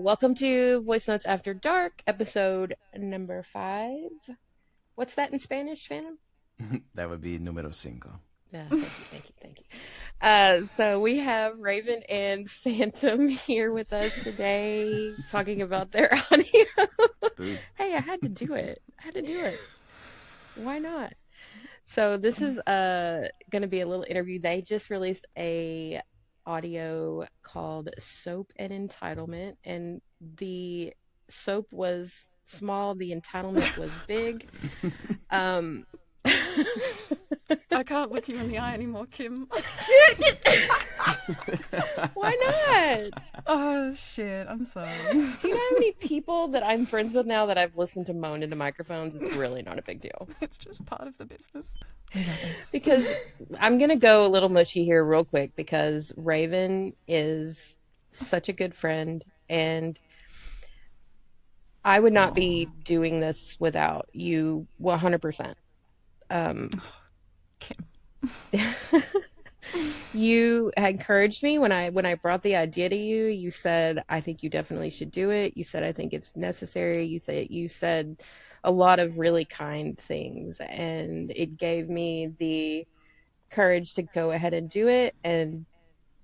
Welcome to Voice Notes After Dark, episode number 5. What's that in Spanish, Phantom? That would be número cinco. Thank you. So we have Raven and Phantom here with us today, talking about their audio. Boo. Hey, I had to do it. Why not? So this is going to be a little interview. They just released a audio called Soap and Entitlement, and the soap was small, the entitlement was big. Um I can't look you in the eye anymore, Kim. Why not? Oh, shit. I'm sorry. Do you know how many people that I'm friends with now that I've listened to moan into microphones? It's really not a big deal. It's just part of the business. Because I'm going to go a little mushy here real quick because Raven is such a good friend, and I would not be doing this without you 100%. Kim. You encouraged me when I brought the idea to you. You said, I think you definitely should do it. You said, I think it's necessary. You said a lot of really kind things, and it gave me the courage to go ahead and do it. And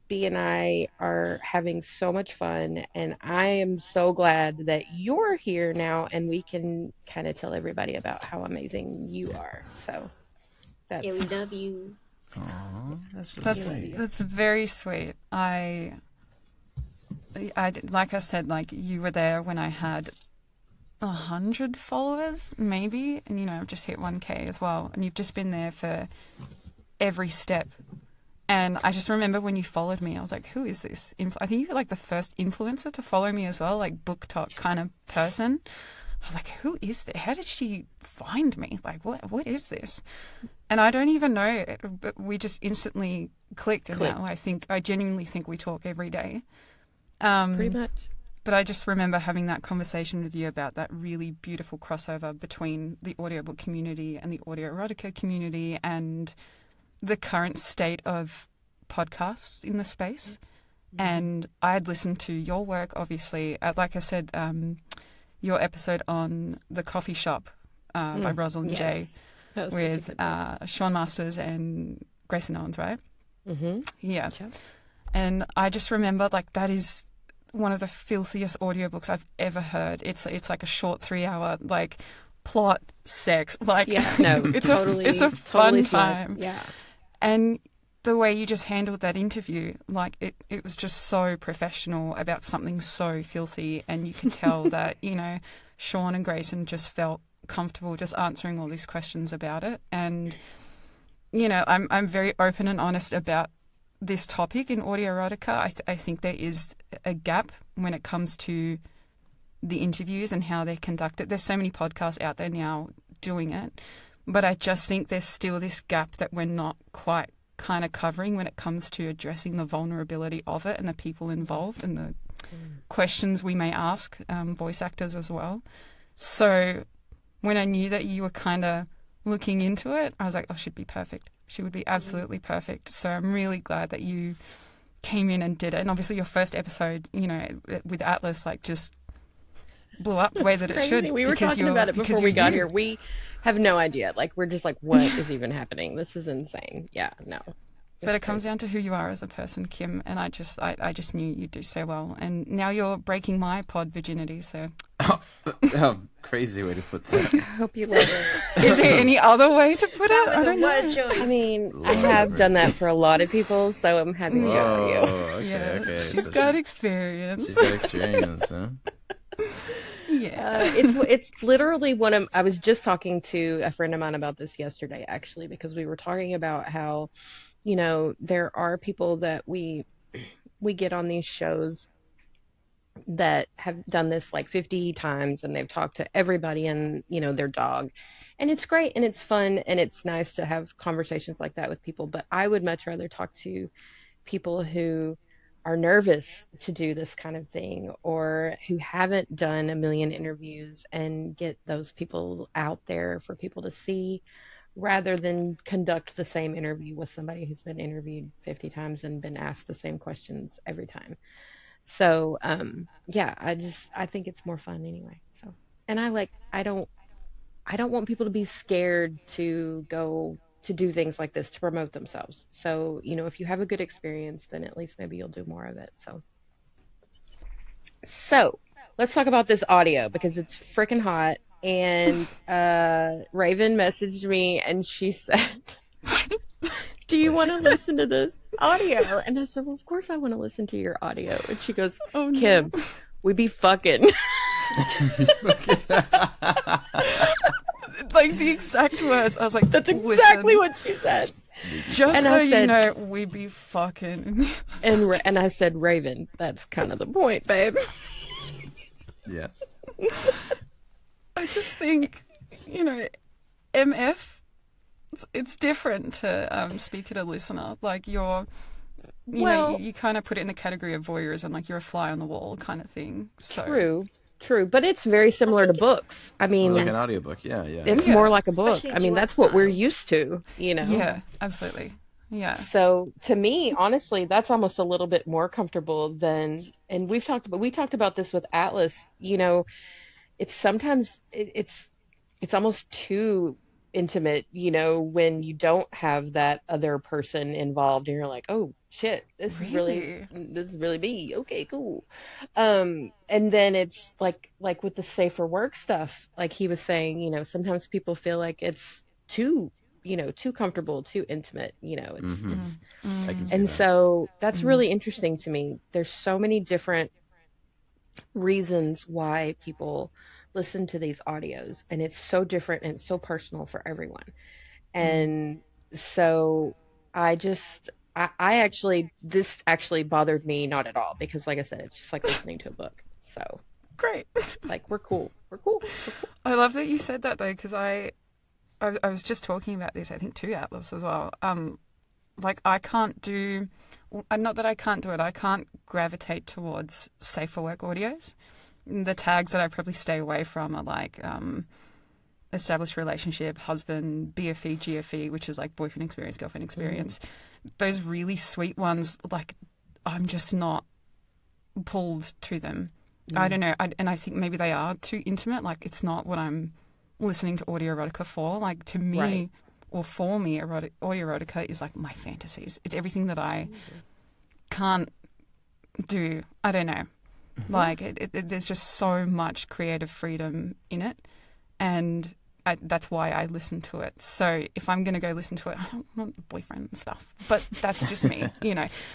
B and I are having so much fun, and I am so glad that you're here now and we can kind of tell everybody about how amazing you are. So Yeah, we love you. Aw, that's so sweet. That's very sweet. I like I said, like you were there when I had 100 followers, maybe, and I've just hit 1K as well, and you've just been there for every step. And I just remember when you followed me, I was like, who is this? I think you were like the first influencer to follow me as well, like book talk kind of person. I was like, who is this? How did she find me? Like, what is this? And I don't even know, but we just instantly clicked. And now I genuinely think we talk every day. pretty much. But I just remember having that conversation with you about that really beautiful crossover between the audiobook community and the audio erotica community and the current state of podcasts in the space. And I had listened to your work, obviously. Like I said, your episode on The Coffee Shop by Rosalind J. with Sean Masters and Grayson Owens, right? Mm-hmm. Yeah. Sure. And I just remember, like, that is one of the filthiest audiobooks I've ever heard. It's like a short 3-hour, like, plot, sex. Like, Yeah, no, it's totally, a fun totally smart. time. Yeah. And the way you just handled that interview, like it was just so professional about something so filthy. And you could tell that, Sean and Grayson just felt comfortable just answering all these questions about it. And, I'm very open and honest about this topic in audio erotica. I think there is a gap when it comes to the interviews and how they're conducted. There's so many podcasts out there now doing it. But I just think there's still this gap that we're not quite kind of covering when it comes to addressing the vulnerability of it and the people involved and the questions we may ask voice actors as well. So when I knew that you were kind of looking into it, I was like, oh, she'd be perfect. She would be absolutely perfect. So I'm really glad that you came in and did it. And obviously your first episode, with Atlas, like just blew up the way that it should. We were talking about it before we got here. We have no idea. Like, we're just like, what is even happening? This is insane. Yeah, no. But it comes down to who you are as a person, Kim, and I just knew you'd do so well. And now you're breaking my pod virginity, so... Crazy way to put that. I hope you love it. Is there any other way to put it? That I was a don't word know. choice. I mean, I Lord have have done that mercy. for a lot of people, so I'm happy to go for you. Oh, okay, Yeah, okay. she's So got experience. she's got experience, huh? Yeah. It's literally I was just talking to a friend of mine about this yesterday, actually, because we were talking about how, there are people that we get on these shows that have done this like 50 times, and they've talked to everybody and, their dog. And it's great and it's fun and it's nice to have conversations like that with people. But I would much rather talk to people who are nervous to do this kind of thing, or who haven't done a million interviews, and get those people out there for people to see, rather than conduct the same interview with somebody who's been interviewed 50 times and been asked the same questions every time. So, yeah, I think it's more fun anyway. So, and I don't want people to be scared to go to do things like this to promote themselves. So, if you have a good experience, then at least maybe you'll do more of it. So let's talk about this audio because it's freaking hot. And Raven messaged me and she said, "Do you What'd want she to say? listen to this audio?" And I said, "Well, of course I want to listen to your audio." And she goes, Oh no. "Kim, we be fucking." Like the exact words. I was like, That's exactly listen, what she said. just And so I you said, know, we be fucking in this. and I said, "Raven, that's kind of the point, babe." Yeah. I just think, MF, it's different to speak at a listener. Like Well, you kind of put it in the category of voyeurism, like you're a fly on the wall kind of thing. So true, but it's very similar to books. I Or like mean, an audiobook. Yeah, yeah. it's Yeah. more like a book. Especially I mean, duet that's what we're style. used to. yeah, absolutely. Yeah. So to me, honestly, that's almost a little bit more comfortable than, and we talked about this with Atlas. It's sometimes it's almost too intimate, when you don't have that other person involved and you're like, "Oh shit, Really? this is really me. Okay, cool." And then it's like with the safer work stuff, like he was saying, sometimes people feel like it's too comfortable, too intimate, Mm-hmm. it's I can Mm, see and that. so that's mm, really interesting to me. There's so many different reasons why people listen to these audios, and it's so different and it's so personal for everyone. mm. And so I just I actually this actually bothered me not at all, because like I said, it's just like listening to a book. So Great. like we're cool. I love that you said that though, because I was just talking about this, I think, to Atlas as well. Like I can't do, not that I can't do it, I can't gravitate towards safe for work audios. The tags that I probably stay away from are like established relationship, husband, BFE, GFE, which is like boyfriend experience, girlfriend experience. Those really sweet ones, like I'm just not pulled to them. I don't know. And I think maybe they are too intimate. Like it's not what I'm listening to audio erotica for. Like to me, Right. or for me, audio erotica is like my fantasies. It's everything that I can't do. I don't know. Like there's just so much creative freedom in it, and that's why I listen to it. So if I'm going to go listen to it, I don't want boyfriend and stuff, but that's just me.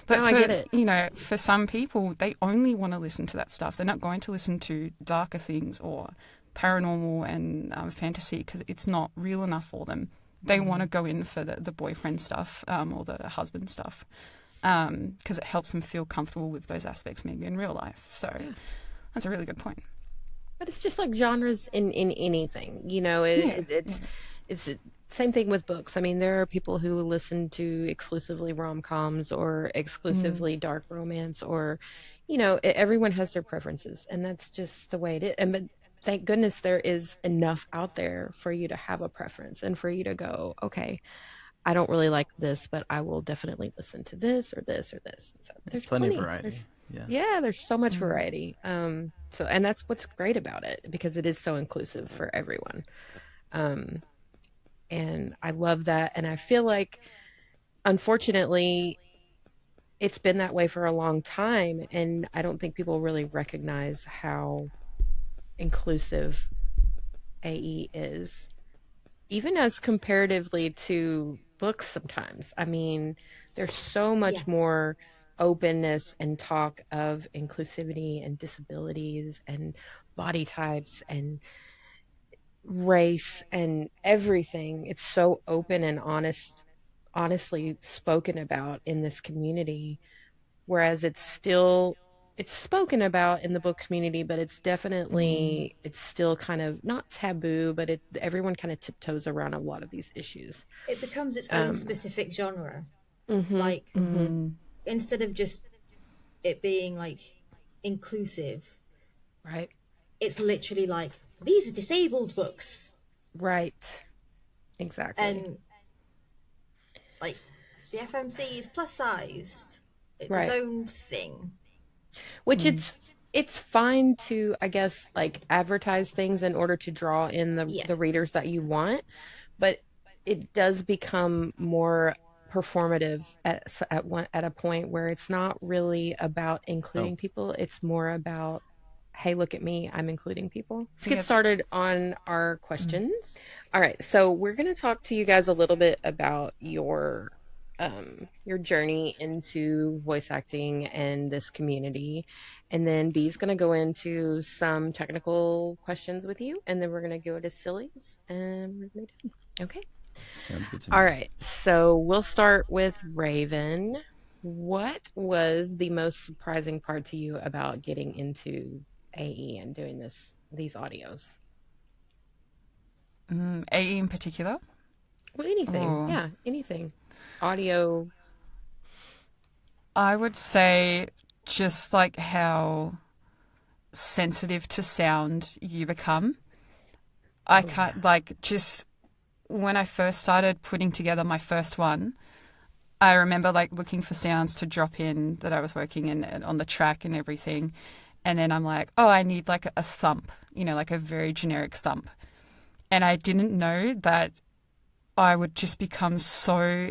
But No, I get it. for some people, they only want to listen to that stuff. They're not going to listen to darker things or paranormal and fantasy because it's not real enough for them. They want to go in for the boyfriend stuff or the husband stuff because it helps them feel comfortable with those aspects maybe in real life. So that's a really good point. But it's just like genres in anything, it's the same thing with books. I mean, there are people who listen to exclusively rom-coms or exclusively dark romance, or everyone has their preferences, and that's just the way it is. And but thank goodness there is enough out there for you to have a preference and for you to go, okay, I don't really like this, but I will definitely listen to this or this or this. So there's Plenty of plenty. variety. Yeah. Yeah, there's so much variety. So and that's what's great about it, because it is so inclusive for everyone. Um, and I love that. And I feel like, unfortunately, it's been that way for a long time, and I don't think people really recognize how inclusive AE is, even as comparatively to books sometimes. I mean, there's so much Yes. more openness and talk of inclusivity and disabilities and body types and race and everything. It's so open and honestly spoken about in this community, whereas it's spoken about in the book community, but it's still kind of not taboo, but everyone kind of tiptoes around a lot of these issues. It becomes its own Um, specific genre. mhm, Like, mhm, instead of just it being like inclusive, right, it's literally like, these are disabled books. right, exactly, And like, the FMC is plus sized. It's its right, own thing. Which it's fine to, I guess, like advertise things in order to draw in Yeah. the readers that you want, but it does become more performative at a point where it's not really about Oh, including people. It's more about, hey, look at me, I'm including people. I Let's think get it's started on our questions. All right, so we're going to talk to you guys a little bit about your journey into voice acting and this community. And then B's going to go into some technical questions with you. And then we're going to go to sillies. And we're going to be done. Okay. sounds good to All me. right. So we'll start with Raven. What was the most surprising part to you about getting into AE and doing these audios? AE in particular. Well, anything. Oh, Yeah, anything. Audio. I would say just like how sensitive to sound you become. I Oh, can't, yeah. like, just when I first started putting together my first one, I remember like looking for sounds to drop in that I was working in and on the track and everything. And then I'm like, oh, I need like a thump, like a very generic thump. And I didn't know that I would just become so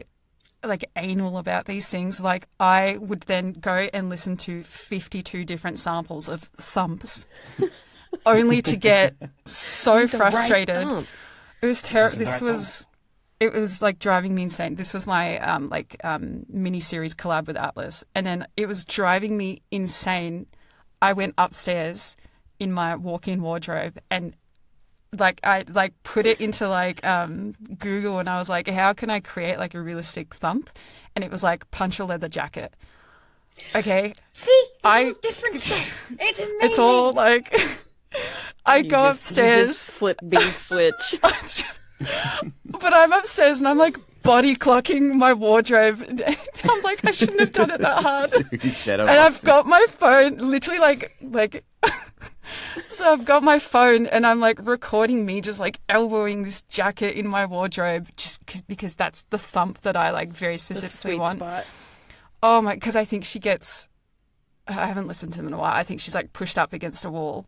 like anal about these things. Like I would then go and listen to 52 different samples of thumps only to get so The right frustrated. thump. It was This terrible. isn't the right thump. It was like driving me insane. This was my mini series collab with Atlas, and then it was driving me insane. I went upstairs in my walk-in wardrobe and like I like put it into like Google, and I was like, how can I create like a realistic thump? And it was like punch a leather jacket. Okay, See, it's I all different stuff. It's amazing. it's all like I You go just, you upstairs. just flip B switch. But I'm upstairs and I'm like body clocking my wardrobe. I'm like, I shouldn't have done it that hard. Shadow And I've boxing. got my phone literally like so I've got my phone and I'm like recording me just like elbowing this jacket in my wardrobe just because that's the thump that I like very The specifically sweet want. spot. Oh my, because I think she gets, I haven't listened to them in a while. I think she's like pushed up against a wall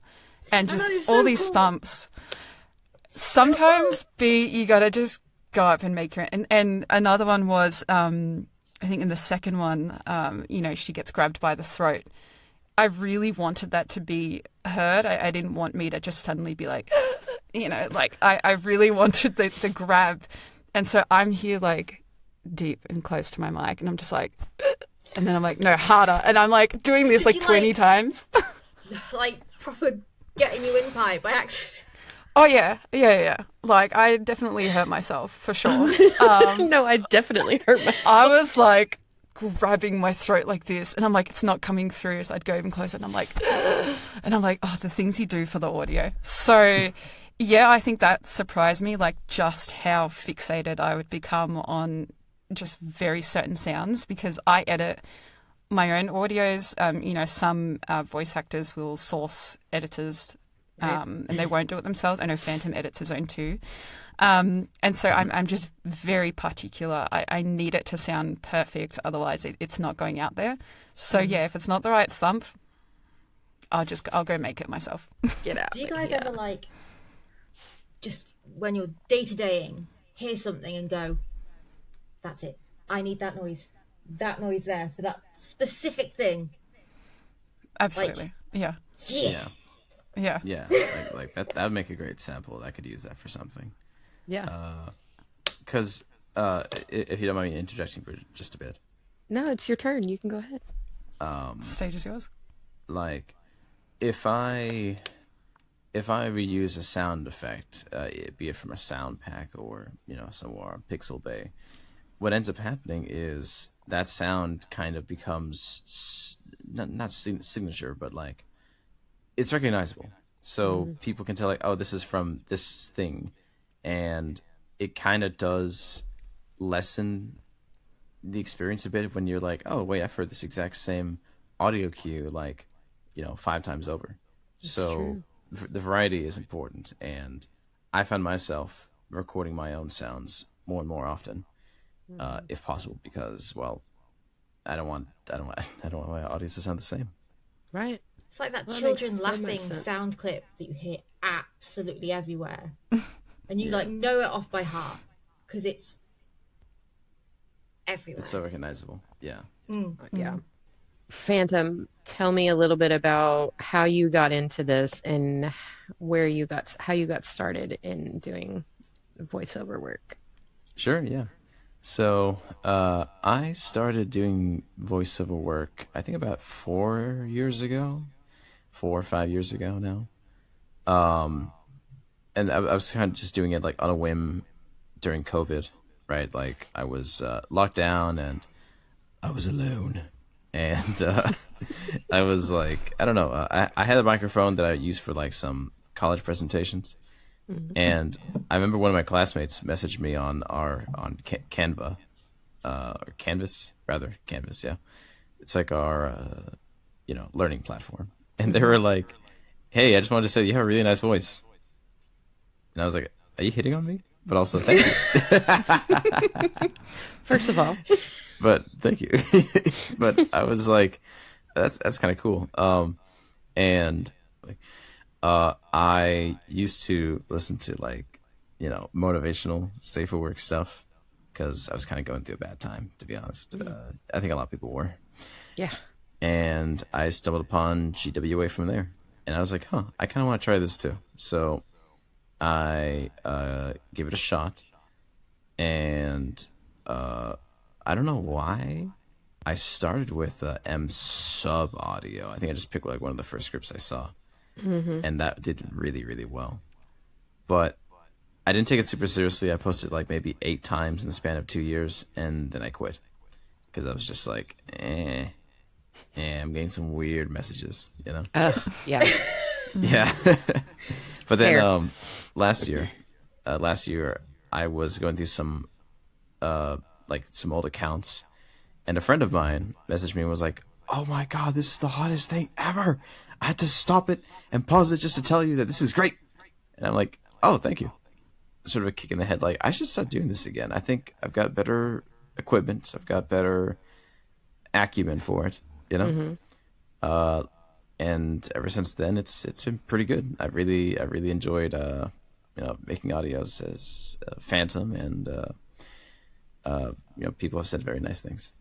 and I know, just it's all so these cool. thumps. Sometimes B, you gotta just go up and make her. And another one was, I think in the second one, she gets grabbed by the throat. I really wanted that to be heard. I didn't want me to just suddenly be like, like I really wanted the grab. And so I'm here like deep and close to my mic and I'm just like, and then I'm like, no, harder. And I'm like doing this Did like you, 20 times. Like proper getting you in pipe by accident. Oh, yeah. Like, I definitely hurt myself, for sure. No, I definitely hurt my. I was, like, grabbing my throat like this, and I'm like, it's not coming through, so I'd go even closer, and I'm like, oh, the things you do for the audio. So, yeah, I think that surprised me, like, just how fixated I would become on just very certain sounds, because I edit my own audios. Some voice actors will source editors and they won't do it themselves. I know Phantom edits his own too. And so I'm just very particular. I need it to sound perfect. Otherwise, it's not going out there. So, yeah, if it's not the right thump, I'll go make it myself. Get out. Do you guys Yeah. ever like just when you're day to daying, hear something and go, that's it. I need that noise. That noise there for that specific thing. Absolutely. Yeah. Yeah. Yeah, Yeah. yeah, like that would make a great sample. I could use that for something. Yeah. Because if you don't mind me interjecting for just a bit, No, it's your turn. You can go ahead. The stage is yours. like if I reuse a sound effect, be it from a sound pack or somewhere on Pixel Bay, what ends up happening is that sound kind of becomes not signature, but like it's recognizable. So people can tell like, oh, this is from this thing, and it kind of does lessen the experience a bit when you're like, oh wait, I've heard this exact same audio cue like 5 times over. So the variety is important, and I found myself recording my own sounds more and more often, if possible, because I don't want my audience to sound the same. Right. It's like that Well, that children makes so much laughing sense. sound clip that you hear absolutely everywhere, and you like know it off by heart because it's everywhere. It's so recognizable. Yeah. Yeah. Phantom, tell me a little bit about how you got into this and how you got started in doing voiceover work. Sure. Yeah. So I started doing voiceover work, I think about 4 years ago, 4 or 5 years ago now. And I was kind of just doing it like on a whim during COVID, right? Like I was locked down and I was alone. And I was like, I don't know. I had a microphone that I used for like some college presentations. And I remember one of my classmates messaged me on Canva, or Canvas rather, Canvas. Yeah, it's like our learning platform. And they were like, "Hey, I just wanted to say you have a really nice voice." And I was like, "Are you hitting on me?" But also, thank you. First of all, But thank you. But I was like, that's kind of cool. And like, I used to listen to like, motivational, safer work stuff because I was kind of going through a bad time, to be honest. I think a lot of people were. yeah. And I stumbled upon GWA from there. And I was like, huh, I kind of want to try this too. So I gave it a shot. And I don't know why. I started with M sub audio. I think I just picked like one of the first scripts I saw. And that did really, really well. But I didn't take it super seriously. I posted like maybe 8 times in the span of 2 years, and then I quit because I was just like, I'm getting some weird messages, Yeah. Yeah. But then Fair. last year I was going through some like some old accounts, and a friend of mine messaged me and was like, "Oh my god, this is the hottest thing ever! I had to stop it and pause it just to tell you that this is great." And I'm like, "Oh, thank you." Sort of a kick in the head, like I should start doing this again. I think I've got better equipment. I've got better acumen for it, and ever since then, it's been pretty good. I really enjoyed making audios as Phantom, and people have said very nice things.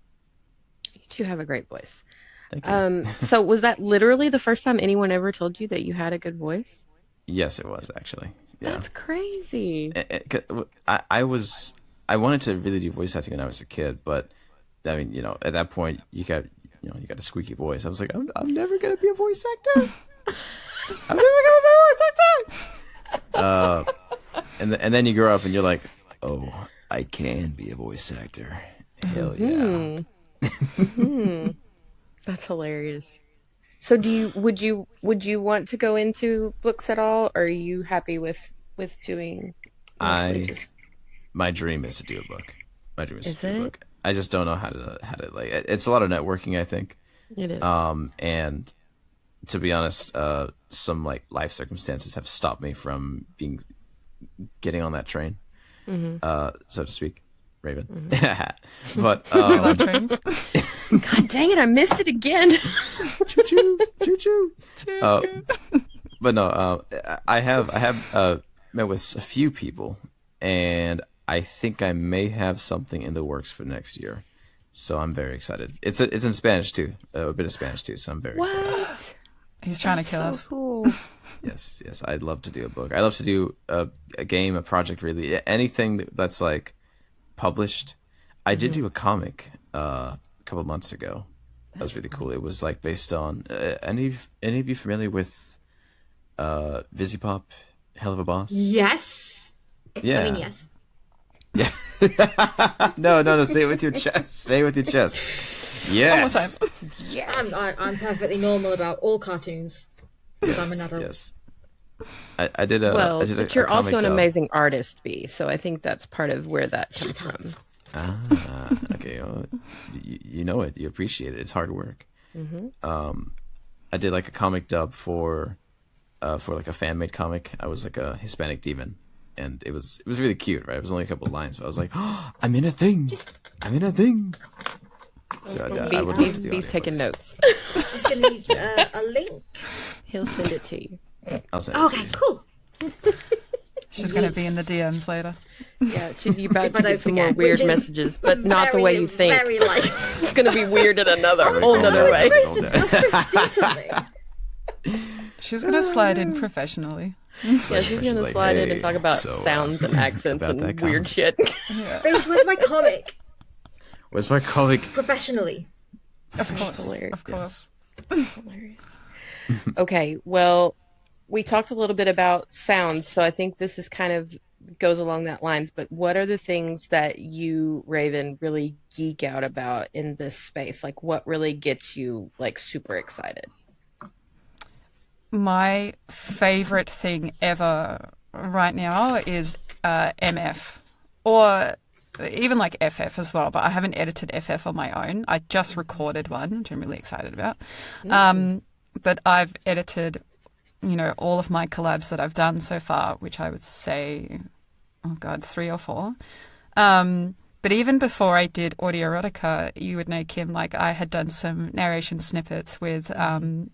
You do have a great voice. Thank you. So was that literally the first time anyone ever told you that you had a good voice? Yes, it was actually. Yeah. That's crazy. I wanted to really do voice acting when I was a kid, but I mean, at that point you got a squeaky voice. I was like, I'm never gonna be a voice actor. I'm never gonna be a voice actor. And then you grow up and you're like, oh, I can be a voice actor. Hell yeah. That's hilarious. So would you want to go into books at all, or are you happy with doing mostly just My dream is to do a book. My dream is to is do a it? book. I just don't know how to like. It's a lot of networking, I think. It is. And to be honest, some like life circumstances have stopped me from getting on that train, so to speak. Raven. But I love trains. God dang it, I missed it again. choo choo choo choo. But no, I have met with a few people, and I think I may have something in the works for next year. So I'm very excited. It's in Spanish too, a bit of Spanish too. So I'm very excited. What? He's trying to kill So us. cool. Yes, I'd love to do a book. I love to do a game, a project, really anything that's like published. I did do a comic a couple of months ago. That was really cool. It was like based on any of you familiar with Visipop, Hell of a Boss? Yes. Yeah. I mean, yes. Yeah. No. Say it with your chest. Say it with your chest. Yes. One more time. Yes. I'm perfectly normal about all cartoons because I'm an adult. Yes. I did a. Well, I did but a you're also comic an dub. amazing artist, B. So I think that's part of where that comes from. Ah, okay. Well, you know it. You appreciate it. It's hard work. I did like a comic dub for like a fan made comic. I was like a Hispanic demon, and it was really cute, right? It was only a couple of lines, but I was like, oh, I'm in a thing. I'm in a thing. So I B, would love B's, to do B's taking audiobooks. notes. Just gonna need a link. He'll send it to you. I'll send it to Okay, you. cool. She's going to be in the DMs later. Yeah, you about If to I get don't some more forget, weird which is messages, but not the way you think. Very likely. It's going to be weird in another Very whole cool. nother Yeah. way. I'm supposed to do something. She's going to slide in professionally. Yeah, she's going to Like, slide in and hey, talk about so, sounds and accents about and that weird comic. shit. Rach, where's my comic? Where's my colleague? Professionally. Of course. Hilarious. Of course. Hilarious. Okay, well, we talked a little bit about sounds, so I think this is kind of goes along that lines, but what are the things that you, Raven, really geek out about in this space? Like what really gets you like super excited? My favorite thing ever right now is MF, or even like FF as well, but I haven't edited FF on my own. I just recorded one, which I'm really excited about. But I've edited, all of my collabs that I've done so far, which I would say, oh God, 3 or 4. But even before I did Audio Erotica, you would know, Kim, like I had done some narration snippets with some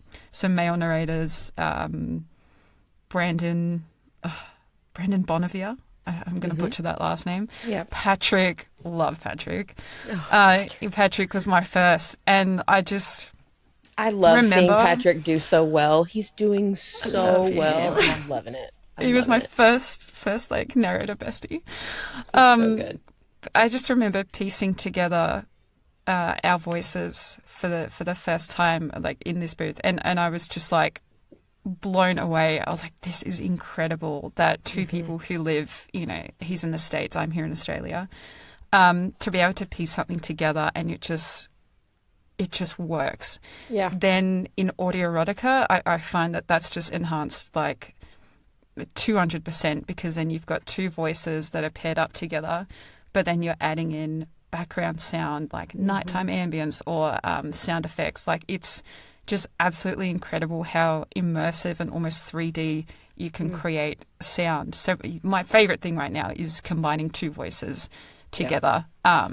male narrators, Brandon Bonavia. I'm going to butcher that last name. Yeah. Patrick, love Patrick. Oh, Patrick was my first, and I love seeing remember- Patrick do so well. He's doing so love well. him. I'm loving it. he was my it. first like narrator bestie. So good. I just remember piecing together our voices for the first time, like in this booth, and I was just like blown away. I was like, this is incredible that two people who live, he's in the States, I'm here in Australia, to be able to piece something together and it just works. Yeah. Then in Audio Erotica, I find that that's just enhanced like 200%, because then you've got two voices that are paired up together, but then you're adding in background sound like nighttime ambience or sound effects. Like it's just absolutely incredible how immersive and almost 3D you can create sound. So my favorite thing right now is combining two voices together. I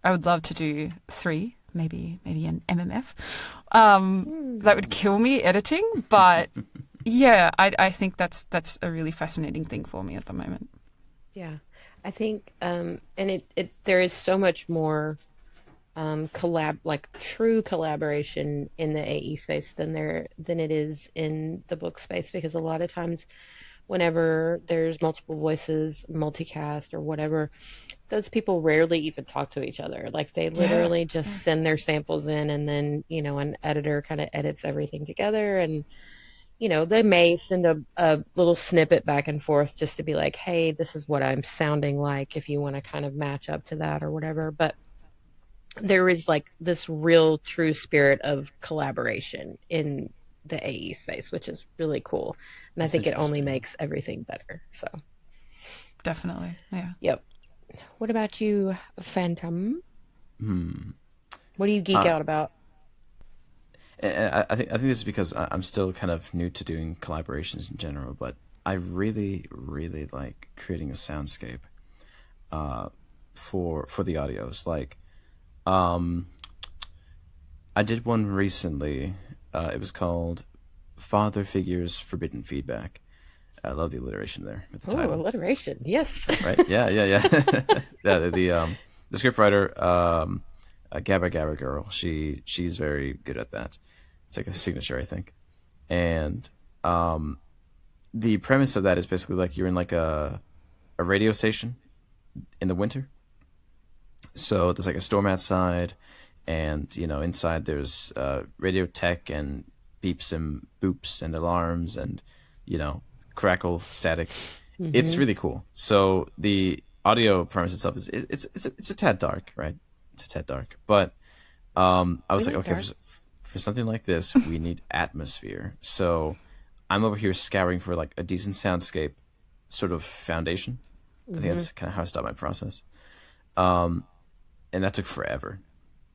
would love to do 3, maybe an MMF. That would kill me editing, but yeah, I think that's a really fascinating thing for me at the moment. Yeah. I think, and there is so much more true collaboration in the AE space than it is in the book space, because a lot of times whenever there's multiple voices, multicast or whatever, those people rarely even talk to each other. Like they literally just send their samples in, and then, an editor kind of edits everything together, and they may send a little snippet back and forth just to be like, hey, this is what I'm sounding like, if you want to kind of match up to that or whatever. But there is like this real true spirit of collaboration in the AE space, which is really cool. And I think it only makes everything better. So Definitely. Yeah. yep. What about you, Phantom? What do you geek out about? And I think this is because I'm still kind of new to doing collaborations in general, but I really, really like creating a soundscape for the audios. Like, I did one recently. It was called Father Figures Forbidden Feedback. I love the alliteration there with the Oh, title. alliteration. Yes. Right? Yeah. Yeah, the scriptwriter, Gabba Gabba Girl, she's very good at that. It's like a signature, I think. And the premise of that is basically like you're in like a radio station in the winter. So there's like a storm outside, and inside there's radio tech and beeps and boops and alarms and crackle static. It's really cool. So the audio premise itself is it's a tad dark, right? It's a tad dark, but I was like, okay, for something like this, we need atmosphere. So I'm over here scouring for like a decent soundscape sort of foundation. I think that's kind of how I start my process. And that took forever.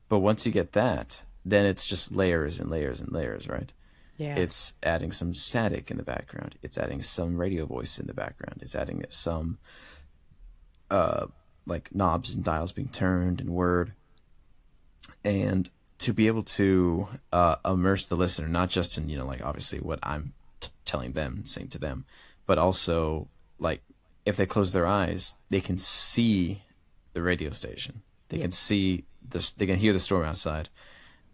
But once you get that, then it's just layers and layers and layers, right? Yeah. It's adding some static in the background. It's adding some radio voice in the background. It's adding some like knobs and dials being turned and word. and to be able to immerse the listener, not just in, like obviously what I'm telling them, saying to them, but also like if they close their eyes, they can see the radio station. They can see this. They can hear the storm outside,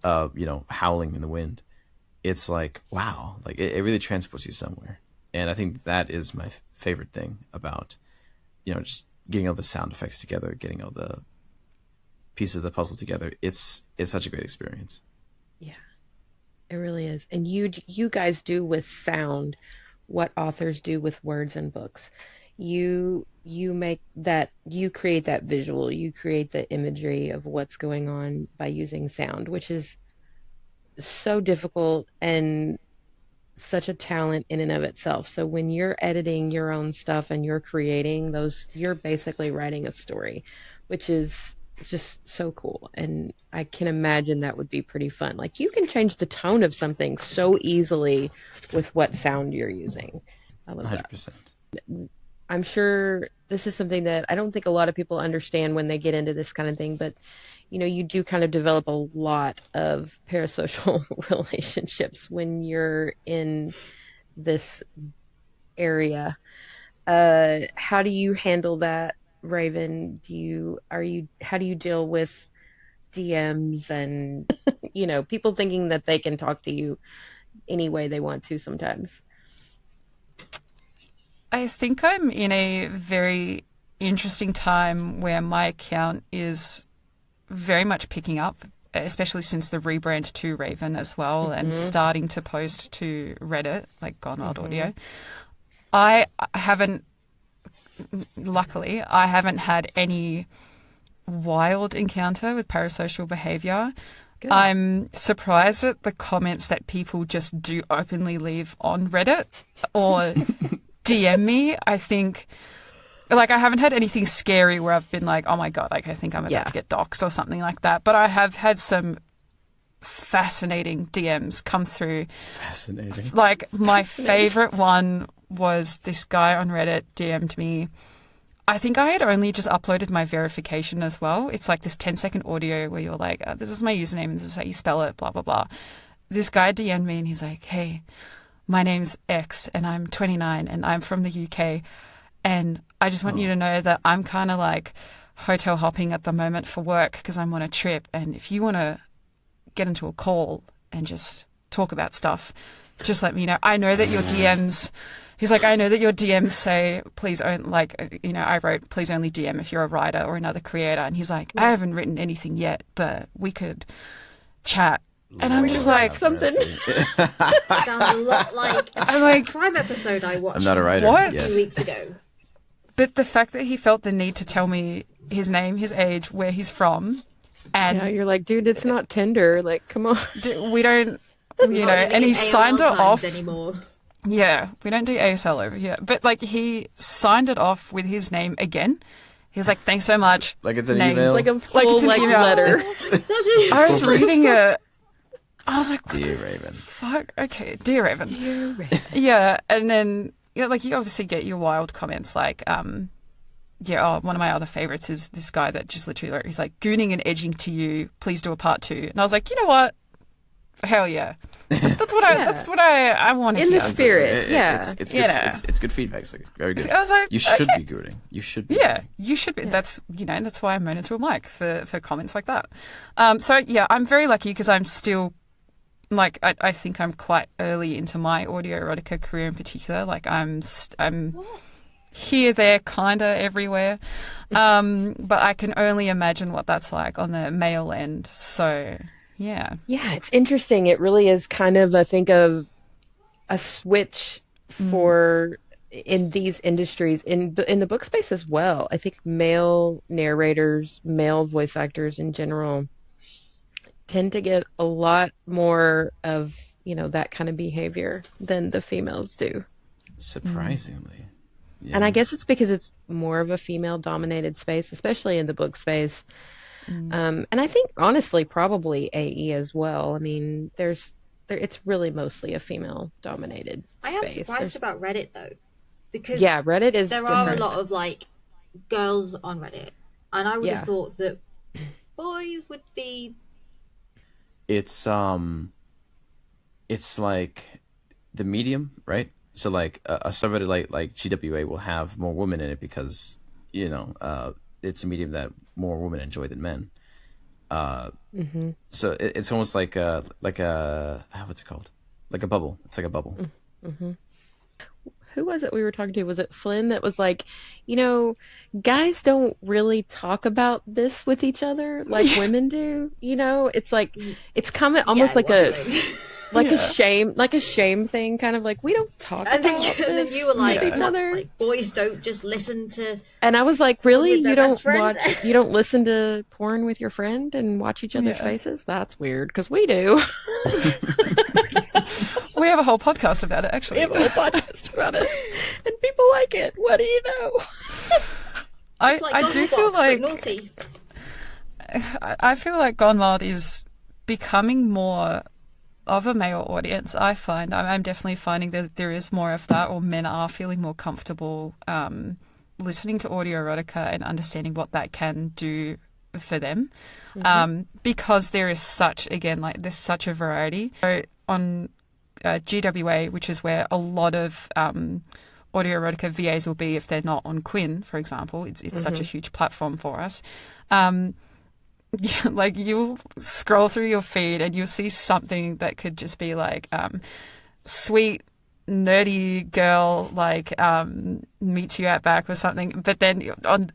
howling in the wind. It's like, wow, like it really transports you somewhere. And I think that is my favorite thing about, just getting all the sound effects together, getting all the pieces of the puzzle together. It's such a great experience. Yeah, it really is. And you guys do with sound what authors do with words and books. You make that, you create that visual, you create the imagery of what's going on by using sound, which is so difficult and such a talent in and of itself. So when you're editing your own stuff and you're creating those, you're basically writing a story, which is just so cool. And I can imagine that would be pretty fun. Like you can change the tone of something so easily with what sound you're using. I love that. 100%. I'm sure this is something that I don't think a lot of people understand when they get into this kind of thing, but you do kind of develop a lot of parasocial relationships when you're in this area. How do you handle that, Raven? How do you deal with DMs and people thinking that they can talk to you any way they want to sometimes? I think I'm in a very interesting time where my account is very much picking up, especially since the rebrand to Raven as well, and starting to post to Reddit, like Gone Wild Audio. Luckily, I haven't had any wild encounter with parasocial behavior. Good. I'm surprised at the comments that people just do openly leave on Reddit or DM me. I think, like, I haven't had anything scary where I've been like, oh my God, like, I think I'm about to get doxxed or something like that. But I have had some fascinating DMs come through. Fascinating. Like, my favorite one was this guy on Reddit DM'd me. I think I had only just uploaded my verification as well. It's like this 10-second audio where you're like, this is my username and this is how you spell it, blah, blah, blah. This guy DM'd me and he's like, hey, my name's X and I'm 29 and I'm from the UK. And I just want you to know that I'm kind of like hotel hopping at the moment for work because I'm on a trip. And if you want to get into a call and just talk about stuff, just let me know. I know that your DMs... He's like, I know that your DMs say, please only, like, I wrote, please only DM if you're a writer or another creator. And he's like, I haven't written anything yet, but we could chat. And I'm just like, something. Sounds a lot like a crime episode I watched. I'm not a writer. What? 2 weeks ago. But the fact that he felt the need to tell me his name, his age, where he's from, and yeah, you're like, dude, it's not Tinder. Like, come on. We don't, and he signed it off. Anymore. Yeah, we don't do ASL over here. But, like, he signed it off with his name again. He was like, thanks so much. Like it's an email? Like a full letter. I was reading it. I was like, Dear Raven. Fuck, okay, Dear Raven. Dear Raven. Yeah, and then, like, you obviously get your wild comments, like, one of my other favorites is this guy that just literally, he's like, gooning and edging to you, please do a part 2. And I was like, you know what? Hell yeah. That's what I want to in hear. the spirit. It's good feedback. It's like very good. I was like, you should be gooning. You should be. Yeah, gooning. you should be. Yeah. That's why I'm moaning to a mic for comments like that. So yeah, I'm very lucky because I'm still, like, I think I'm quite early into my audio erotica career in particular. Like I'm here, there, kinda everywhere. But I can only imagine what that's like on the male end. So. Yeah. Yeah, it's interesting. It really is kind of, I think, of a switch for in these industries, in the book space as well. I think male narrators, male voice actors in general tend to get a lot more of, that kind of behavior than the females do. Surprisingly. Yeah. And I guess it's because it's more of a female dominated space, especially in the book space. And I think honestly, probably AE as well. I mean, it's really mostly a female dominated space. I am surprised about Reddit though, because Reddit is there different. are a lot of like girls on Reddit, and I would have thought that boys would be it's like the medium, right? So like a subreddit like GWA will have more women in it because it's a medium that more women enjoy than men. So it's almost like a what's it called? Like a bubble. It's like a bubble. Who was it we were talking to? Was it Flynn that was like, guys don't really talk about this with each other like women do. It's like it's coming almost like a shame thing, kind of like we don't talk about this And then you were like, with each what, other. like boys don't just listen to. And I was like, really? with their You best don't friend? you don't listen to porn with your friend and watch each other's faces? That's weird because we do. We have a whole podcast about it, actually. We have a whole podcast about it, and people like it. What do you know? It's like I do Gogglebox, feel but like naughty. I feel like Gone Wild is becoming more of a male audience. I find I'm definitely finding that there is more of that, or men are feeling more comfortable listening to audio erotica and understanding what that can do for them, because there is such there's such a variety. So on GWA, which is where a lot of audio erotica VAs will be if they're not on Quinn, for example. It's such a huge platform for us. Like you'll scroll through your feed and you'll see something that could just be like sweet nerdy girl like meets you out back or something, but then on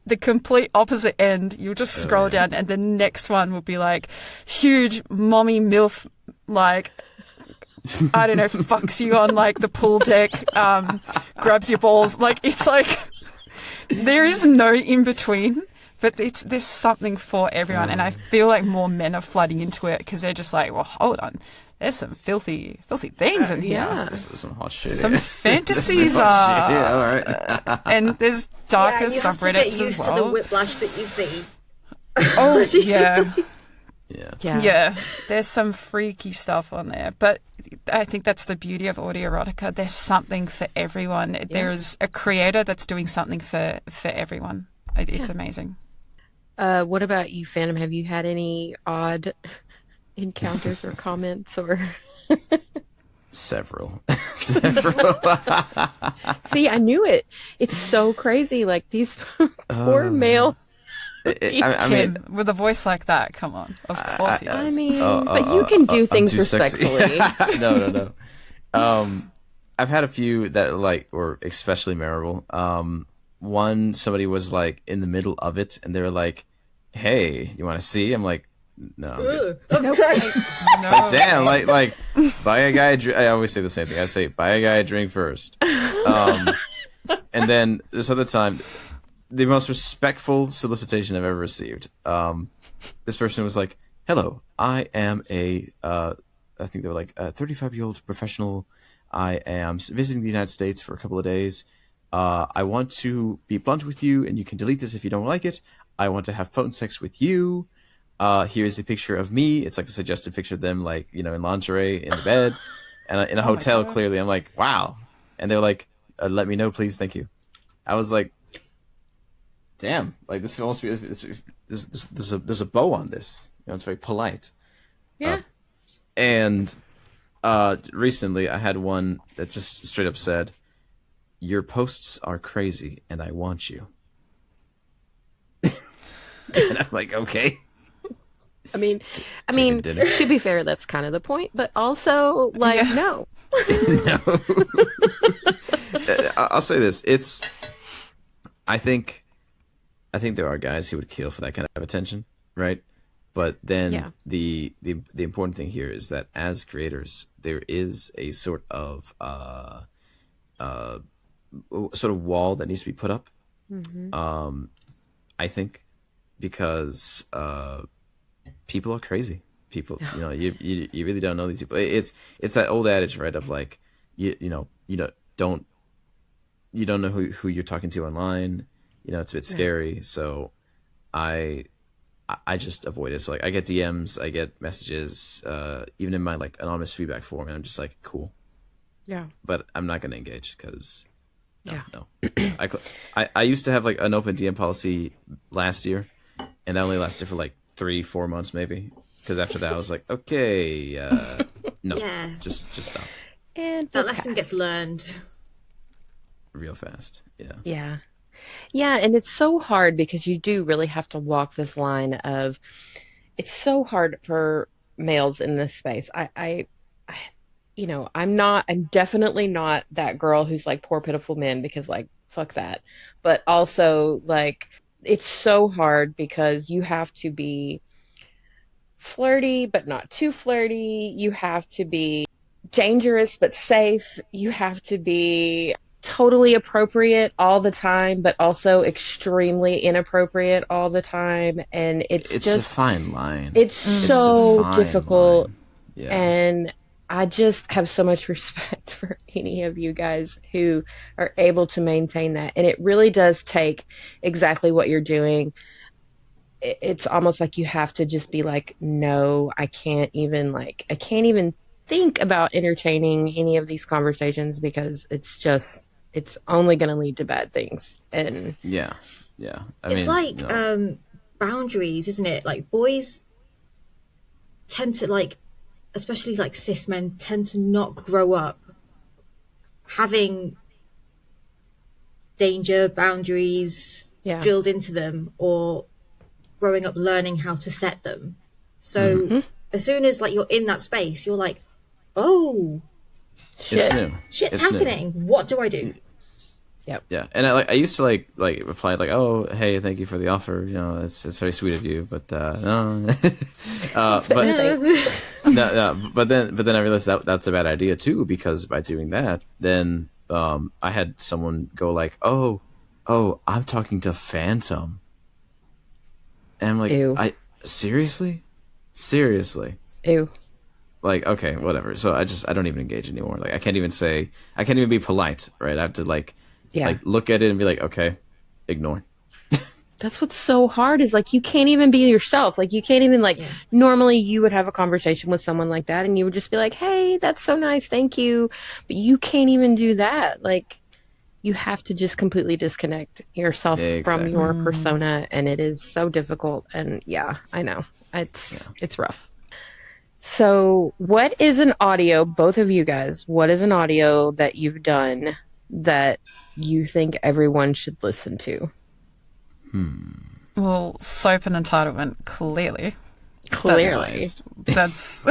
the complete opposite end you'll just scroll down and the next one will be like huge mommy milf, like I don't know, fucks you on like the pool deck, grabs your balls. Like it's like there is no in between, but there's something for everyone, and I feel like more men are flooding into it because they're just like, well, hold on, there's some filthy things in here. Yeah. This is some hot shit. Some fantasies Some hot are, shit. Yeah, all right. and there's darker You have to subreddits get as used to the well. whiplash that you see. Oh yeah. Yeah. Yeah, there's some freaky stuff on there, but I think that's the beauty of audio erotica. There's something for everyone. There's a creator that's doing something for everyone. It's amazing. What about you, Phantom? Have you had any odd encounters or comments or? Several. See, I knew it. It's so crazy. Like these poor male. I mean, Kim, with a voice like that, come on. Of course he I does. mean, but you can do I'm things too sexy. respectfully. No. I've had a few that were especially memorable. One, somebody was like in the middle of it, and they were like, "Hey, you want to see?" I'm like, "No." I'm good." Okay. No. Damn, like buy a guy. I always say the same thing. I say buy a guy a drink first. And then this other time, the most respectful solicitation I've ever received. This person was like, "Hello, I am I think they were like a 35-year-old professional. I am visiting the United States for a couple of days. I want to be blunt with you, and you can delete this if you don't like it. I want to have phone sex with you. Here's a picture of me." It's like a suggested picture of them, like, in lingerie in the bed, and in a hotel. God. Clearly, I'm like, wow. And they're like, "Let me know, please, thank you." I was like, damn, like this almost there's a bow on this. It's very polite. Yeah. And recently I had one that just straight up said, "Your posts are crazy and I want you." And I'm like, okay. I mean, dinner. to be fair, that's kind of the point, but also, like, no. No. I'll say this. I think there are guys who would kill for that kind of attention, right? But then the important thing here is that as creators, there is a sort of wall that needs to be put up. Mm-hmm. I think because people are crazy. People, you really don't know these people. It's that old adage, right? Of like, you don't know who you're talking to online. It's a bit scary. So I just avoid it. So like I get DMs, I get messages, even in my like anonymous feedback form, and I'm just like, cool. Yeah. But I'm not going to engage because no. I used to have like an open DM policy last year, and that only lasted for like 3-4 months maybe. Because after that, I was like, okay, no, Yeah. just stop And That we'll lesson pass. gets learned. real fast. Yeah. Yeah. Yeah, and it's so hard because you do really have to walk this line of it's so hard for males in this space. I I'm definitely not that girl who's like poor pitiful men because like fuck that. But also like it's so hard because you have to be flirty but not too flirty. You have to be dangerous but safe. You have to be totally appropriate all the time, but also extremely inappropriate all the time. And it's It's a just, fine line. it's It's a so fine difficult. line. Yeah. And I just have so much respect for any of you guys who are able to maintain that. And it really does take exactly what you're doing. It's almost like you have to just be like, no, I can't even think about entertaining any of these conversations because it's only going to lead to bad things. And Yeah. Yeah. I It's mean, like you know, boundaries, isn't it? Like boys tend to like, especially like cis men, tend to not grow up having danger boundaries yeah. drilled into them or growing up learning how to set them. So Mhm. as soon as like you're in that space, you're like, oh, it's Shit. new. shit's It's new. happening. What do I do? Yep. Yeah, and I used to like reply like, "Oh, hey, thank you for the offer. You know, it's very sweet of you, but no, but Thanks. no, but then I realized that that's a bad idea too because by doing that, then I had someone go like, "Oh, I'm talking to Phantom," and I'm like, Ew. seriously." Ew. Like, okay, whatever. So I don't even engage anymore. Like I can't even be polite, right? I have to Yeah. like look at it and be like, okay, ignore. That's what's so hard is like you can't even be yourself. Like you can't even like normally you would have a conversation with someone like that and you would just be like, "Hey, that's so nice. Thank you." But you can't even do that. Like you have to just completely disconnect yourself from Exactly. your persona and it is so difficult and yeah, I know. It's rough. So, what is an audio, both of you guys, what is an audio that you've done that you think everyone should listen to? Well, Soap and Entitlement, clearly. Clearly. That's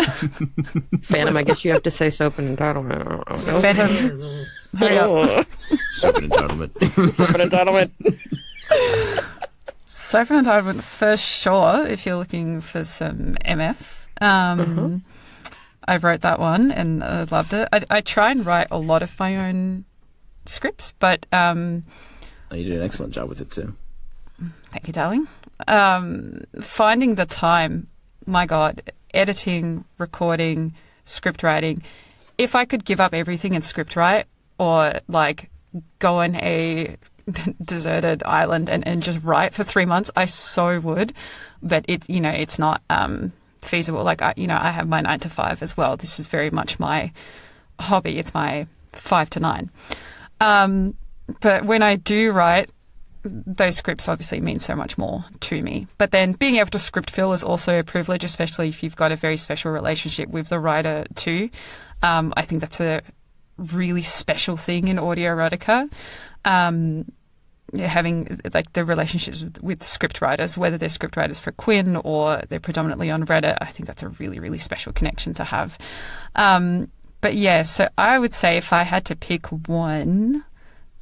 Phantom, I guess you have to say soap and entitlement. I don't know. Phantom. Hurry up. Oh, Soap and Entitlement. soap and entitlement. Soap and Entitlement for sure, if you're looking for some MF. I wrote that one and I loved it. I try and write a lot of my own scripts, but Oh, you did an excellent job with it too. thank you, darling. Finding the time, my God, editing, recording, script writing. If I could give up everything and script write or like go on a deserted island and just write for 3 months, I so would. But it's not feasible. Like I have my 9 to 5 as well. This is very much my hobby. It's my 5 to 9. But when I do write, those scripts obviously mean so much more to me. But then being able to script fill is also a privilege, especially if you've got a very special relationship with the writer too. I think that's a really special thing in audio erotica. Having like the relationships with script writers, whether they're script writers for Quinn or they're predominantly on Reddit, I think that's a really, really special connection to have. But yeah, so I would say if I had to pick one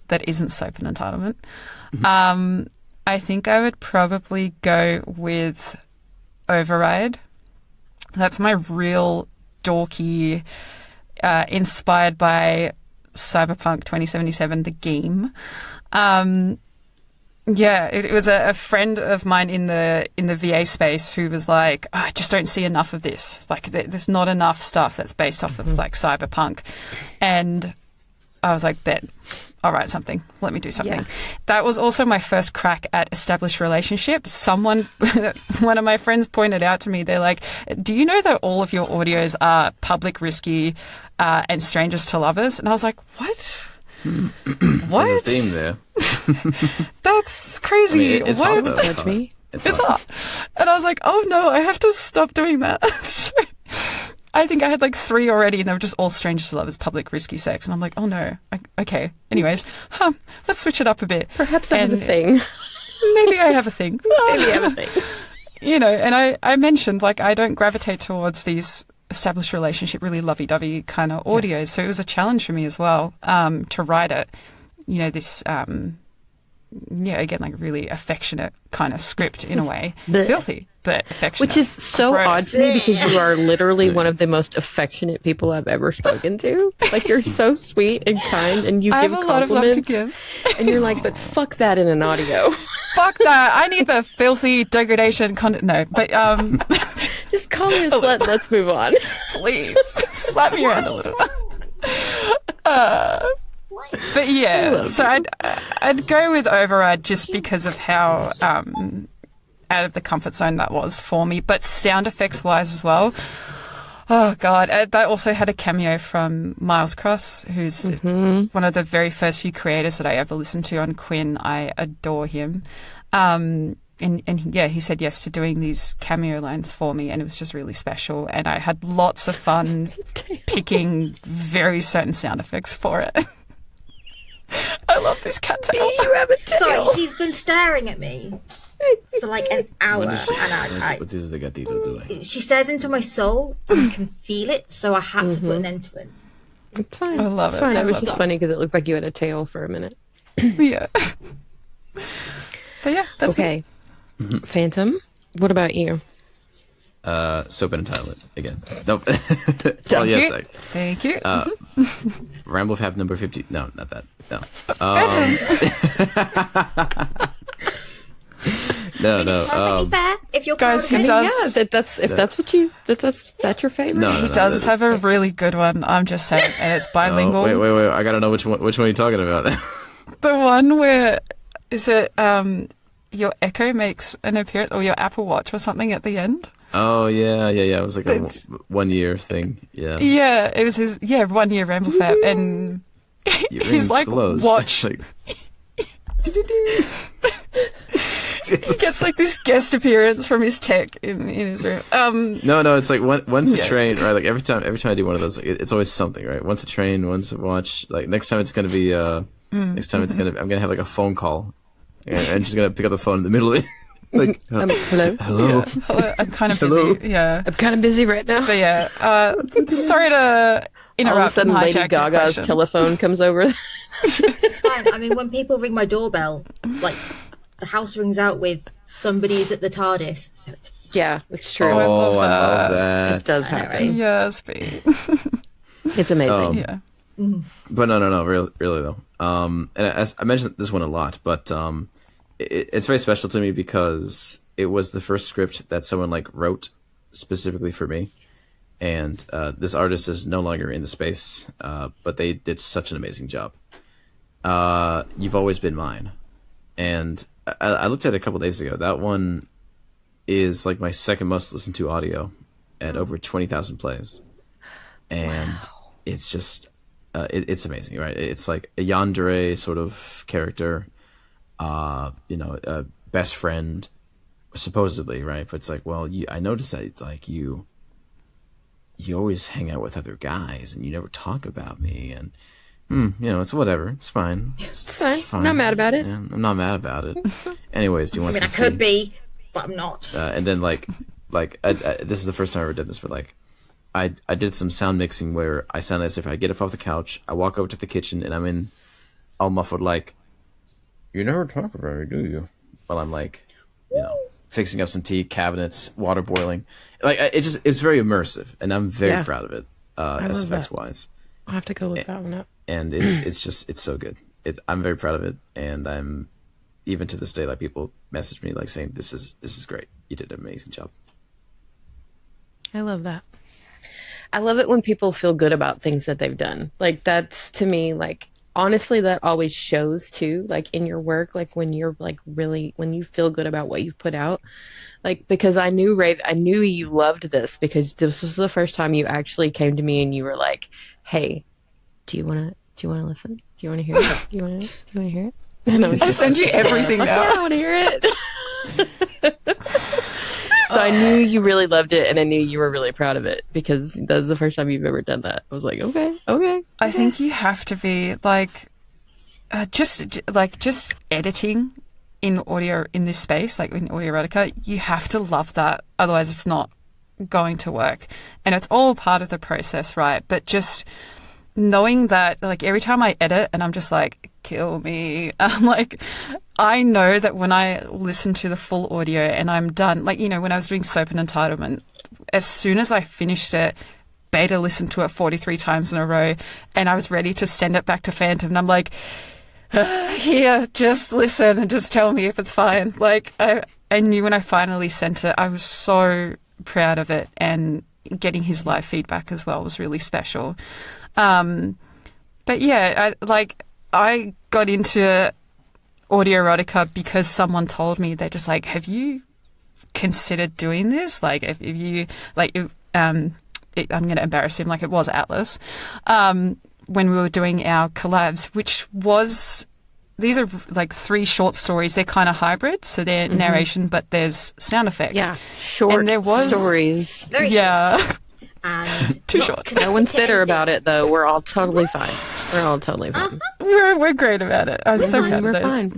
that isn't Soap and Entitlement, I think I would probably go with Override. That's my real dorky, inspired by Cyberpunk 2077, the game. Yeah, it was a friend of mine in the VA space who was like, I just don't see enough of this. Like, there's not enough stuff that's based off of like Cyberpunk. And I was like, bet, I'll write something. Let me do something. Yeah. That was also my first crack at established relationships. Someone, one of my friends pointed out to me, they're like, do you know that all of your audios are public, risky, and strangers to lovers? And I was like, what? What? There's a theme there. That's crazy. I mean, it's what? hard though. Judge me. It's hot. And I was like, oh no, I have to stop doing that. So I think I had like 3 already, and they were just all strangers to lovers, public, risky sex. And I'm like, oh no. Okay. Anyways, let's switch it up a bit. Perhaps I have a thing. Maybe I have a thing. Maybe I have a thing. You know, and I mentioned, like, I don't gravitate towards these established relationship, really lovey-dovey kind of audios. So it was a challenge for me as well to write it. You know, this, again, like really affectionate kind of script in a way. Filthy, but affectionate. Which is so odd to me because you are literally one of the most affectionate people I've ever spoken to. Like, you're so sweet and kind, and you give have a compliments. lot of love to give. And you're like, but fuck that in an audio. Fuck that. I need the filthy degradation content. No, but Just call me a slut and let's move on. please slap me around a little. But yeah, so I'd go with Override just because of how out of the comfort zone that was for me. But sound effects wise as well. Oh God, that also had a cameo from Miles Cross, who's one of the very first few creators that I ever listened to on Quinn. I adore him. And yeah, he said yes to doing these cameo lines for me, and it was just really special. And I had lots of fun picking very certain sound effects for it. I love this cat tail. You have a tail. Sorry, she's been staring at me for like an hour, What is the gatito doing? she stares into my soul and can feel it, so I had to put an end to it. It's fine. I love it's it. fine. I It was love just that. funny because it looked like you had a tail for a minute. Yeah. But yeah, that's Okay. Phantom, what about you? Soap and Entitlement again. Nope. Thank you. Like, Thank you. Ramble Fab number 50. No, not that. No. No. Perfectly fair. If you're Guys, proud he of does. Yeah, that's your favorite. No, He does have a really good one. I'm just saying, and it's bilingual. Wait. I gotta know which one are you talking about? The one where is it? Your Echo makes an appearance, or your Apple Watch, or something at the end. Oh yeah. It was like a It's- 1 year thing. Yeah. Yeah, it was his 1 year Ramble Fab, and Your he's ring like, glows. watch. Like, He gets like this guest appearance from his tech in his room. No, it's like once a Yeah. train, right? Like every time I do one of those, like, it's always something, right? Once a train, once a watch. Like next time it's gonna be I'm gonna have like a phone call, and she's gonna pick up the phone in the middle of it. Like, hello. hello. Hello, I'm kind of busy. Hello? Yeah, I'm kind of busy right now. but yeah. Sorry to interrupt. All of a sudden, and Lady hijack your Gaga's question. telephone comes over. It's fine. I mean, when people ring my doorbell, like the house rings out with somebody's at the TARDIS. So it's Yeah, it's true. I love Oh, I love that. that. It does I know, happen. right? Yes, babe. It's amazing. Um, Yeah. But no, really though. And I mentioned this one a lot, but it's very special to me because it was the first script that someone like wrote specifically for me, and this artist is no longer in the space, but they did such an amazing job. You've Always Been Mine, and I looked at it a couple days ago. That one is like my second most listened to audio at over 20,000 plays, and it's just it's amazing, right? It's like a yandere sort of character, a best friend, supposedly, right? But it's like, well, I noticed that like you always hang out with other guys and you never talk about me, and it's whatever, it's fine. It's fine. I'm not mad about it. Yeah, I'm not mad about it. Anyways, do you want I mean, I some could tea? be, but I'm not. And then this is the first time I ever did this, but like I did some sound mixing where I sound as if I get up off the couch, I walk over to the kitchen, and I'm in all muffled like, you never talk about me, do you? While I'm like, fixing up some tea, cabinets, water boiling. Like it's very immersive, and I'm very proud of it, SFX wise. I'll have to go look that one up. And it's so good. I'm very proud of it, and I'm even to this day, like, people message me like saying this is great. You did an amazing job. I love that. I love it when people feel good about things that they've done. Like, that's, to me, like, honestly, that always shows too, like in your work, like when you're like really, when you feel good about what you've put out. Like, because I knew you loved this because this was the first time you actually came to me and you were like, hey, do you want to listen? Do you want to hear it? Do you want to hear it? And I send you everything like, now. yeah, I want to hear it. So I knew you really loved it, and I knew you were really proud of it because that was the first time you've ever done that. I was like, okay. I think you have to be like, just editing in audio in this space, like in audio erotica, you have to love that. Otherwise, it's not going to work. And it's all part of the process, right? But just knowing that, like, every time I edit and I'm just like, kill me, I'm like, I know that when I listen to the full audio and I'm done, like, you know, when I was doing Soap and Entitlement, as soon as I finished it, beta listened to it 43 times in a row, and I was ready to send it back to Phantom, and I'm like, here, just listen and just tell me if it's fine. Like, I knew when I finally sent it, I was so proud of it, and getting his live feedback as well was really special. But yeah, I got into audio erotica because someone told me, they're just like, have you considered doing this? Like, if you, like, I'm going to embarrass him, like, it was Atlas, when we were doing our collabs, which was, these are like 3 short stories. They're kind of hybrid, so they're narration, but there's sound effects. Yeah, short and there was, stories. Very yeah. short. And Too not short. to No one's to bitter anything. about it, though. We're all totally fine. We're all totally fine. We're great about it. I'm so proud of We're those.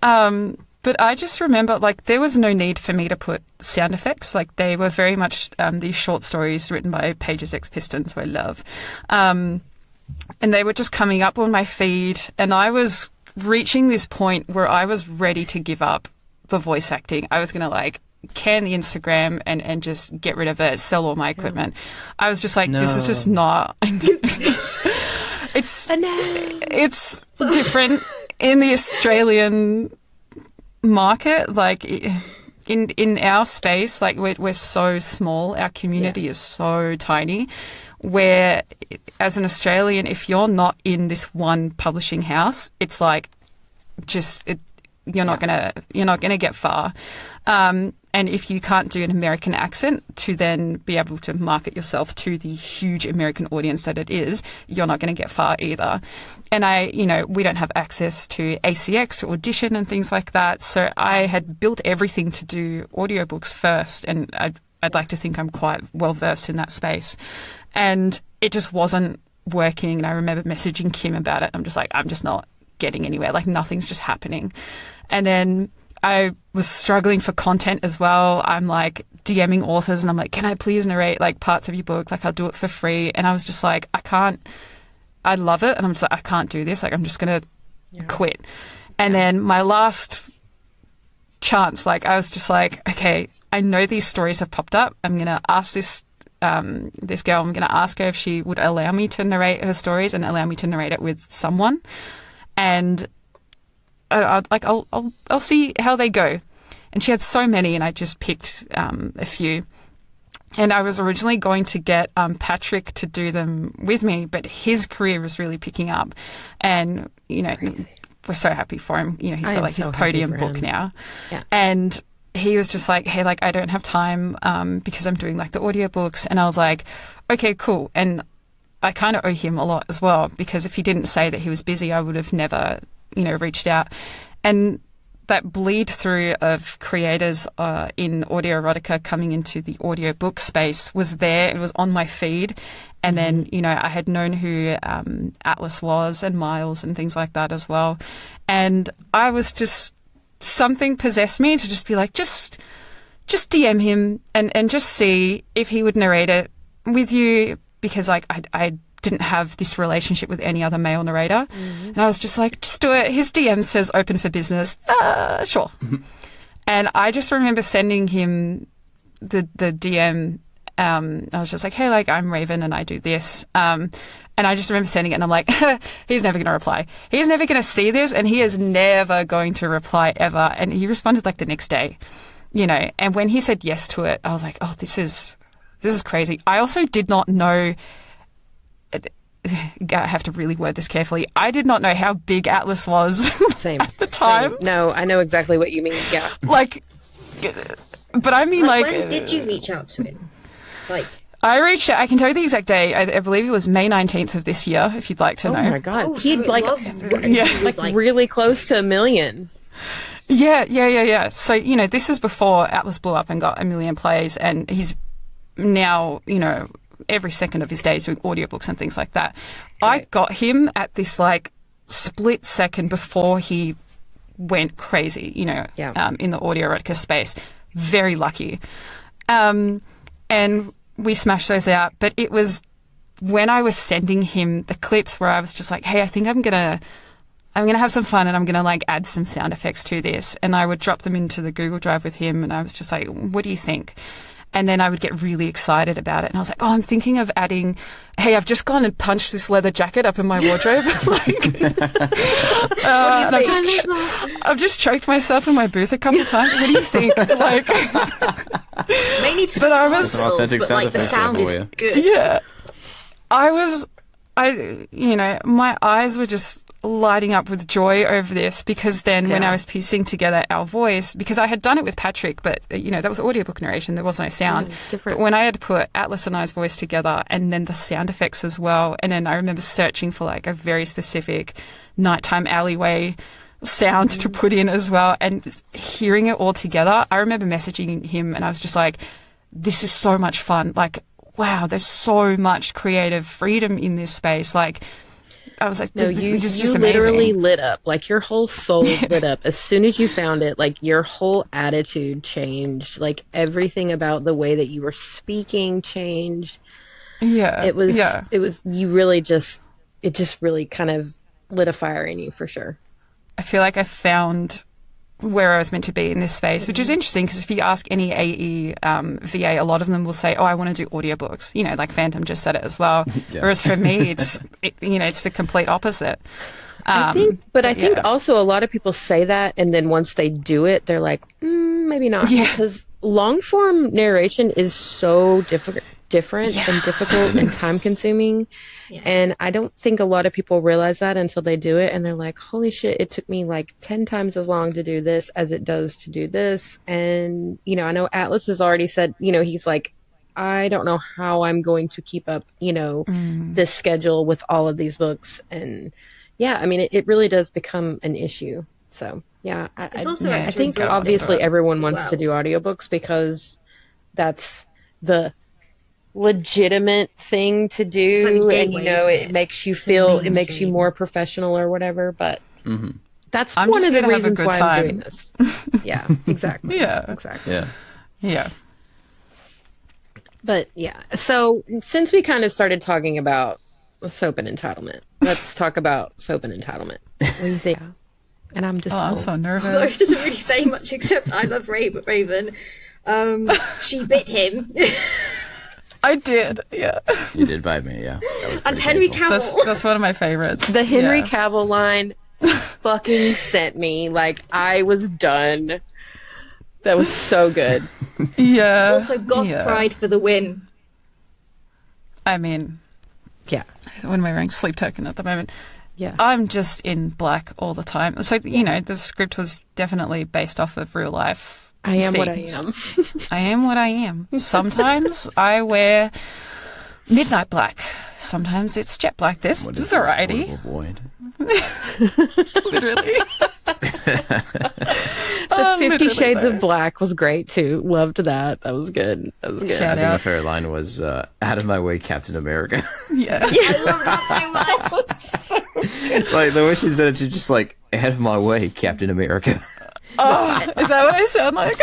fine. But I just remember, like, there was no need for me to put sound effects. Like, they were very much these short stories written by Pages X Pistons, who I love. And they were just coming up on my feed, and I was reaching this point where I was ready to give up the voice acting. I was going to, like, can the Instagram and just get rid of it, sell all my equipment. I was just like, this is just not... It's different in the Australian market. Like, in our space, like, we're so small, our community is so tiny, where as an Australian, if you're not in this one publishing house, it's like you're not gonna get far. And if you can't do an American accent to then be able to market yourself to the huge American audience that it is, you're not going to get far either. And we don't have access to ACX, to Audition and things like that. So I had built everything to do audiobooks first, and I'd like to think I'm quite well versed in that space. And it just wasn't working. And I remember messaging Kim about it. I'm just like, I'm just not getting anywhere. Like, nothing's just happening. And then I was struggling for content as well. I'm like DMing authors and I'm like, can I please narrate like parts of your book? Like, I'll do it for free. And I was just like, I love it. And I'm just like, I can't do this. Like, I'm just going to quit. And then my last chance, like, I was just like, okay, I know these stories have popped up. I'm going to ask this girl, I'm going to ask her if she would allow me to narrate her stories and allow me to narrate it with someone. And I'll see how they go. And she had so many, and I just picked a few. And I was originally going to get Patrick to do them with me, but his career was really picking up. And, we're so happy for him. He's got like his podium book now. Yeah. And he was just like, hey, like, I don't have time because I'm doing like the audiobooks. And I was like, okay, cool. And I kind of owe him a lot as well, because if he didn't say that he was busy, I would have never reached out. And that bleed through of creators in audio erotica coming into the audiobook space was there. It was on my feed. And then, I had known who Atlas was and Miles and things like that as well. And I was just, something possessed me to just be like, just DM him and just see if he would narrate it with you, because like I didn't have this relationship with any other male narrator. And I was just like, just do it. His DM says open for business. Sure. And I just remember sending him the DM. I was just like, hey, like, I'm Raven and I do this. And I just remember sending it and I'm like, he's never going to reply. He's never going to see this and he is never going to reply ever. And he responded like the next day, and when he said yes to it, I was like, oh, this is crazy. I also did not know, I have to really word this carefully. I did not know how big Atlas was Same. at the time. Same. No, I know exactly what you mean. Yeah. Like, but I mean, like, when did you reach out to him? Like, I reached out, I can tell you the exact date. I believe it was May 19th of this year, if you'd like to know. Oh my God. oh, He'd so like, it was, yeah, he was like really close to 1 million. Yeah. So, this is before Atlas blew up and got 1 million plays, and he's now, every second of his day is doing audiobooks and things like that. Right. I got him at this, split second before he went crazy, in the audio erotica space. Very lucky. And we smashed those out, but it was when I was sending him the clips where I was just like, hey, I think I'm gonna have some fun, and I'm gonna add some sound effects to this. And I would drop them into the Google Drive with him, and I was just like, what do you think? And then I would get really excited about it. And I was like, I'm thinking of adding, hey, I've just gone and punched this leather jacket up in my wardrobe. And I've just choked myself in my booth a couple of times. What do you think? Mainly to But I was- muscles, Authentic but sound the effects sound there is for you. good. Yeah. My eyes were just lighting up with joy over this, because then when Yeah. I was piecing together our voice, because I had done it with Patrick, but that was audiobook narration, there was no sound. it's different. But when I had put Atlas and I's voice together, and then the sound effects as well, and then I remember searching for a very specific nighttime alleyway sound to put in as well, and hearing it all together, I remember messaging him, and I was just like, this is so much fun. Wow, there's so much creative freedom in this space. I was like, No, this you is just you amazing. literally lit up. Your whole soul lit up as soon as you found it. Your whole attitude changed. Everything about the way that you were speaking changed. Yeah. It was Yeah. you really just really kind of lit a fire in you for sure. I feel like I found where I was meant to be in this space, which is interesting, because if you ask any AE VA, a lot of them will say, I want to do audiobooks. Phantom just said it as well. Yeah. Whereas for me, it's the complete opposite. I think also a lot of people say that, and then once they do it, they're like, maybe not. Yeah. Because long form narration is so different and difficult and time consuming. Yeah. And I don't think a lot of people realize that until they do it, and they're like, holy shit, it took me 10 times as long to do this as it does to do this. And, I know Atlas has already said, he's like, I don't know how I'm going to keep up, this schedule with all of these books. And yeah, I mean, it really does become an issue. So yeah, It's also Yeah, I extra think exhausting obviously as everyone wants well. to do audiobooks because that's the legitimate thing to do, It's like a and gateway, isn't it it? makes you To the feel, it makes you mainstream. more professional or whatever. But that's I'm one just of the here to have a reasons good why I'm doing time. this. Yeah, exactly. Yeah. Exactly. Yeah. Yeah. But yeah, so since we kind of started talking about Soap and Entitlement, let's talk about Soap and Entitlement. What do you think? And I'm just I'm so Although nervous. it doesn't really say much except I love Raven. She bit him. I did. Yeah. You did bite me, yeah. That was And pretty Henry painful. Cavill. That's one of my favorites. the Henry Yeah. Cavill line fucking sent me. I was done. That was so good. Yeah. Also, goth yeah. pride for the win. I mean, Yeah. when we're wearing sleep token at the moment, Yeah. I'm just in black all the time. So, the script was definitely based off of real life. I am what I things. am. I am what I am. Sometimes I wear midnight black. Sometimes it's jet black. There's What is this variety. horrible void? Literally. The 50 literally Shades though. of Black was great too. Loved that. That was good. That was good. Shout I think my out. favorite line was, out of my way, Captain America. Yeah. I love that so much. The way she said it, she's just out of my way, Captain America. Oh, is that what I sound like?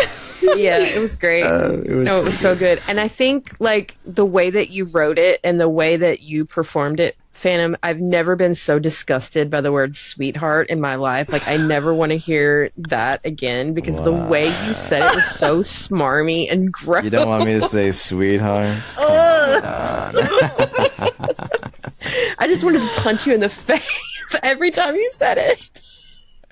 Yeah, it was great. It was so good. And I think the way that you wrote it and the way that you performed it, Phantom, I've never been so disgusted by the word sweetheart in my life. I never want to hear that again because the way you said it was so smarmy and gross. You don't want me to say sweetheart? I just wanted to punch you in the face every time you said it.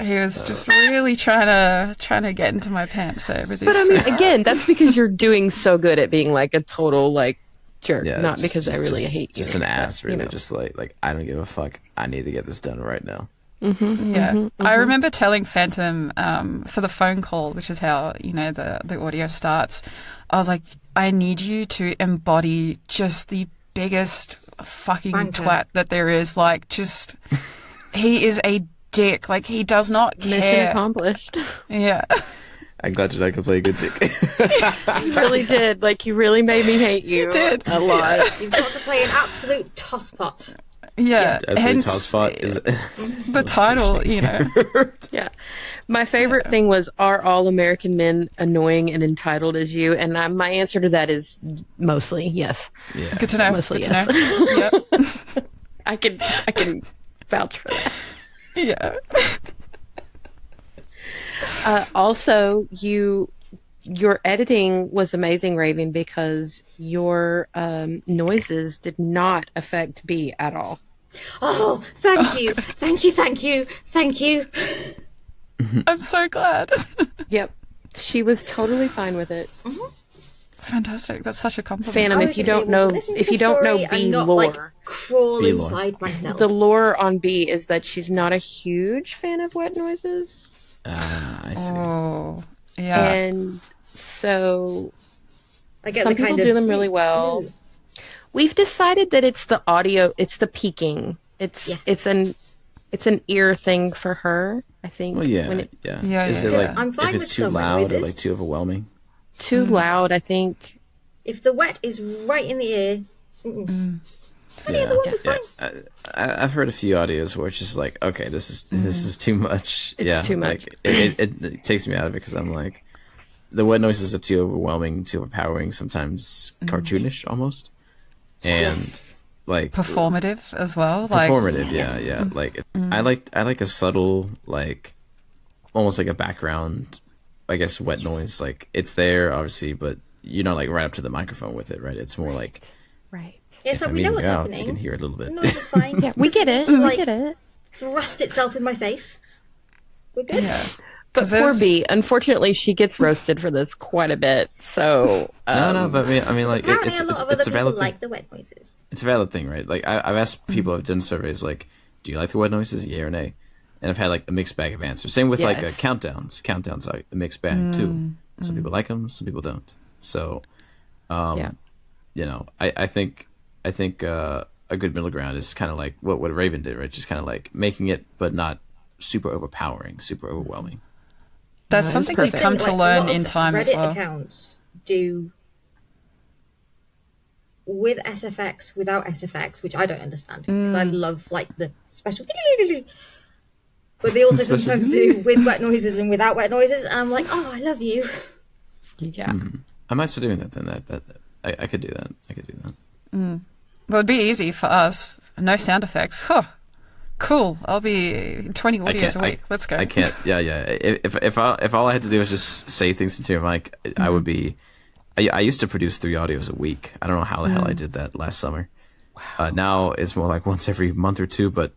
He was just really trying to get into my pants over this. But I mean, again, that's because you're doing so good at being a total jerk, Yeah, not because I really hate you. Just an ass, but, really. Just I don't give a fuck. I need to get this done right now. Yeah. I remember telling Phantom for the phone call, which is how, the audio starts, I was like, I need you to embody just the biggest fucking Wanker. twat that there is. He is a dick. Like, he does not Mission care. accomplished. Yeah. I'm glad that I could play a good dick. You really did. Like, you really made me hate you did. a lot. You've got to play an absolute tosspot. Yeah. Absolute top spot is the title, you know. Yeah. My favorite thing was, are all American men annoying and entitled as you? And my answer to that is mostly yes. Yeah. Good to know. Mostly Good yes. to know. Yep. I can vouch for that. Yeah. Also, your editing was amazing, Raven, because your noises did not affect B at all. Oh, thank you. Thank you, thank you, thank you. I'm so glad. Yep. She was totally fine with it. Fantastic. That's such a compliment. Phantom, I if was you just don't able know to listen to if the you don't know story B and not, lore, like, crawl B lore. inside myself. the lore on B is that she's not a huge fan of wet noises. I see. Oh, yeah. And so I get some the people kind of, do them really well. We've decided that it's the audio, it's the peaking. It's an ear thing for her, I think. Well, yeah, When yeah. Yeah, Is yeah, it yeah. like I'm fine if with it's too some loud or noises. like too overwhelming? too loud, I think. If the wet is right in the ear, any Yeah, other ones are yeah. fine. I've heard a few audios where it's just like, okay, this is too much. It's too much. Like, it takes me out of it because I'm like, the wet noises are too overwhelming, too overpowering, sometimes cartoonish almost, and like Performative as well. Like, performative. Yeah. Like I like a subtle, like almost like a background, I guess, wet noise. Like it's there obviously, but you're not like right up to the microphone with it, right? It's more like Right. Yeah, if so I'm we know eating what's you out, happening. you can hear it a little The bit. noise is fine. Yeah, we get it. To, We like, get it. thrust itself in my face. We're good. yeah. But 'Cause poor there's- B, unfortunately, she gets roasted for this quite a bit. So No, but I mean, like Apparently, it's a lot it's, of other it's a people valid thing. like the wet noises. It's a valid thing, right? Like I've asked people, I've done surveys, like, do you like the wet noises, yeah or nay? And I've had like a mixed bag of answers. Same with like Yes. countdowns. Countdowns are a mixed bag too. Some people like them, some people don't. So, yeah. you know, I think a good middle ground is kind of like what Raven did, right? Just kind of like making it, but not super overpowering, super overwhelming. That's That is something you perfect. come to Like, a learn lot in of time Reddit as well. accounts do with SFX, without SFX, which I don't understand because I love like the special. But they also Special- sometimes do with wet noises and without wet noises, and I'm like, oh, I love you. Yeah. I might start doing that then. That I could do that. I could do that. Well, it'd be easy for us. No sound effects. Huh. Cool. I'll be 20 audios a week. Let's go. I can't. Yeah. If all I had to do was just say things into your mic, I would be. I used to produce 3 audios a week. I don't know how the hell I did that last summer. Wow. Now it's more like once every month or two, but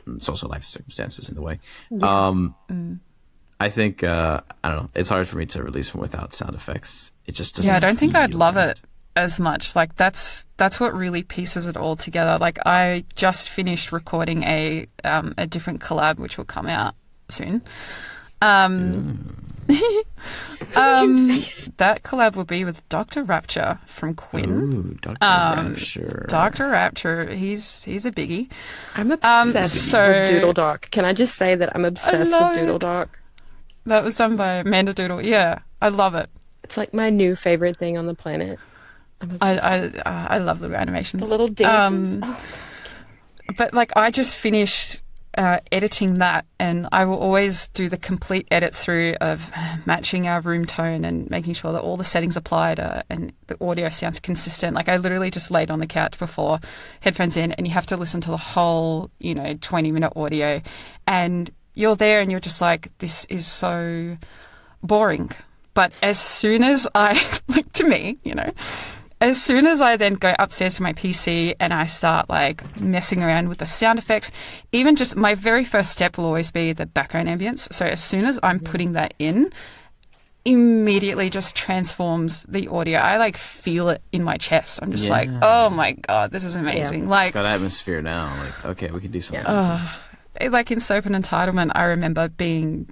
it's also life circumstances in the way. Yeah. I think I don't know. It's hard for me to release from without sound effects. It just doesn't. Yeah, I don't think I'd feel love right. it as much. Like that's what really pieces it all together. Like I just finished recording a different collab which will come out soon. That collab will be with Dr. Rapture from Quinn. Ooh, Dr. Rapture. Dr. Rapture, he's a biggie. I'm obsessed so- with Doodle Doc. Can I just say that I'm obsessed love with Doodle it. Doc? That was done by Amanda Doodle. Yeah, I love it. It's like my new favorite thing on the planet. I'm obsessed. I love little animations. The little dances. Oh. But like I just finished editing that, and I will always do the complete edit through of matching our room tone and making sure that all the settings applied and the audio sounds consistent. Like I literally just laid on the couch before, headphones in, and you have to listen to the whole 20-minute audio, and you're there and you're just like, this is so boring. But as soon as I like, to me, as soon as I then go upstairs to my PC and I start like messing around with the sound effects, even just my very first step will always be the background ambience. So as soon as I'm putting that in, immediately just transforms the audio. I like feel it in my chest. I'm just like, oh my God, this is amazing. Like It's got atmosphere now. Like, okay, we can do something. like in Soap and Entitlement, I remember being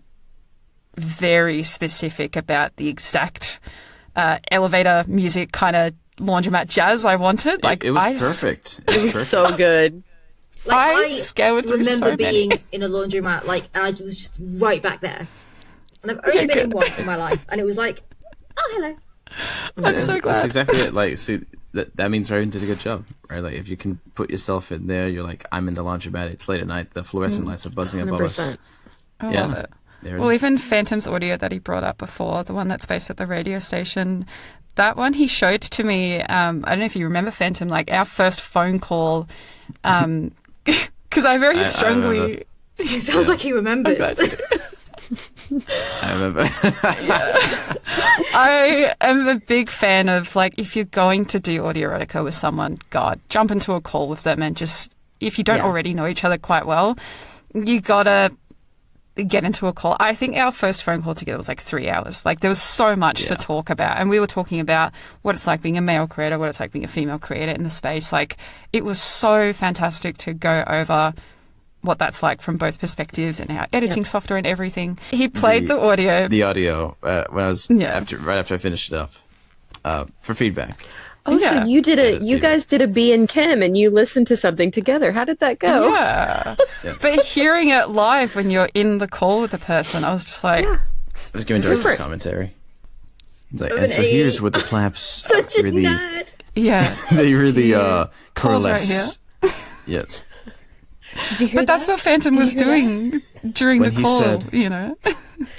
very specific about the exact elevator music kind of laundromat jazz I wanted. Like it was perfect. It was perfect. So good. Like, I scoured through remember so many. being in a laundromat, like, and I was just right back there. And I've only been in one in my life, and it was like, oh, hello. I'm so glad. That's exactly it. Like, see, that means Raven did a good job, right? Like, if you can put yourself in there, you're like, I'm in the laundromat. It's late at night. The fluorescent lights are buzzing above us. 100%. I Yeah. love it. There it Well, is. even Phantom's audio that he brought up before, the one that's based at the radio station, that one he showed to me. I don't know if you remember Phantom, like our first phone call, because I very I strongly. It sounds like he remembers. I remember. I am a big fan of, like, if you're going to do audio erotica with someone, God, jump into a call with them and just, if you don't already know each other quite well, you gotta get into a call. I think our first phone call together was like 3 hours. Like, there was so much to talk about, and we were talking about what it's like being a male creator, what it's like being a female creator in the space. Like, it was so fantastic to go over what that's like from both perspectives and our editing software and everything. He played the audio. The audio when I was right after I finished it up for feedback. Oh, Yeah. so you guys did a B and Kim, and you listened to something together. How did that go? Yeah. But hearing it live when you're in the call with the person, I was just like, I was giving director's commentary. It's like, and so here's what the claps Such a really, nerd. yeah. they really Pause right coalesce. Yes. Did you hear But that's what Phantom was doing during When the he call, said- you know?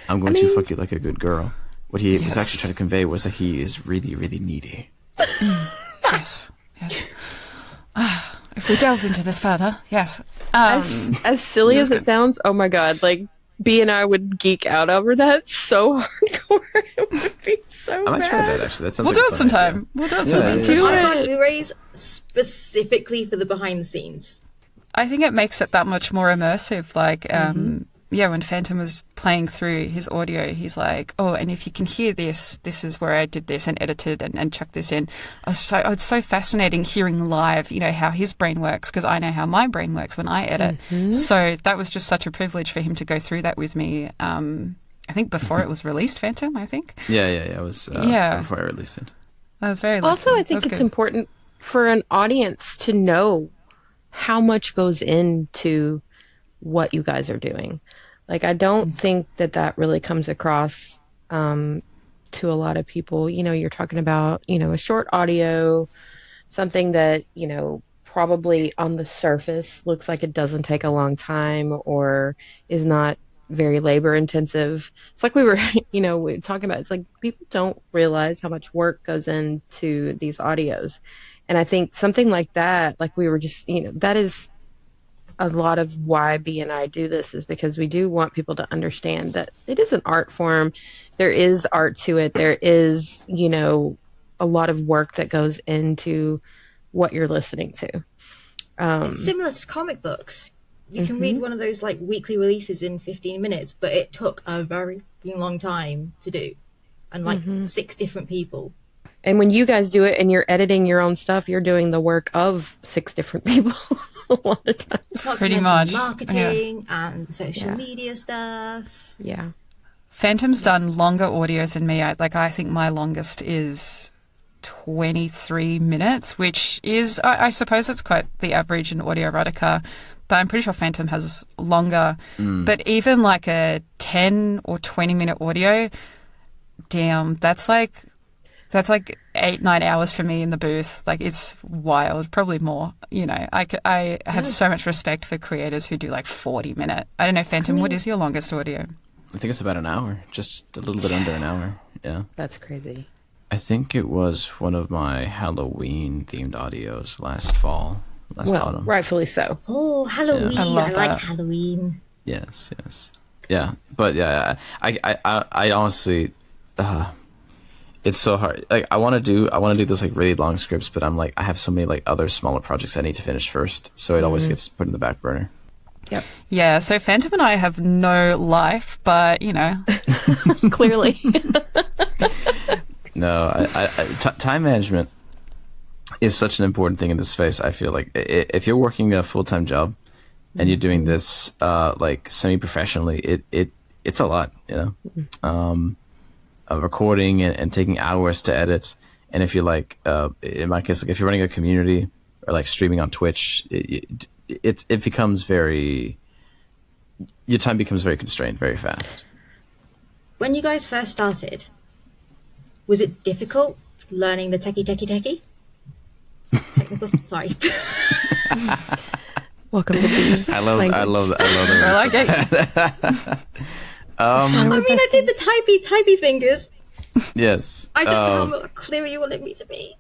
I'm going to fuck you like a good girl. What he was actually trying to convey was that he is really, really needy. Yes. If we delve into this further, yes. As silly as it sounds, oh my god, like B and I would geek out over that so hardcore. It would be so I might try bad. that actually. That sounds We'll like do a it fun sometime. idea. We'll do it Yeah, sometime. yeah. Do I want it. Blu-rays specifically for the behind the scenes. I think it makes it that much more immersive. Like, when Phantom was playing through his audio, he's like, oh, and if you can hear this, this is where I did this and edited and chucked this in. I was just like, oh, it's so fascinating hearing live, you know, how his brain works, because I know how my brain works when I edit. So that was just such a privilege for him to go through that with me. I think before it was released, Phantom, I think. Yeah. It was before I released it. I was very lucky. Also, I That think was it's good. important for an audience to know how much goes into what you guys are doing. Like, I don't think that really comes across to a lot of people. You know, you're talking about, you know, a short audio, something that, you know, probably on the surface looks like it doesn't take a long time or is not very labor intensive. It's like we were, we were talking about, it's like people don't realize how much work goes into these audios. And I think something like that, like we were just, that is a lot of why B and I do this, is because we do want people to understand that it is an art form. There is art to it. There is, a lot of work that goes into what you're listening to. It's similar to comic books. You can read one of those like weekly releases in 15 minutes, but it took a very long time to do, and like 6 different people. And when you guys do it and you're editing your own stuff, you're doing the work of 6 different people a lot of times. Not Pretty to much, mention marketing and social media stuff. Yeah. Phantom's done longer audios than me. I think my longest is 23 minutes, which is, I suppose it's quite the average in audio erotica, but I'm pretty sure Phantom has longer. But even like a 10 or 20 minute audio, damn, that's like 8-9 hours for me in the booth. Like, it's wild, probably more. I have so much respect for creators who do like 40-minute. I don't know, Phantom, what is your longest audio? I think it's about an hour, just a little bit under an hour. Yeah. That's crazy. I think it was one of my Halloween themed audios last autumn. Rightfully so. Oh, Halloween! I love I like that. Halloween. Yes. Yeah, but yeah, I honestly, it's so hard. Like, I want to do those like really long scripts, but I'm like, I have so many like other smaller projects I need to finish first, so it always gets put in the back burner. Yep. Yeah, so Phantom and I have no life, but, Clearly. No, time management is such an important thing in this space. I feel like if you're working a full-time job and you're doing this like semi-professionally, it's a lot, of recording and taking hours to edit. And if you're like, in my case, like if you're running a community or like streaming on Twitch, it becomes very, your time becomes very constrained very fast. When you guys first started, was it difficult learning the techie? Technical, sorry. Welcome to these. I love the I like it. I mean, I did the typey fingers. Yes. I don't know how clear you want it to be.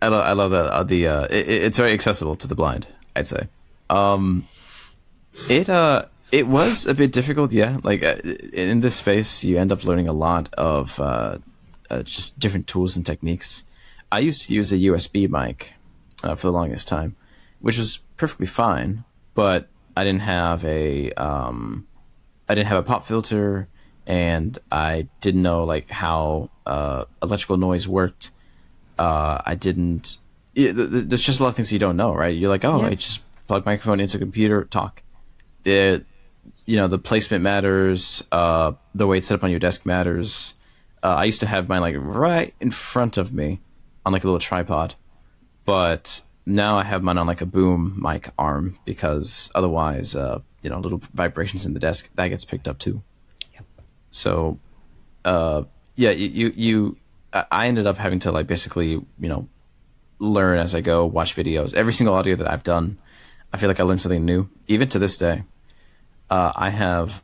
I love that. It's very accessible to the blind, I'd say. It was a bit difficult, yeah. Like in this space, you end up learning a lot of just different tools and techniques. I used to use a USB mic for the longest time, which was perfectly fine, but I didn't have a pop filter, and I didn't know like how electrical noise worked. I didn't. There's just a lot of things you don't know, right? You're like, oh, I just plug microphone into a computer, talk. The placement matters. The way it's set up on your desk matters. I used to have mine like right in front of me on like a little tripod, but now I have mine on like a boom mic arm because otherwise, little vibrations in the desk that gets picked up too. Yep. So, I ended up having to like basically, learn as I go, watch videos. Every single audio that I've done, I feel like I learned something new. Even to this day, I have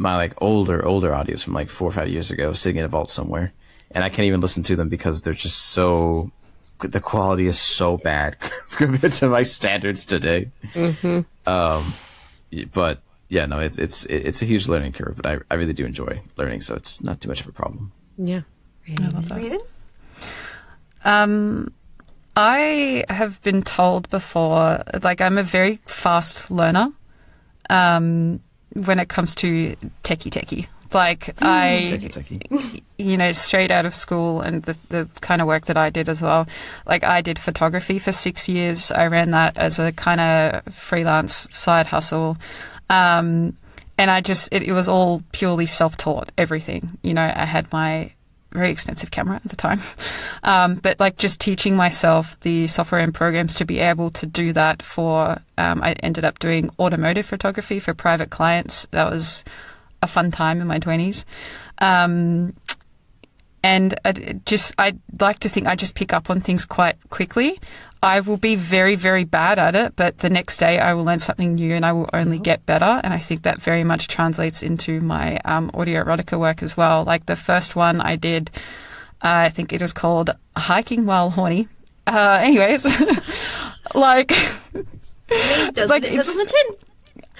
my like older audios from like 4 or 5 years ago sitting in a vault somewhere, and I can't even listen to them because they're just so. The quality is so bad compared to my standards today. Mm-hmm. But yeah, no, it's a huge learning curve. But I really do enjoy learning, so it's not too much of a problem. Yeah, I love that. I have been told before, like I'm a very fast learner when it comes to techie. Like straight out of school and the kind of work that I did as well. Like I did photography for 6 years. I ran that as a kind of freelance side hustle. And it was all purely self-taught, everything. I had my very expensive camera at the time. But like just teaching myself the software and programs to be able to do that I ended up doing automotive photography for private clients. That was a fun time in my 20s. And I'd like to think I just pick up on things quite quickly. I will be very, very bad at it, but the next day I will learn something new and I will only get better. And I think that very much translates into my audio erotica work as well. Like the first one I did, I think it was called Hiking While Horny. Anyways, like... Does like, it says on the tin?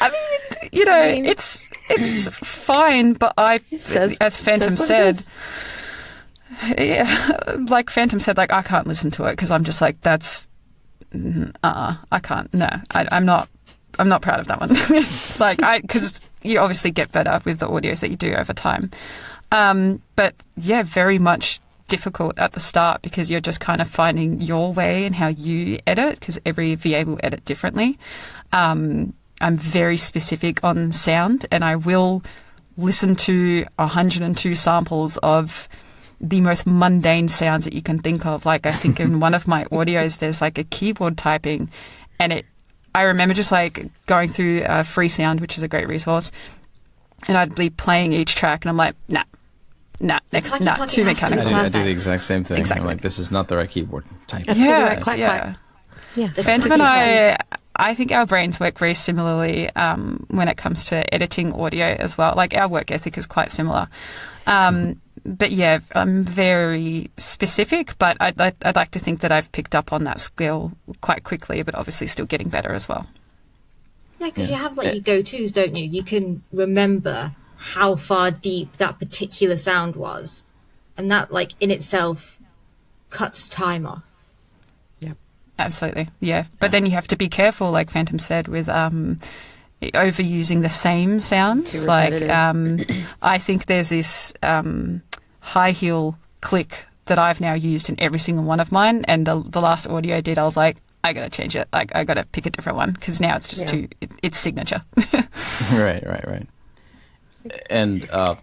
I mean, it's fine, but as Phantom said, like Phantom said, like I can't listen to it because I'm just like I can't. No, I'm not proud of that one. Because you obviously get better with the audios that you do over time. But yeah, very much difficult at the start because you're just kind of finding your way and how you edit because every VA will edit differently. I'm very specific on sound and I will listen to 102 samples of the most mundane sounds that you can think of. Like I think in one of my audios there's like a keyboard typing and I remember just like going through Freesound, which is a great resource, and I'd be playing each track and I'm like, nah, too mechanical. I do the exact same thing. Exactly. I'm like, this is not the right keyboard type. Yeah. Phantom and I think our brains work very similarly when it comes to editing audio as well. Like our work ethic is quite similar. But yeah, I'm very specific, but I'd like to think that I've picked up on that skill quite quickly, but obviously still getting better as well. Yeah, because you have like your go-tos, don't you? You can remember how far deep that particular sound was, and that like in itself cuts time off. Absolutely, yeah. But then you have to be careful, like Phantom said, with overusing the same sounds. Like I think there's this high heel click that I've now used in every single one of mine, and the last audio I did, I was like, I gotta change it. Like I gotta pick a different one because now it's just it's signature. Right. And a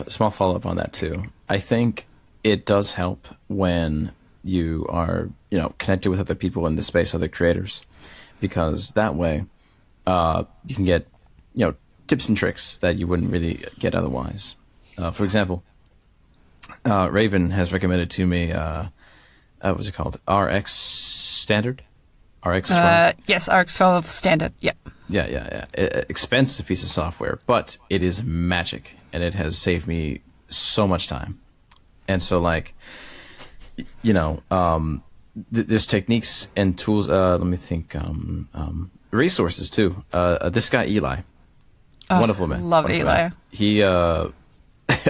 small follow up on that too. I think it does help when you are, connected with other people in the space, other creators, because that way you can get, tips and tricks that you wouldn't really get otherwise. For example, Raven has recommended to me, what's it called? RX Standard? RX12? Yes, RX12 standard. Yep. Yeah. Expensive piece of software, but it is magic, and it has saved me so much time. And so, like, there's techniques and tools. Let me think. Resources too. This guy Eli, wonderful man. Love wonderful Eli. man. He, I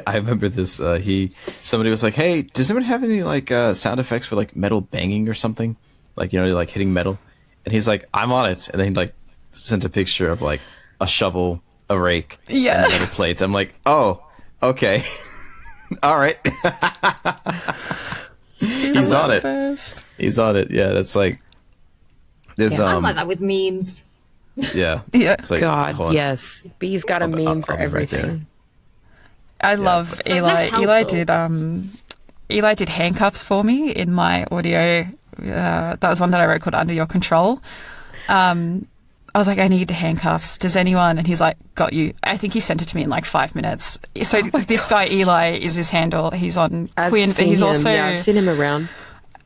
remember this. Somebody was like, "Hey, does anyone have any like sound effects for like metal banging or something? Like like hitting metal?" And he's like, "I'm on it." And then he like sent a picture of like a shovel, a rake, Yeah. and metal plates. I'm like, "Oh, okay, all right." He's on it. Best. He's on it. Yeah, that's like. There's I'm like that with memes. Yeah. Yeah. It's like, God, hold on. yes. B's got a meme for I'll be right there. everything. I love Eli. that's Eli did handcuffs for me in my audio. That was one that I wrote called Under Your Control. I was like, I need handcuffs. Does anyone? And he's like, got you. I think he sent it to me in like 5 minutes. So this guy Eli is his handle. He's on Quinn, but he's also I've seen him around.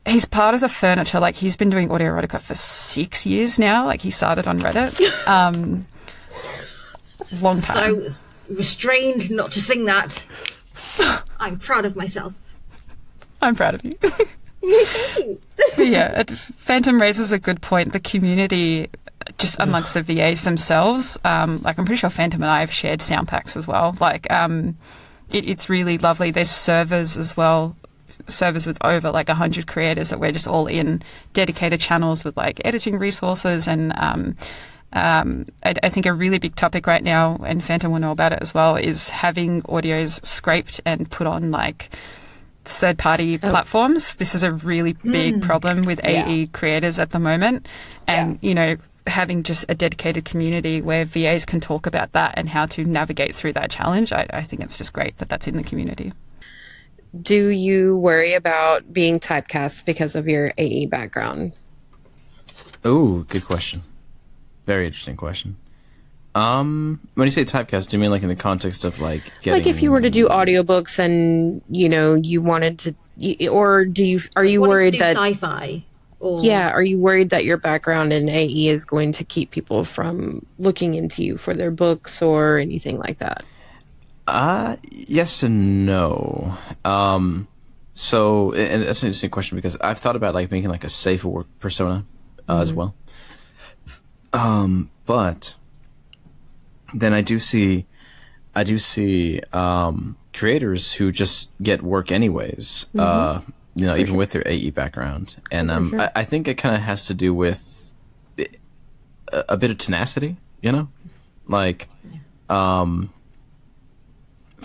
he's part of the furniture. Like he's been doing audio erotica for 6 years now. Like he started on Reddit. Long time. So restrained not to sing that. I'm proud of myself. I'm proud of you. But yeah, Phantom raises a good point. The community, just amongst the VAs themselves, like I'm pretty sure Phantom and I have shared sound packs as well. Like, it's really lovely. There's servers as well, servers with over like 100 creators that we're just all in, dedicated channels with like editing resources and I think a really big topic right now, and Phantom will know about it as well, is having audios scraped and put on like third-party platforms. This is a really big problem with AE creators at the moment, and you know, having just a dedicated community where VAs can talk about that and how to navigate through that challenge. I think it's just great that that's in the community. Do you worry about being typecast because of your AE background? Oh, good question. Very interesting question. When you say typecast, do you mean like in the context of like getting... Like if you were to do audiobooks and, you know, you wanted to, or are you worried that sci-fi? Or... Yeah, are you worried that your background in AE is going to keep people from looking into you for their books or anything like that? Yes and no. So, and that's an interesting question because I've thought about like making like a safer work persona as well. But then I do see creators who just get work anyways, you know, even with their AE background. And I think it kind of has to do with a bit of tenacity, you know? Like, for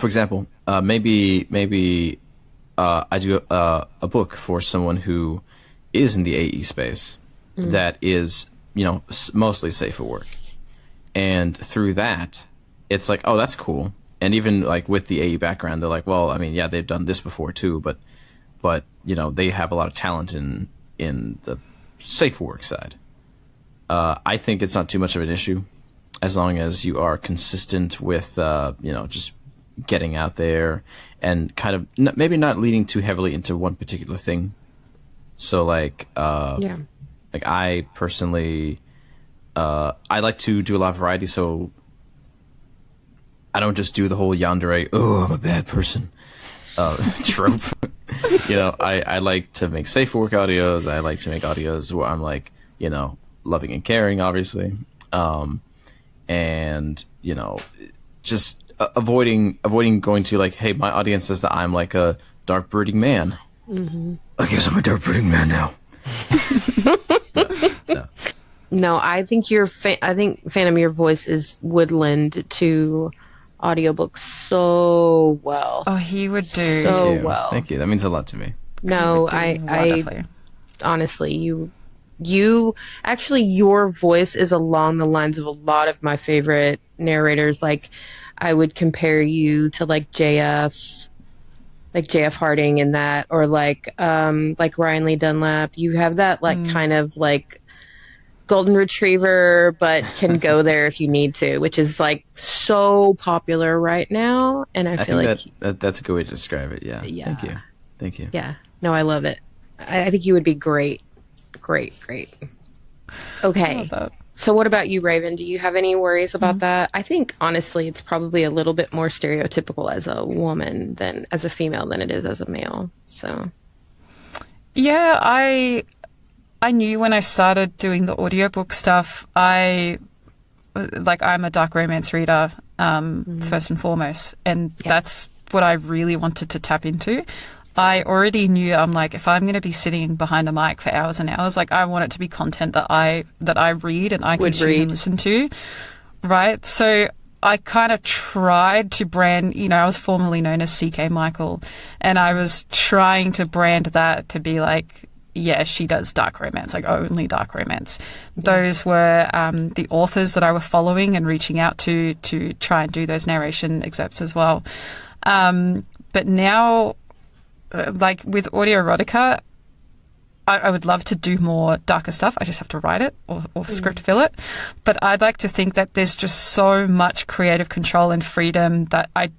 example, maybe I do a book for someone who is in the AE space that is, you know, mostly safe for work. And through that, it's like, oh, that's cool. And even like with the AE background, they're like, well, I mean, yeah, they've done this before too, but you know, they have a lot of talent in the safe for work side. I think it's not too much of an issue as long as you are consistent with, you know, just getting out there and kind of maybe not leaning too heavily into one particular thing. So like, like I personally, I like to do a lot of variety, so I don't just do the whole yandere, oh, I'm a bad person, trope. You know, I like to make safe work audios. I like to make audios where I'm like, you know, loving and caring, obviously. And, you know, just avoiding going to like, hey, my audience says that I'm like a dark brooding man. I guess I'm a dark brooding man now. No, I think I think Phantom, your voice would lend to audiobooks so well. Oh, he would do so well. Thank you. That means a lot to me. No, I honestly, you actually, your voice is along the lines of a lot of my favorite narrators. Like, I would compare you to like JF Harding and that, or like Ryan Lee Dunlap. You have that like kind of like golden retriever, but can go there if you need to, which is like so popular right now. And I feel think like that's a good way to describe it. Yeah. Yeah. Thank you. Yeah. No, I love it. I think you would be great. Great. Okay. So what about you, Raven? Do you have any worries about that? I think honestly, it's probably a little bit more stereotypical as a woman than as a female than it is as a male. So Yeah, I knew when I started doing the audiobook stuff, I'm a dark romance reader, first and foremost, and that's what I really wanted to tap into. I already knew, I'm like, if I'm going to be sitting behind a mic for hours and hours, like I want it to be content that I read and I consume and listen to, right? So I kind of tried to brand, I was formerly known as CK Michael, and I was trying to brand that to be like, yeah, she does dark romance, like only dark romance. Those were the authors that I were following and reaching out to try and do those narration excerpts as well. But now, like with audio erotica, I would love to do more darker stuff. I just have to write it or script fill it. But I'd like to think that there's just so much creative control and freedom that I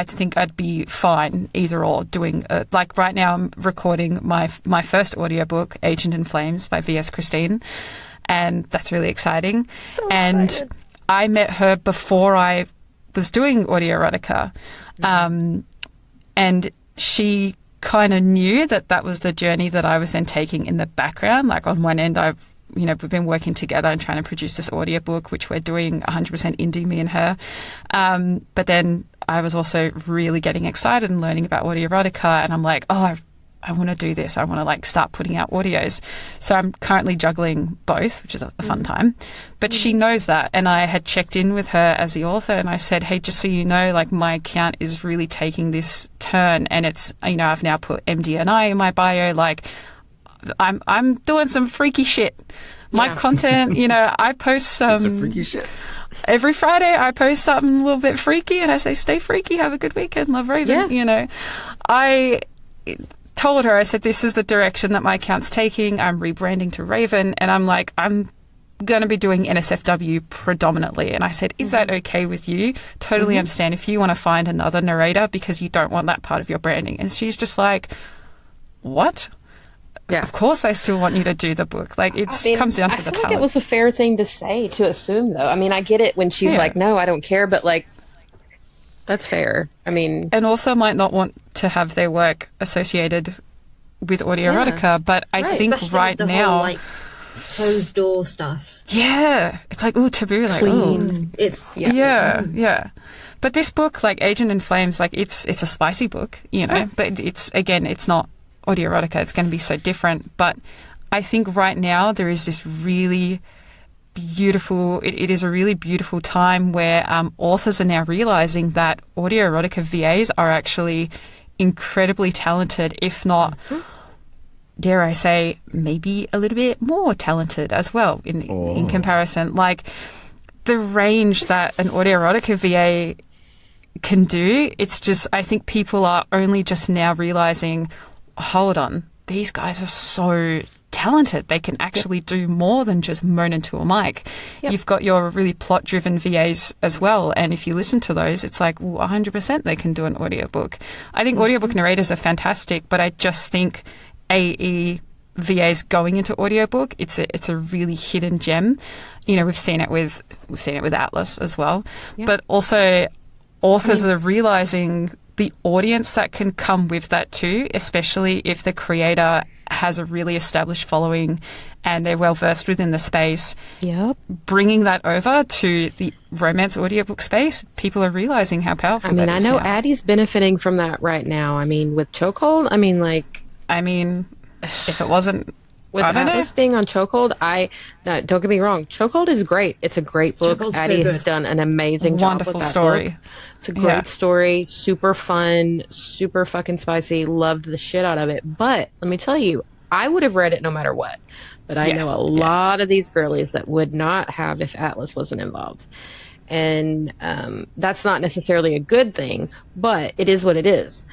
think I'd be fine either or doing like right now I'm recording my first audiobook, Agent in Flames by V.S. Christine, and that's really exciting. So and excited. I met her before I was doing audio erotica, and she kind of knew that was the journey that I was then taking in the background. Like on one end, we've been working together and trying to produce this audiobook, which we're doing 100% indie, me and her. But then I was also really getting excited and learning about audio erotica, and I'm like, oh, I want to do this. I want to like start putting out audios. So I'm currently juggling both, which is a fun time. But she knows that, and I had checked in with her as the author, and I said, hey, just so you know, like my account is really taking this turn, and it's, I've now put MDNI in my bio, like I'm doing some freaky shit. My content, I post some freaky shit. Every Friday I post something a little bit freaky, and I say, stay freaky, have a good weekend, love Raven. I told her, I said, this is the direction that my account's taking. I'm rebranding to Raven, and I'm like, I'm going to be doing NSFW predominantly. And I said, is that okay with you? Totally understand if you want to find another narrator because you don't want that part of your branding. And she's just like, what? Yeah, of course I still want you to do the book. Like comes down to the talent. Like it was a fair thing to say, to assume, though. I mean, I get it when she's like, no, I don't care, but like, that's fair. I mean, an author might not want to have their work associated with audio erotica, but I think especially right the now, whole, like, closed door stuff. Yeah, it's like taboo, like clean. It's yeah. But this book, like Agent in Flames, like it's a spicy book, but it's not audio erotica. It's going to be so different. But I think right now there is this really beautiful, it is a really beautiful time where authors are now realizing that audio erotica VAs are actually incredibly talented, if not, dare I say, maybe a little bit more talented as well in comparison. Like the range that an audio erotica VA can do, it's just, I think people are only just now realizing, hold on, these guys are so talented. They can actually do more than just moan into a mic. You've got your really plot-driven VAs as well, and if you listen to those, it's like 100% they can do an audiobook. I think audiobook narrators are fantastic, but I just think AE VAs going into audiobook, it's a really hidden gem. We've seen it with Atlas as well, but also authors are realizing the audience that can come with that too, especially if the creator has a really established following and they're well versed within the space. Bringing that over to the romance audiobook space, people are realizing how powerful that is. I know Addie's benefiting from that right now. I mean, with Chokehold, if it wasn't with Atlas being on Chokehold, no, don't get me wrong, Chokehold is great. It's a great book. Chokehold's Addie so has done an amazing job wonderful with that story. book. It's a great story, super fun, super fucking spicy. Loved the shit out of it. But let me tell you, I would have read it no matter what. But I know a lot of these girlies that would not have if Atlas wasn't involved. And that's not necessarily a good thing, but it is what it is.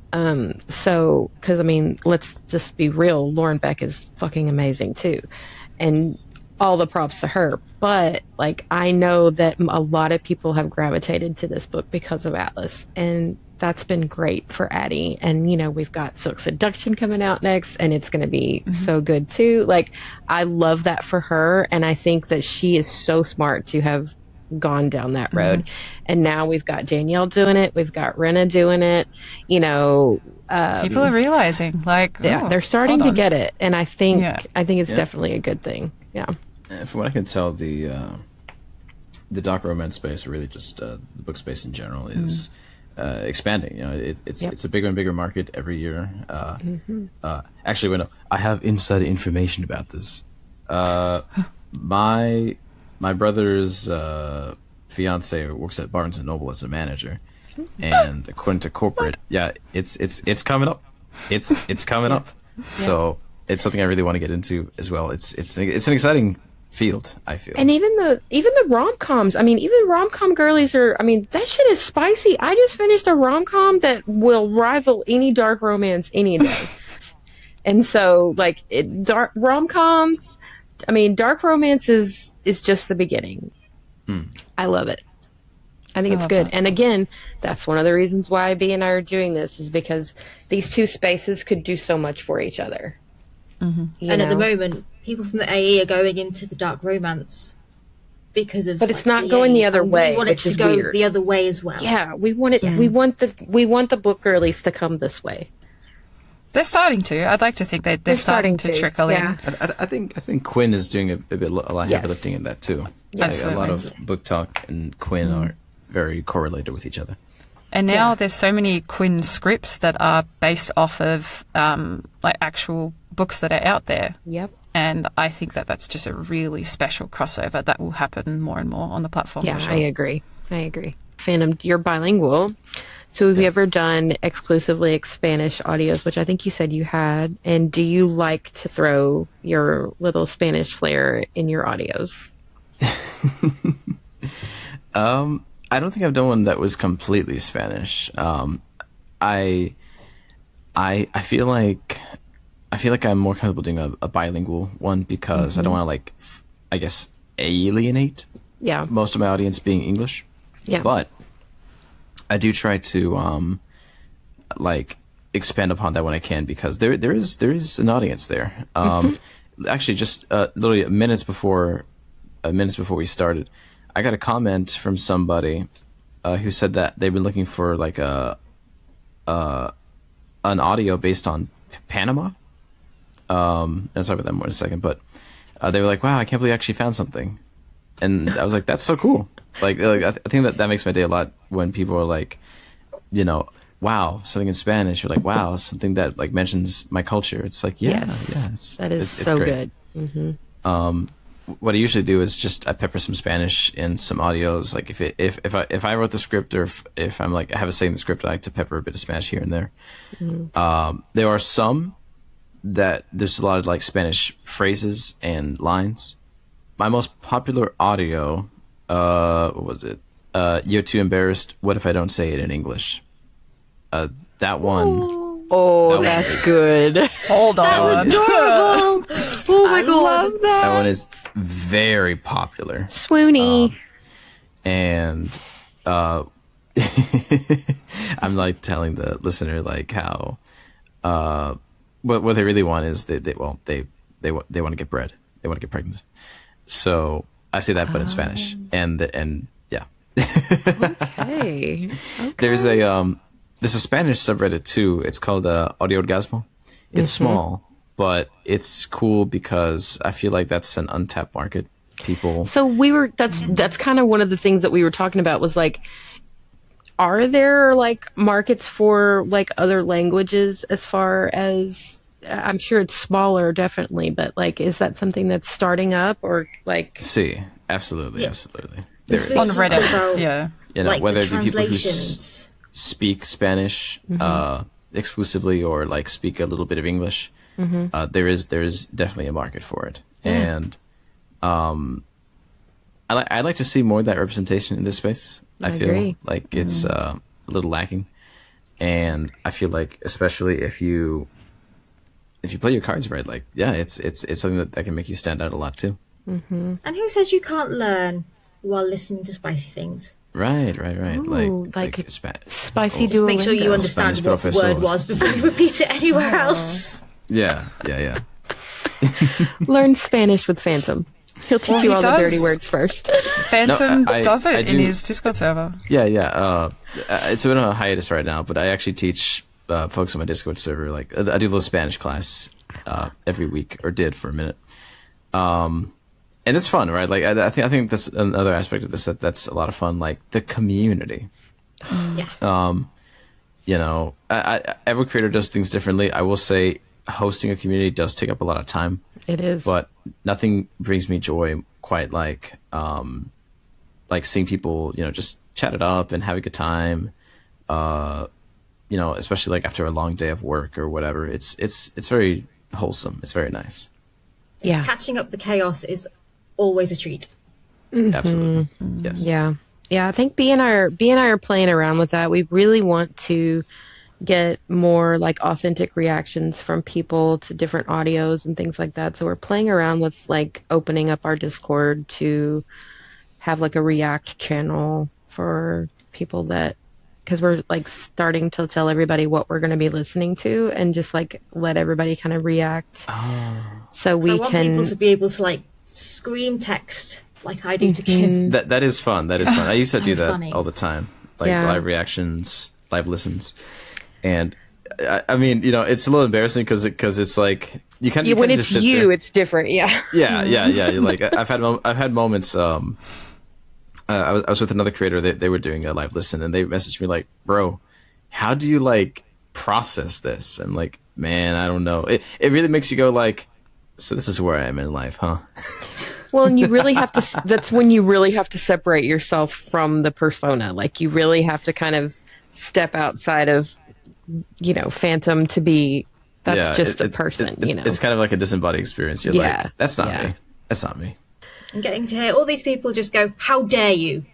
Because let's just be real, Lauren Beck is fucking amazing too. And all the props to her. But like, I know that a lot of people have gravitated to this book because of Atlas, and that's been great for Addie. And we've got Silk Seduction coming out next, and it's going to be so good too. Like, I love that for her, and I think that she is so smart to have gone down that road. And now we've got Danielle doing it, we've got Rena doing it. People are realizing, like, Yeah, oh, they're starting hold to on. get it, and I think Yeah. it's Yeah. definitely a good thing. Yeah. From what I can tell, the dark romance space, or really just the book space in general, is expanding. It's a bigger and bigger market every year. Actually, wait, no, I have inside information about this. My brother's fiance works at Barnes and Noble as a manager, and according to corporate, it's coming up. It's coming up. So it's something I really want to get into as well. It's an exciting field, I feel. And even the rom-coms, I mean, even rom-com girlies are, I mean, that shit is spicy. I just finished a rom-com that will rival any dark romance any day. And so, like, dark rom-coms, I mean, dark romance is just the beginning. I love it. I think it's good. that. And again, that's one of the reasons why B and I are doing this, is because these two spaces could do so much for each other. You And at the know? moment, people from the AE are going into the dark romance because of. But it's not going the other way, We want which it to is go weird. the other way as well. Yeah, we want it. We want the book girlies to come this way. They're starting to. I'd like to think that they're starting to trickle yeah. in. I think Quinn is doing a lot Yes. heavy lifting in that too. Yes. Like, a lot of book talk and Quinn are very correlated with each other. And now Yeah. there's so many Quinn scripts that are based off of like actual books that are out there. Yep. And I think that that's just a really special crossover that will happen more and more on the platform. Yeah, for sure. I agree. Phantom, you're bilingual. So have you ever done exclusively Spanish audios, which I think you said you had? And do you like to throw your little Spanish flair in your audios? I don't think I've done one that was completely Spanish. I feel like I'm more comfortable doing a bilingual one because I don't want to, like, I guess, alienate Yeah. most of my audience being English. Yeah. But I do try to like expand upon that when I can, because there is an audience there. Actually, just literally minutes before we started, I got a comment from somebody who said that they've been looking for like an audio based on Panama. I'll talk about that more in a second, but they were like, "Wow, I can't believe I actually found something," and I was like, "That's so cool." Like I think that makes my day a lot when people are like, wow, something in Spanish, or like, wow, something that like mentions my culture. It's like, Yes. That is it's so great. good. What I usually do is just I pepper some Spanish in some audios. Like if I wrote the script, or if I'm like I have a say in the script, I like to pepper a bit of Spanish here and there. There are some that there's a lot of like Spanish phrases and lines. My most popular audio, what was it? You're too embarrassed. What if I don't say it in English? That one. Oh, That one that's is- good. Hold on. Adorable. Oh my god. Love that. That one is very popular. Swoony. And I'm like telling the listener like how what they really want is they want to get bread. They want to get pregnant. So I say that, but in Spanish. And yeah. Hey. There's a Spanish subreddit too. It's called Audio Orgasmo. It's small, but it's cool because I feel like that's an untapped market. People. So that's kind of one of the things that we were talking about, was like, are there like markets for like other languages, as far as, I'm sure it's smaller, definitely, but like, is that something that's starting up, or like? See, absolutely. There is. On Reddit, About, yeah. like, Whether the it be people who translations. speak Spanish exclusively, or like speak a little bit of English, there is definitely a market for it. And I'd like to see more of that representation in this space. I feel agree. like it's a little lacking, and I feel like, especially if you play your cards right, like it's something that can make you stand out a lot too. And who says you can't learn while listening to spicy things? Right. Ooh, like spicy oh, Just make sure you Duolingo. understand Spanish what the word professor. was before you repeat it anywhere else. Yeah. Learn Spanish with Phantom. He'll teach you he all the dirty does. words first. Phantom No, does I it in do- his Discord server. Yeah. It's been on a hiatus right now, but I actually teach folks on my Discord server. Like, I do a little Spanish class every week, or did for a minute. And it's fun, right? Like, I think that's another aspect of this that's a lot of fun. Like the community. Yeah. You know, every creator does things differently. I will say, hosting a community does take up a lot of time. It is. But nothing brings me joy quite like seeing people, you know, just chat it up and have a good time. You know, especially like after a long day of work or whatever. It's very wholesome. It's very nice. Yeah. Catching up the chaos is always a treat. Absolutely. Yes. Yeah. Yeah, I think B and I are playing around with that. We really want to get more like authentic reactions from people to different audios and things like that. So we're playing around with like opening up our Discord to have like a react channel for people that, because we're like starting to tell everybody what we're going to be listening to and just like let everybody kind of react. So we So I want can people to be able to like scream text like I do to Kim. That is fun. That is fun. I used to So do that funny. all the time. Like Yeah. live reactions, live listens. And I mean, you know, it's a little embarrassing because it's like you kind of when it's you, it's different. Yeah. Yeah. You're like I've had moments. I was with another creator. They were doing a live listen, and they messaged me like, "Bro, how do you like process this?" I'm like, "Man, I don't know." It really makes you go like, "So this is where I am in life, huh?" Well, and you really have to, that's when you really have to separate yourself from the persona. Like, you really have to kind of step outside of, you know, Phantom to be, that's Yeah, just a person, you know. It's kind of like a disembodied experience. You're Yeah, like, "That's not yeah. me. That's not me." And getting to hear all these people just go, "How dare you?"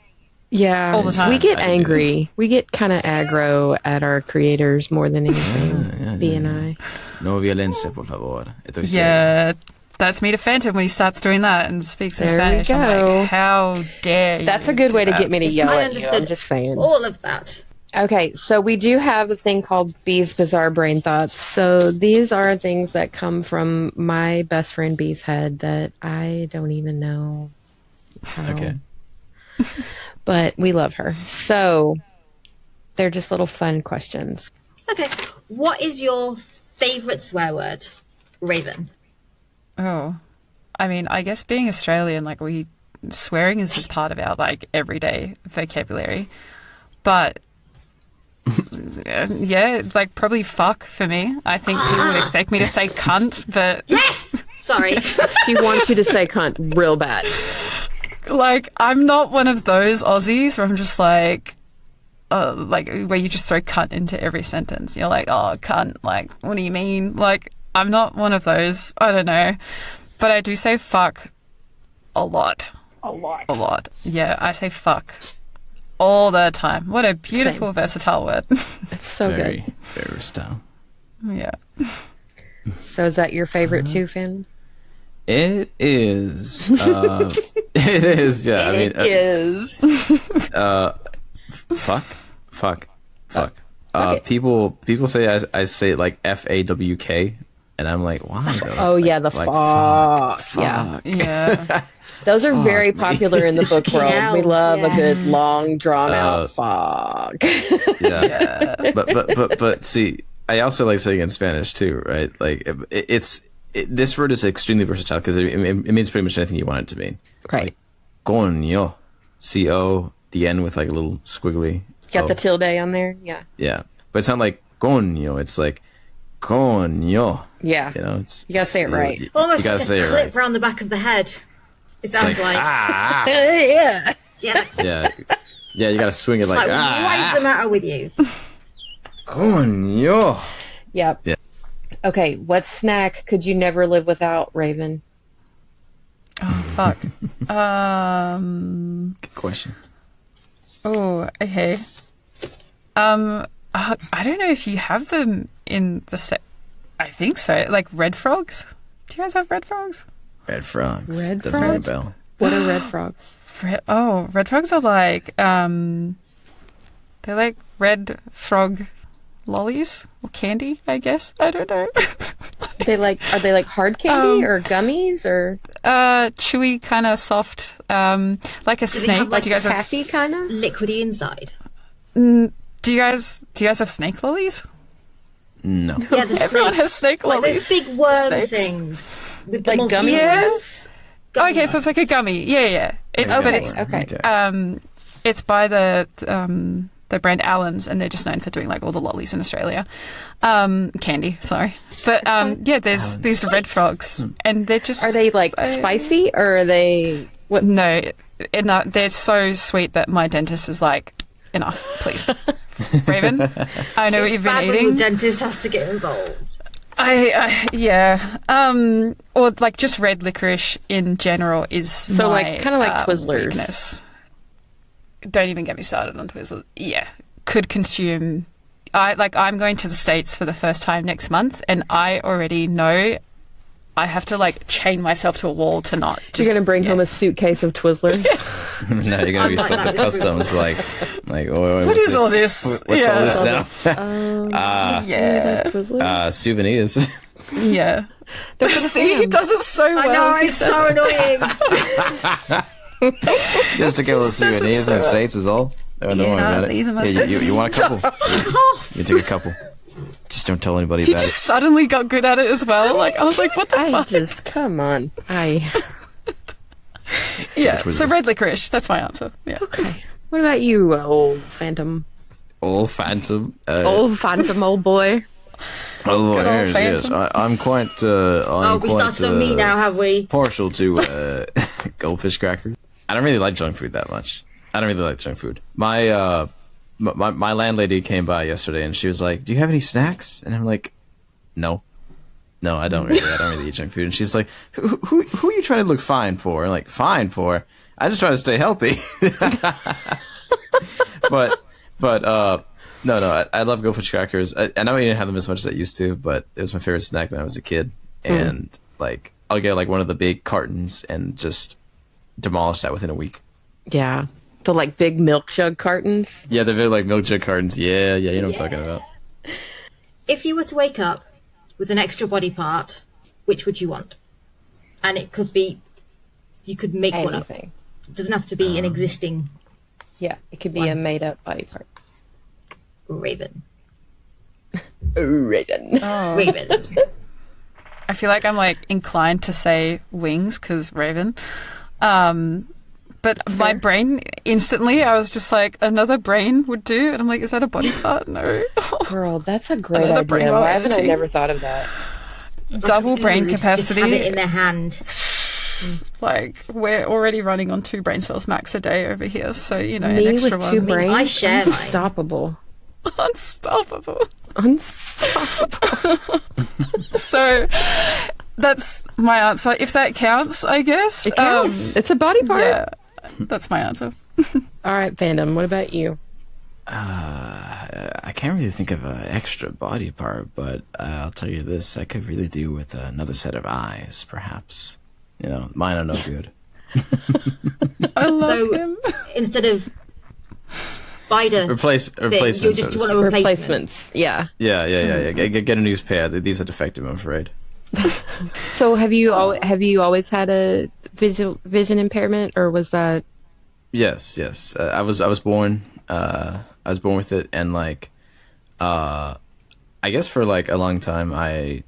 Yeah. All the time. We get I can do angry. We get kind of aggro at our creators more than anything, B and I. No violencia, por favor. Estoy serio. Yeah, that's me to Phantom when he starts doing that and speaks in There we Spanish. I'm go. like, how dare you? That's a good way to do get me to that? yell I at you. understood I'm just saying. all of that. Okay, so we do have a thing called Bee's Bizarre Brain Thoughts. So these are things that come from my best friend Bee's head that I don't even know how. Okay. But we love her. So they're just little fun questions. Okay, what is your favourite swear word, Raven? Oh, I mean, I guess being Australian, like swearing is just part of our like everyday vocabulary. But yeah, like probably fuck for me. I think people would expect me to say cunt, but Yes! Sorry. She wants you to say cunt real bad. like I'm not one of those Aussies where I'm just like where you just throw cunt into every sentence. You're like, oh, cunt. Like, what do you mean? Like, I'm not one of those. I don't know. But I do say fuck a lot. A lot. Yeah, I say fuck all the time. What a beautiful, versatile word. It's so Very, good. very versatile. Yeah. So is that your favorite too, Finn? It is. It is. Yeah. I mean, is. fuck. Okay. People say I say like FAWK, and I'm like, why though? Oh, yeah, the Like, fuck. Yeah. Yeah. Those are very popular in the book world. Yeah, We love a yeah. good, long, drawn-out fuck. Yeah. But see, I also like saying it in Spanish too, right? Like this word is extremely versatile because it means pretty much anything you want it to mean. Right. Coño, C-O, the N with like a little squiggly. Got O. the tilde on there? Yeah. Yeah, but it's not like coño. It's like coño. Yeah. You know, it's You gotta say it right. Almost You gotta like say a it clip right. round the back of the head. It sounds like. Yeah. Yeah. Yeah. You gotta swing it like Like, what is the matter with you? coño. Yep. Yeah. Okay, what snack could you never live without, Raven? Oh, fuck. Good question. Oh, okay. I don't know if you have them in the set. I think so. Like red frogs. Do you guys have red frogs? Red frogs. Red Doesn't ring a frogs? bell. What are red frogs? Red frogs are like they're like red frog lollies or candy, I guess. I don't know. Are they like hard candy or gummies or chewy, kind of soft, like a Do they snake. have, like, do you guys have taffy kind of? Liquidy inside. do you guys have snake lollies? No. Yeah, the Everyone snakes. has snake Like lollies. those big worm Snakes. things with the Like multi- gummy Yeah. bears? gummy Okay, so it's like a gummy. Yeah. It's but it's it's by the brand Allen's, and they're just known for doing like all the lollies in Australia. Candy, sorry. But yeah, there's these red frogs, and they're just Are they like spicy or are they what? No, they're so sweet that my dentist is like, enough, please. Raven, I know what you've been bad when eating. your dentist has to get involved. Yeah. Or like just red licorice in general is So, my, like, kinda like Twizzlers. weakness. Don't even get me started on Twizzlers. Yeah, could consume. I'm going to the States for the first time next month, and I already know I have to like chain myself to a wall to not. You're gonna bring home a suitcase of Twizzlers. No, you're gonna be I'm sent to like that. customs. Like, oh, What is all this? What's all Yeah. this now? Yeah, Twizzlers? Souvenirs. yeah. They're for the See, he fam. does it so well. I know, He it's says so it. annoying. Just to get those Says it souvenirs in the so States is all. Don't worry about it. these are my Yeah, you want a couple? You take a couple. Just don't tell anybody He about just suddenly got good at it as well. Like I was like, what the I fuck? just come on. Yeah. Twizzler. So red licorice. That's my answer. Yeah. Okay. What about you, old Phantom? it. Old Phantom. Old Phantom, old boy. Oh, Good old yes. Phantom. I'm quite. We started on me now, have we? Partial to goldfish crackers. I don't really like junk food that much. I don't really like junk food. My landlady came by yesterday and she was like, "Do you have any snacks?" And I'm like, "No, I don't really eat junk food." And she's like, "Who are you trying to look fine for?" I'm like, "Fine for? I just try to stay healthy." but no, I love goldfish crackers. I know I didn't have them as much as I used to, but it was my favorite snack when I was a kid. And like, I'll get like one of the big cartons and just demolish that within a week. Yeah. The like big milk jug cartons. Yeah, they're very like milk jug cartons. Yeah, you know what I'm talking about. If you were to wake up with an extra body part, which would you want? And it could be, you could make one up. Anything. It doesn't have to be an existing Yeah. It could be a made up body part. Raven. Raven. Raven. I feel like I'm like inclined to say wings because Raven. But my brain instantly, I was just like, another brain would do. And I'm like, is that a body part? No. Girl, that's a great Another brain idea. while Why haven't I editing. never thought of that? Double brain Just have it capacity. in their hand. Like, we're already running on 2 brain cells max a day over here. So, you know, Me an extra with 2 one. brains? I share mine. Unstoppable. Unstoppable. Unstoppable. So, that's my answer. If that counts, I guess. It counts. It's a body part. Yeah, that's my answer. All right, Fandom, what about you? I can't really think of an extra body part, but I'll tell you this: I could really do with another set of eyes, perhaps. You know, mine are no good. I love So him. instead of spider Replacement. you just want a replacement. Replacements. Yeah. Yeah. Get a new pair. These are defective, I'm afraid. So have you always had a vision impairment, or was that? Yes. I was born. I was born with it, and like, I guess for like a long time, I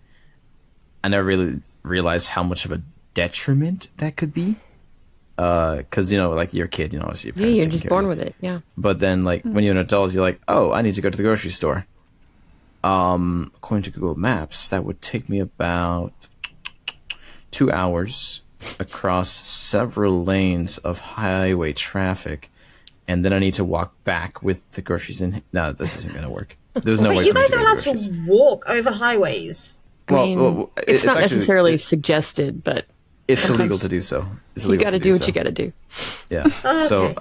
never really realized how much of a detriment that could be. Because you know, like you're a kid, you know, obviously your Yeah, parents you're taking just care born of you. with it. Yeah. But then, like when you're an adult, you're like, oh, I need to go to the grocery store. According to Google Maps, that would take me about 2 hours across several lanes of highway traffic, and then I need to walk back with the groceries in. No, this isn't gonna work. There's no way But you for me guys to are get allowed groceries. to walk over highways. I mean, it's not actually- necessarily suggested, but It's illegal to do so. It's you illegal got to to do what so. you got to do. Yeah. So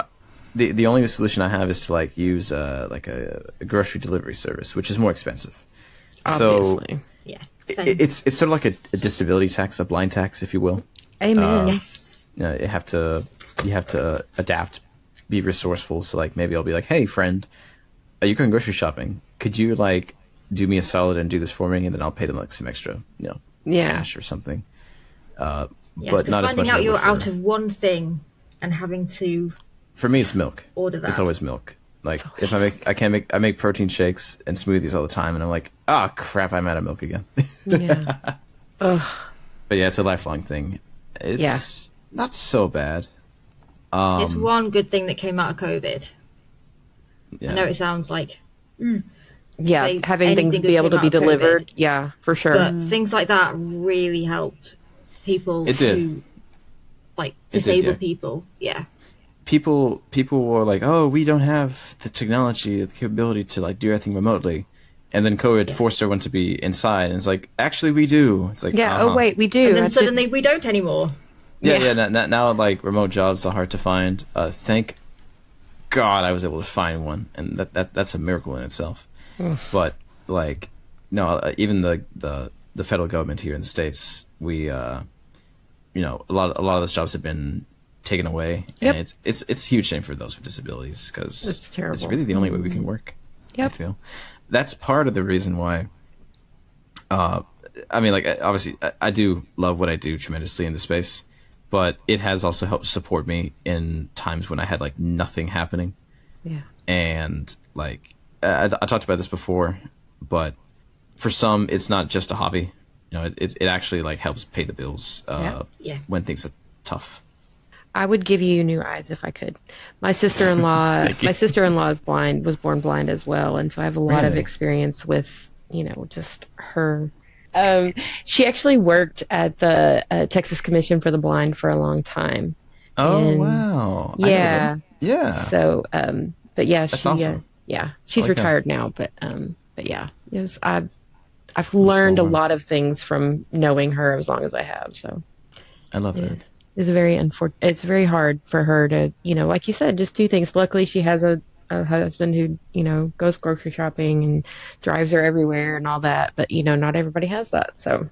Okay. the only solution I have is to like use like a grocery delivery service, which is more expensive. Obviously. Yeah. So it's sort of like a disability tax, a blind tax, if you will. Amen. Yes. You have to adapt, be resourceful. So like maybe I'll be like, hey friend, you going grocery shopping? Could you like do me a solid and do this for me, and then I'll pay them like some extra, cash or something. Yes, But not as finding much. out as I you're would out of one thing and having to for me, it's milk. order that. It's always milk. Like if I make protein shakes and smoothies all the time, and I'm like, oh crap, I'm out of milk again. Yeah. Ugh. But yeah, it's a lifelong thing. It's not so bad. It's one good thing that came out of COVID. Yeah. I know it sounds like Yeah, say having things anything be good able to came be out of COVID. delivered. Yeah, for sure. But things like that really helped people It did. who, like, It did, disabled yeah. people. Yeah. People were like, oh, we don't have the technology, the capability to like do everything remotely, and then COVID forced everyone to be inside, and it's like, actually, we do. It's like, Yeah. Oh wait, we do. And then That's suddenly we don't anymore. yeah. Now like remote jobs are hard to find. Thank God I was able to find one, and that's a miracle in itself. But like, no, even the federal government here in the States, we a lot of those jobs have been taken away, Yep. and it's a huge shame for those with disabilities, because It's terrible. it's really the only way we can work. Yep. I feel that's part of the reason why. I mean, like obviously, I do love what I do tremendously in the space, but it has also helped support me in times when I had like nothing happening. Yeah. And like I talked about this before, but for some, it's not just a hobby. It actually like helps pay the bills Yeah. when things are tough. I would give you new eyes if I could. My sister-in-law, is blind, was born blind as well, and so I have a lot of Really? experience with, just her. She actually worked at the Texas Commission for the Blind for a long time. Oh And- wow! I know Yeah. them. Yeah. So, but yeah, That's she, awesome. yeah, she's Okay. retired now, but yeah, I've learned a one. lot of things from knowing her as long as I have. So. I love that. It's it's very hard for her to, like you said, just do things. Luckily, she has a husband who, goes grocery shopping and drives her everywhere and all that. But, not everybody has that. So,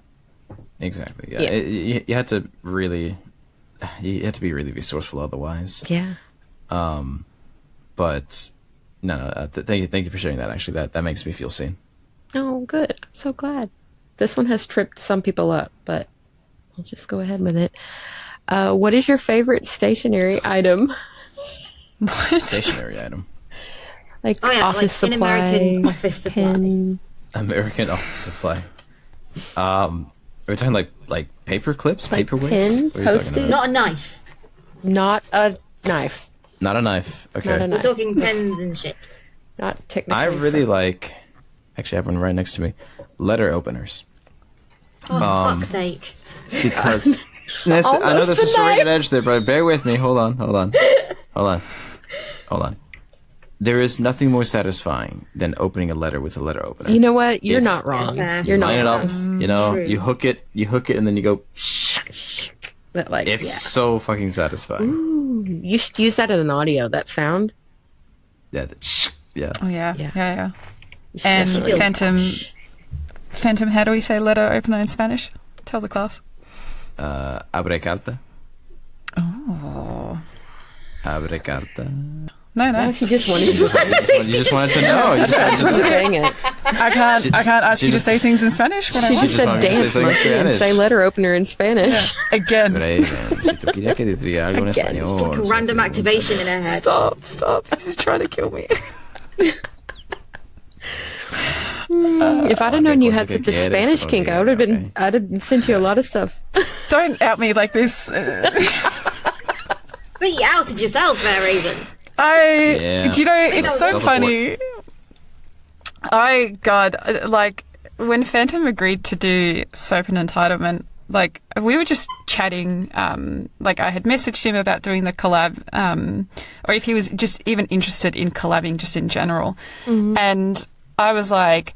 Exactly. Yeah. Yeah. You had to be really resourceful otherwise. yeah. But no. Thank you for sharing that. Actually, that makes me feel seen. Oh, good. I'm so glad. This one has tripped some people up, but I'll just go ahead with it. What is your favorite stationary item? Stationary item. Like Oh, yeah, office like in supply, American office supply. pen. American office supply. Are we talking like paper clips, Like paperweights? pen, What are you talking Post-it? about? Not a knife. Not a knife. Not a knife. Okay. Not a We're knife. talking pens and shit. Not technically. I really like. Actually, I have one right next to me. Letter openers. Oh, for fuck's sake. Because I know there's a serrated edge there, but bear with me. Hold on. There is nothing more satisfying than opening a letter with a letter opener. You know what? You're It's- not wrong. Yeah. You're not Line it up, wrong. True. you hook it, and then you go. But like, It's yeah. so fucking satisfying. Ooh, you should use that in an audio. That sound. Yeah, yeah. Oh yeah, Yeah. yeah. You should And definitely- Phantom, how do we say letter opener in Spanish? Tell the class. Abre carta. Oh. Abre carta. No. No, she just wanted to. You just wanted to know. You just wanted to Dang it. I can't ask she you to just- say things in Spanish when I She want. just said wanted to say dance something in monkey and Spanish. say letter opener in Spanish. Again. Raven, si tú querías que te diría algo en Again. español. Like a random activation in her head. Stop. He's trying to kill me. If I'd have known you had such a quieres, Spanish kink, I would have been. okay. I'd have sent you a lot of stuff. Don't out me like this. But you outed yourself there, Raven. Yeah. Do you know, it's so Self-report. funny. Like, when Phantom agreed to do Soap and Entitlement, like, we were just chatting, like, I had messaged him about doing the collab, or if he was just even interested in collabing just in general. And I was like,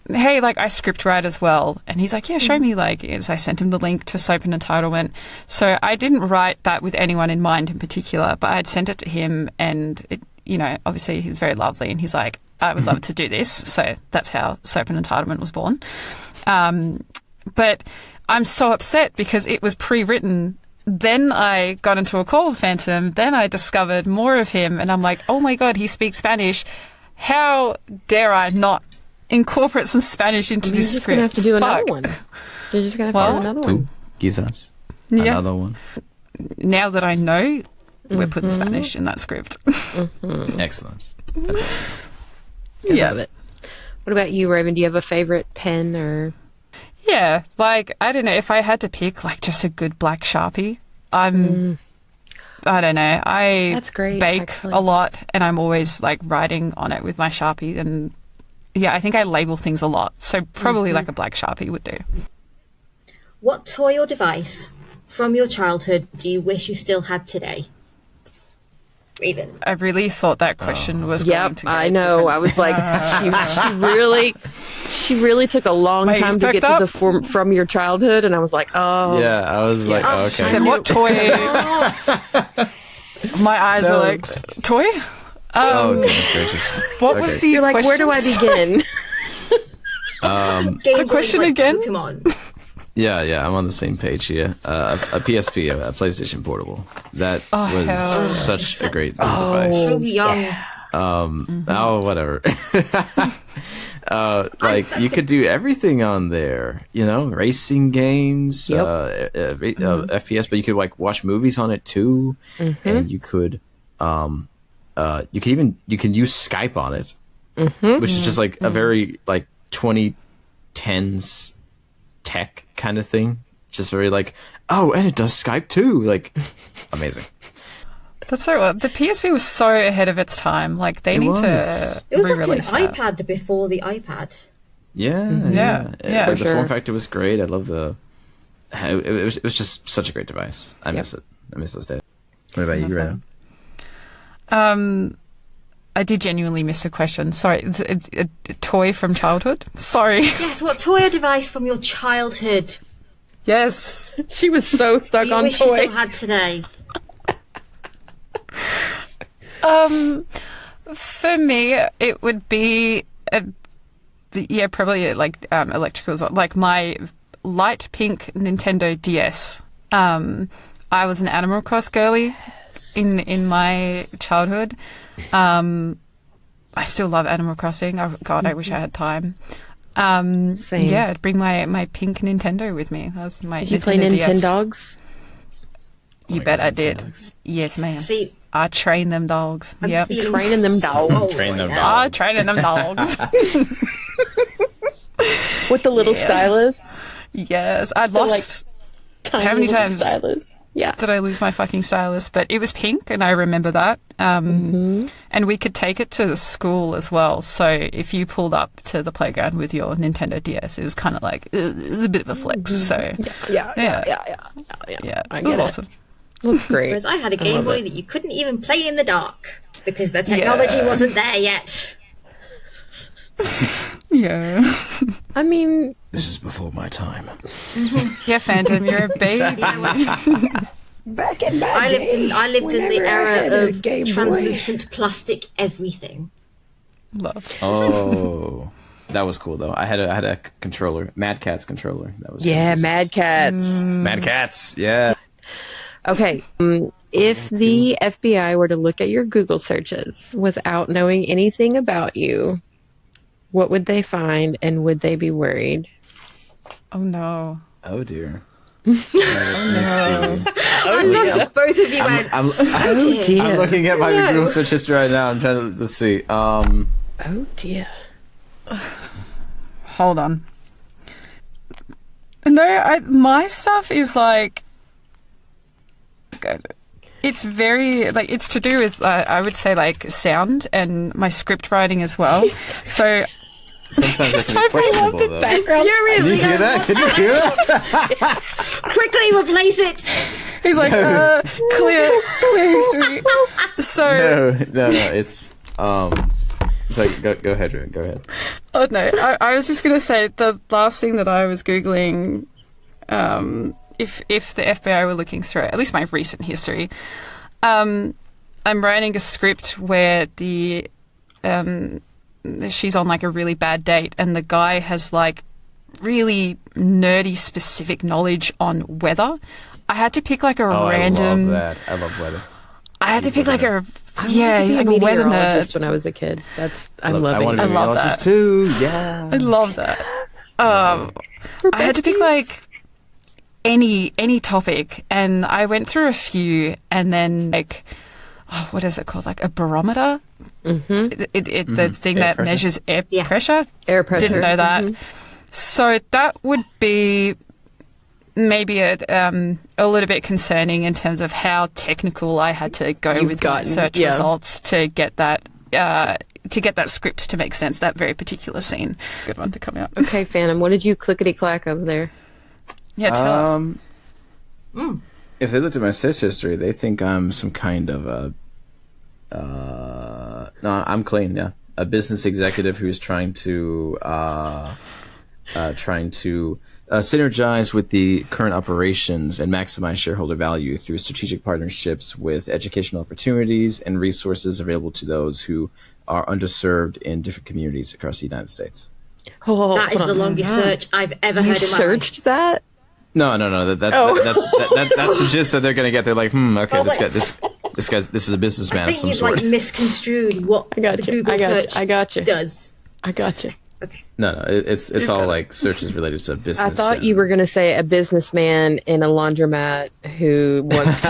hey, like, I script write as well. And he's like, yeah, show me, like, so I sent him the link to Soap and Entitlement. So I didn't write that with anyone in mind in particular, but I had sent it to him, and it, obviously he's very lovely, and he's like, I would love to do this. So that's how Soap and Entitlement was born. But I'm so upset because it was pre-written. Then I got into a call with Phantom. Then I discovered more of him, and I'm like, oh my God, he speaks Spanish. How dare I not incorporate some Spanish into this You're just script? gonna have to do another Fuck. one. You're just gonna have to do another one. Quizás. Yeah. Another one. Now that I know, we're putting Spanish in that script. Excellent. Yeah. Love it. What about you, Raven? Do you have a favorite pen or? Yeah, like, I don't know, if I had to pick, like, just a good black Sharpie, I don't know, I That's great, bake actually. a lot, and I'm always, like, writing on it with my Sharpie, and, yeah, I think I label things a lot, so probably, like, a black Sharpie would do. What toy or device from your childhood do you wish you still had today? Raven. I really thought that question was going Yep, to go I know. different. I was like, she really took a long My ears time to get perked to up. the from your childhood, and I was like, oh, Yeah, I was like, Oh, She okay. said, what toy? My eyes were No. like, toy? Oh, goodness gracious. What was the You're like, where do I questions? begin? Game The question Boy, like, again? Pokemon. Yeah, I'm on the same page here. A PSP, a PlayStation Portable. That hell. was such a great device. So young. Oh, whatever. Like, you could do everything on there, you know, racing games, FPS, but you could, like, watch movies on it, too. And you could, you can use Skype on it, which is just, like, a very, like, 2010s tech kind of thing. Just very, like, oh, and it does Skype, too. Like, amazing. That's so. The PSP was so ahead of its time. Like they need was. to It was like an re-release that. iPad before the iPad. Yeah. Yeah. Like, For the form sure. factor was great. I love the. It was just such a great device. I miss it. I miss those days. What about you, Rena? I did genuinely miss a question. Sorry, a toy from childhood. Sorry. Yes, what toy or device from your childhood Yes. She was so stuck do you on wish you toy. still had today? For me, it would be, probably like electricals, like my light pink Nintendo DS. I was an Animal Cross girly in my childhood. I still love Animal Crossing. Oh, God, I wish I had time. Same. Yeah, I'd bring my pink Nintendo with me. That was my Did you play Nintendo DS. Nintendogs? You my bet God, I did. Nintendogs. Yes, ma'am. See, I train them dogs. I'm Yep. feeling Training them dogs. so Train them now. dogs. I training them dogs. With the little stylus. Yes, I lost. Tiny How many little times? Stylus. Yeah. Did I lose my fucking stylus? But it was pink, and I remember that. And we could take it to the school as well. So if you pulled up to the playground with your Nintendo DS, it was kind of like it was a bit of a flex. So Yeah. yeah, I it was get it. awesome. That's great. Whereas I had a Game Boy that you couldn't even play in the dark because the technology wasn't there yet. Yeah, I mean, This is before my time. yeah, Phantom, you're a baby. back in my I lived in the whenever I had era a of Game Boy. translucent plastic everything. Love. Oh, that was cool though. I had a controller, Mad Catz controller. That was Yeah, translucent. Mad Cats. Mad Catz. Yeah. Okay. If the FBI were to look at your Google searches without knowing anything about you, what would they find and would they be worried? Oh no. Oh dear. I love that both of you went, I'm Oh dear. I'm looking at my Google search history right now. I'm trying to let's see. Oh dear. Hold on. No, my stuff is like. It's very like it's to do with I would say like sound and my script writing as well. So sometimes that can be questionable though. Background. Can you hear that? Can you hear that? quickly replace it. he's like clear history. So No. It's Sorry, go ahead, Ruben. Go ahead. oh no, I was just gonna say the last thing that I was googling. If the FBI were looking through it, at least my recent history, I'm writing a script where she's on like a really bad date and the guy has like really nerdy specific knowledge on weather, I had to pick like a Oh, random. I love that. I love weather. I had to pick like a. I Yeah, wanted to he's be like a weather meteorologist nerd. when I was a kid. I'm I loving want to it. be a love meteorologist that. too. Yeah. I love that. I had to pick like any topic, and I went through a few, and then like, what is it called? Like a barometer. The thing Air that pressure? measures air Yeah. pressure. Air pressure. Didn't know that. So that would be maybe a little bit concerning in terms of how technical I had to go You've with my gotten, search yeah. results to get that script to make sense, that very particular scene. Good one to come out. Okay, Phantom, what did you clickety clack over there? Yeah, tell us. If they looked at my search history, they think I'm some kind of a. No, I'm clean. Yeah, a business executive who's trying to synergize with the current operations and maximize shareholder value through strategic partnerships with educational opportunities and resources available to those who are underserved in different communities across the United States. Oh, That is hold the on. longest search I've ever You heard in my life. searched that? No. That's the gist that they're gonna get. They're like, okay, was this is a businessman I of think some you've sort. like misconstrued what I got the you. Google I got you. search I got you. does. I got you. Okay. No, it's all like searches related to business. I thought you were going to say a businessman in a laundromat who wants to.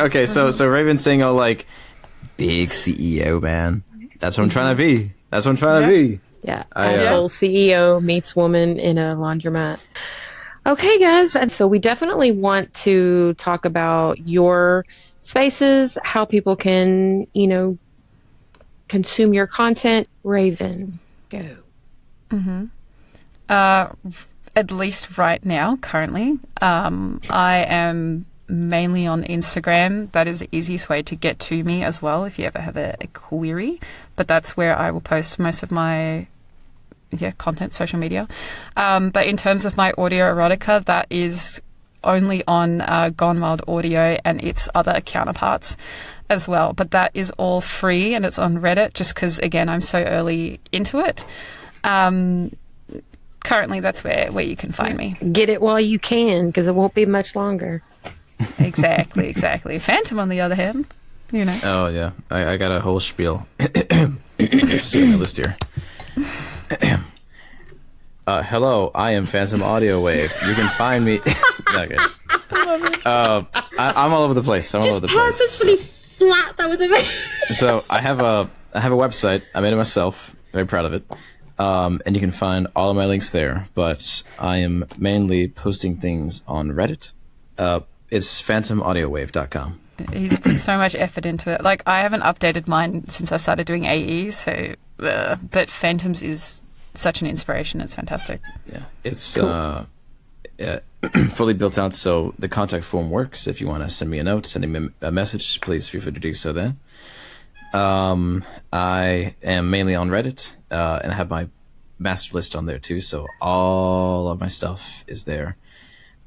Okay. So Raven's saying, "Oh, like big CEO man." That's what I'm trying to be. That's what I'm trying to be. Yeah, I, asshole CEO meets woman in a laundromat. Okay, guys, and so we definitely want to talk about your spaces, how people can, consume your content. Raven, go. At least right now, currently, I am mainly on Instagram. That is the easiest way to get to me as well if you ever have a query. But that's where I will post most of my content, social media. But in terms of my audio erotica, that is only on Gone Wild Audio and its other counterparts as well. But that is all free and it's on Reddit just because, again, I'm so early into it. Currently, that's where you can find me. Get it while you can, because it won't be much longer. Exactly. Phantom, on the other hand, Oh yeah, I got a whole spiel. Just get my list here. Hello, I am PhantomAudiowave. You can find me. Okay. I'm all over the place. I'm all over the place. Purposefully flat. That was amazing. So I have a website. I made it myself. Very proud of it. And you can find all of my links there. But I am mainly posting things on Reddit. It's PhantomAudiowave.com. He's put so much effort into it. Like, I haven't updated mine since I started doing AE, so... but Phantoms is such an inspiration. It's fantastic. Yeah, it's fully built out, so the contact form works. If you want to send me a note, send me a message, please feel free to do so there. I am mainly on Reddit, and I have my master list on there too, so all of my stuff is there.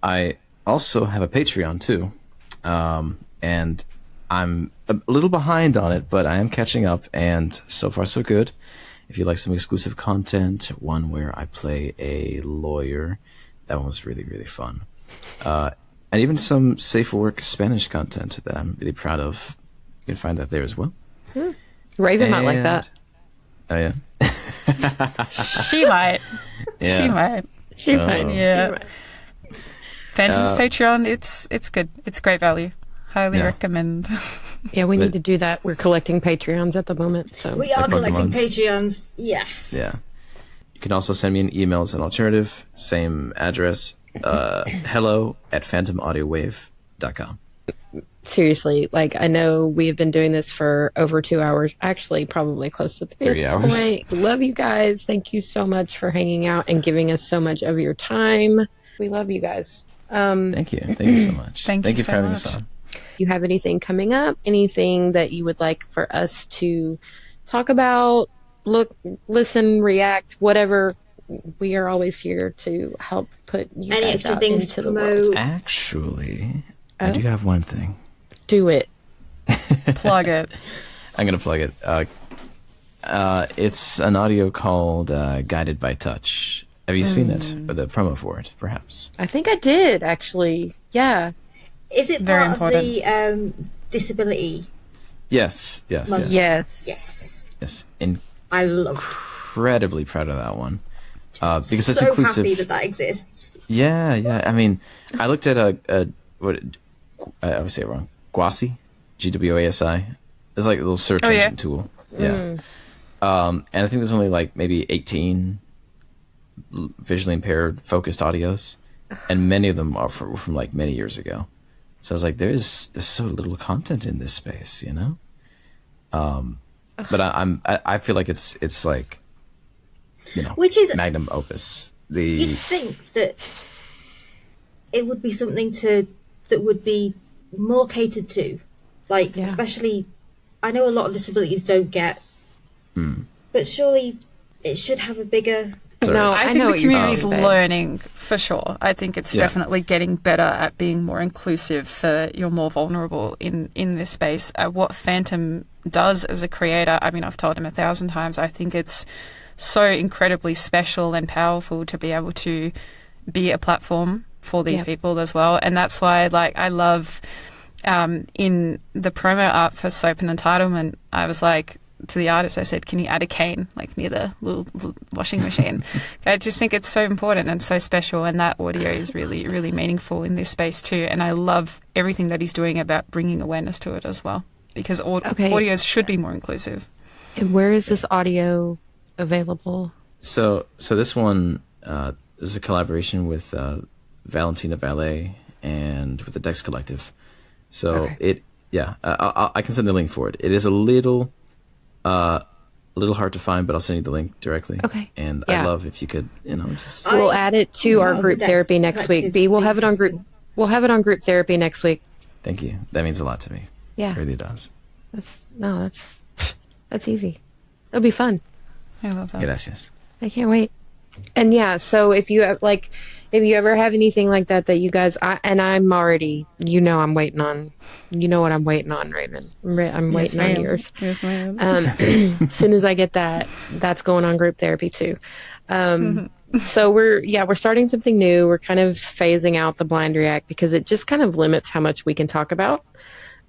I also have a Patreon too, and I'm a little behind on it, but I am catching up, and so far so good. If you like some exclusive content, one where I play a lawyer, that one was really, really fun. And even some safe for work Spanish content that I'm really proud of. You can find that there as well. Raven might like that. Oh, yeah? She might. Yeah. She might. She might. Yeah. She might. Phantom's Patreon, it's good. It's great value. Highly recommend. Yeah, we need to do that. We're collecting Patreons at the moment. So We are Like collecting Pokemon's. Patreons. Yeah. Yeah. You can also send me an email as an alternative. Same address. hello@phantomaudiowave.com. seriously, like, I know we've been doing this for over 2 hours, actually probably close to 3 hours. point. Love you guys. Thank you so much for hanging out and giving us so much of your time. We love you guys. Thank you. Thank you so much. Thank you for so having much. us on. You have anything coming up? Anything that you would like for us to talk about, look, listen, react, whatever? We are always here to help put you Any guys extra out things into to the world. promote? Actually, I do have one thing. Do it. Plug it. I'm going to plug it. It's an audio called Guided by Touch. Have you seen it? Or the promo for it, perhaps? I think I did actually. Yeah. Is it Very part of important. the disability Yes, yes, month? yes. Yes. Yes. Yes. I love Incredibly proud of that one. Because it's so inclusive. happy that that exists. Yeah, yeah. I mean, I looked at what I always say it wrong. Gwasi, GWASI. It's like a little search Oh, yeah. engine tool. Yeah. And I think there's only like maybe 18 visually impaired focused audios, and many of them are from like many years ago. So I was like, there's so little content in this space, you know. But I feel like it's like, you know, Which is, magnum opus. you'd think that it would be something that would be more catered to, like Yeah. especially. I know a lot of disabilities don't get, but surely it should have a bigger. No, I I think know the what you're community's saying, babe. learning for sure. I think it's Yeah. definitely getting better at being more inclusive for your more vulnerable in this space. What Phantom does as a creator, I mean, I've told him 1,000 times, I think it's so incredibly special and powerful to be able to be a platform for these Yeah. people as well. And that's why, like, I love in the promo art for Soap and Entitlement, I was like, to the artist, I said, can you add a cane, like near the little washing machine? I just think it's so important and so special, and that audio is really, really meaningful in this space too. And I love everything that he's doing about bringing awareness to it as well, because Okay. audios should be more inclusive. And where is this audio available? So this one is a collaboration with Valentina Valet and with the Dex Collective. So Okay. I can send the link for it. It is a little hard to find, but I'll send you the link directly. Okay. And Yeah. I'd love if you could, you know, just We'll add it to our love group the therapy Dex next week. Collective B, we'll have it on group. being We'll have it on group therapy next week. thank you. That means a lot to me. Yeah. It really does. That's easy. It'll be fun. I love that. Gracias. I can't wait. And yeah, so if you have, like, if you ever have anything like that you guys, I'm already, I'm waiting on, you know what I'm waiting on, Raven. I'm waiting on yours. Yes, ma'am. As soon as I get that, that's going on group therapy too. So we're starting something new. We're kind of phasing out the blind react because it just kind of limits how much we can talk about.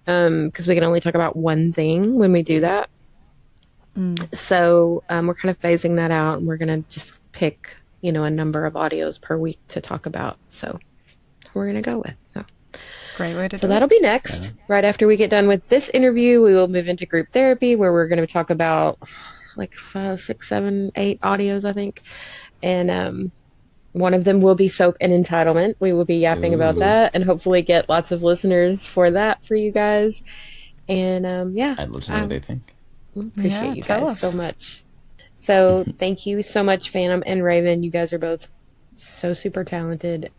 Because we can only talk about one thing when we do that. So we're kind of phasing that out, and we're going to just pick, a number of audios per week to talk about. So we're going to go with. Great way to do So it. that'll be next. Right after we get done with this interview, we will move into group therapy where we're going to talk about like 5, 6, 7, 8 audios, I think. And one of them will be Soap and Entitlement. We will be yapping about that and hopefully get lots of listeners for that for you guys. And I'd love to know what they think. appreciate Yeah, you tell guys us. so much. So thank you so much, Phantom and Raven. You guys are both so super talented.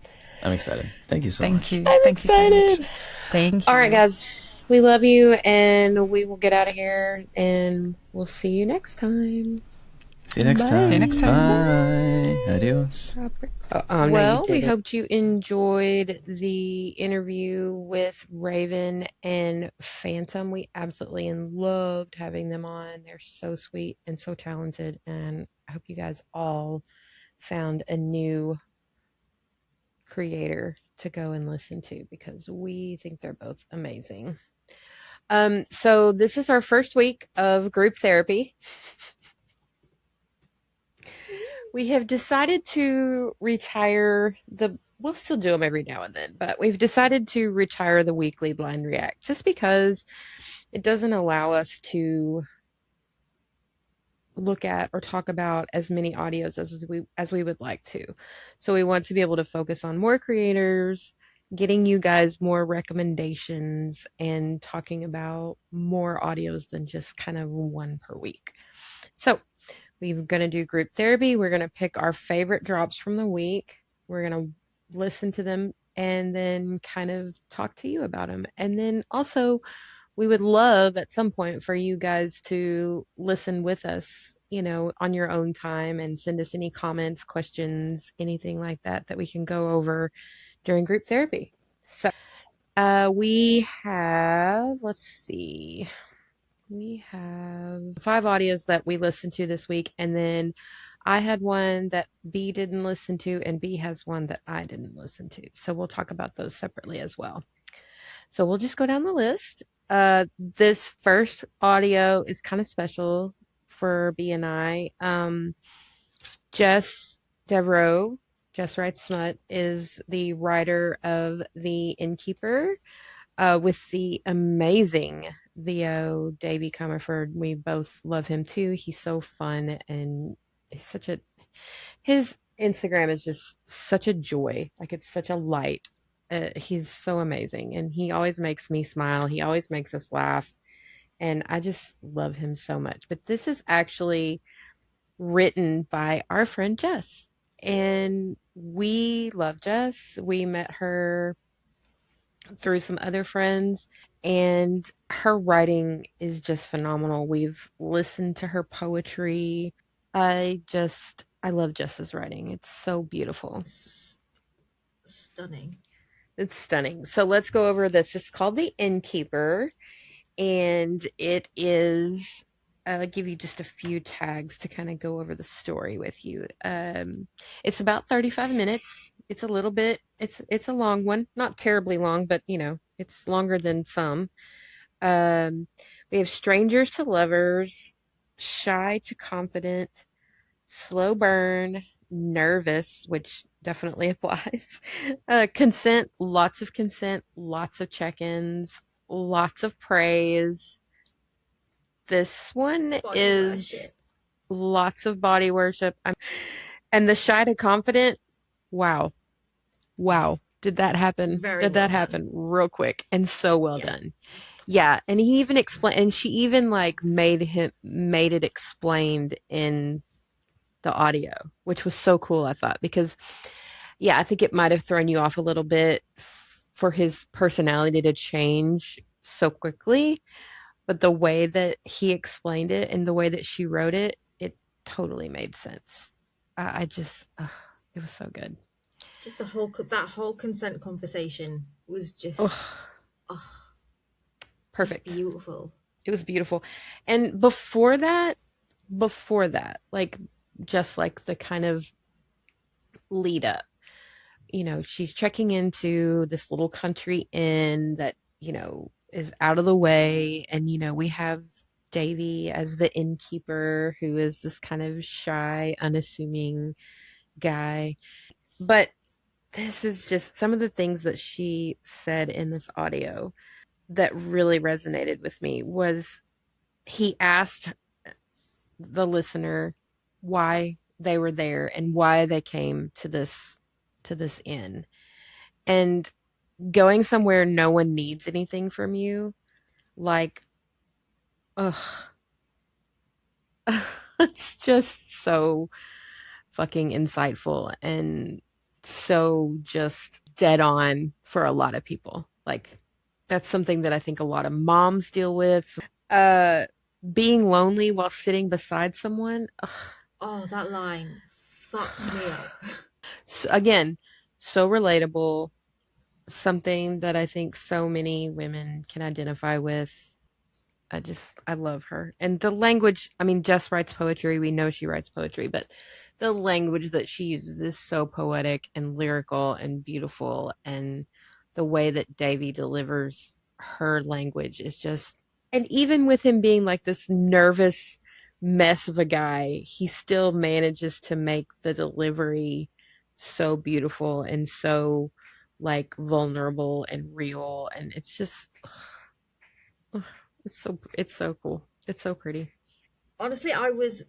I'm excited. Thank you so much. Thank you. I'm Thank you so excited. much. Thank you. All right, guys. We love you, and we will get out of here, and we'll see you next time. See you next Bye. time. See you next time. Bye. Adios. Well, we hoped you enjoyed the interview with Raven and Phantom. We absolutely loved having them on. They're so sweet and so talented, and I hope you guys all found a new creator to go and listen to because we think they're both amazing. So this is our first week of group therapy. We have decided to retire we'll still do them every now and then, but we've decided to retire the weekly blind react just because it doesn't allow us to look at or talk about as many audios as we would like to. So we want to be able to focus on more creators, getting you guys more recommendations, and talking about more audios than just kind of one per week. So we're going to do group therapy. We're going to pick our favorite drops from the week. We're going to listen to them and then kind of talk to you about them. And then also, we would love at some point for you guys to listen with us, on your own time and send us any comments, questions, anything like that we can go over during group therapy. So we have, let's see. We have 5 audios that we listened to this week, and then I had one that B didn't listen to, and B has one that I didn't listen to. So we'll talk about those separately as well. So we'll just go down the list. This first audio is kind of special for B and I. Jess Devereaux, Jess Writes Smut, is the writer of The Innkeeper, with the amazing VO Davey Comerford. We both love him too. He's so fun, and he's such a his Instagram is just such a joy. Like, it's such a light. He's so amazing, and he always makes me smile. He always makes us laugh, and I just love him so much. But this is actually written by our friend Jess, and we love Jess. We met her through some other friends, and her writing is just phenomenal. We've listened to her poetry. I love Jess's writing. It's so beautiful. Stunning. It's stunning. So let's go over this. It's called The Innkeeper, and it is, I'll give you just a few tags to kind of go over the story with you. It's about 35 minutes. It's a little bit, it's a long one, not terribly long, but it's longer than some. We have strangers to lovers, shy to confident, slow burn, nervous, which definitely applies. Consent, lots of check-ins, lots of praise. This one Body is worship. lots of body worship. And the shy to confident, wow. Wow. Did that happen? Very Did well that happen done. real quick and so well Yeah. done. Yeah, and he even explained, and she even like made it explained in the audio, which was so cool, I thought, because yeah, I think it might have thrown you off a little bit for his personality to change so quickly, but the way that he explained it and the way that she wrote it, it totally made sense. I just, it was so good. Just that whole consent conversation was just Oh, just perfect. beautiful. It was beautiful. And before that, like, just like the kind of lead up, she's checking into this little country inn that, is out of the way. And, we have Davy as the innkeeper, who is this kind of shy, unassuming guy. But this is just some of the things that she said in this audio that really resonated with me was he asked the listener why they were there and why they came to this inn. And going somewhere no one needs anything from you, like, ugh, it's just so fucking insightful and so just dead on for a lot of people. Like, that's something that I think a lot of moms deal with. Being lonely while sitting beside someone. Ugh. Oh, that line fucked me up. So, again, so relatable. Something that I think so many women can identify with. I love her. And the language, I mean, Jess writes poetry. We know she writes poetry, but the language that she uses is so poetic and lyrical and beautiful. And the way that Davy delivers her language is just, and even with him being like this nervous mess of a guy, he still manages to make the delivery so beautiful and so like vulnerable and real. And it's just, it's so cool. It's so pretty. Honestly, I was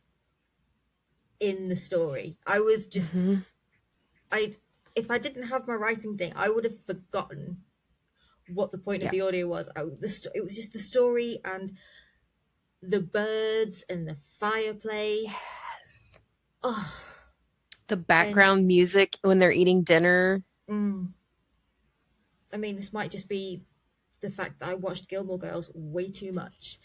in the story. I was just Hmm. I if I didn't have my writing thing, I would have forgotten what the point of Yeah. the audio was. It was just the story and the birds and the fireplace. Yes. Oh, The and background music when they're eating dinner. I mean, this might just be the fact that I watched Gilmore Girls way too much,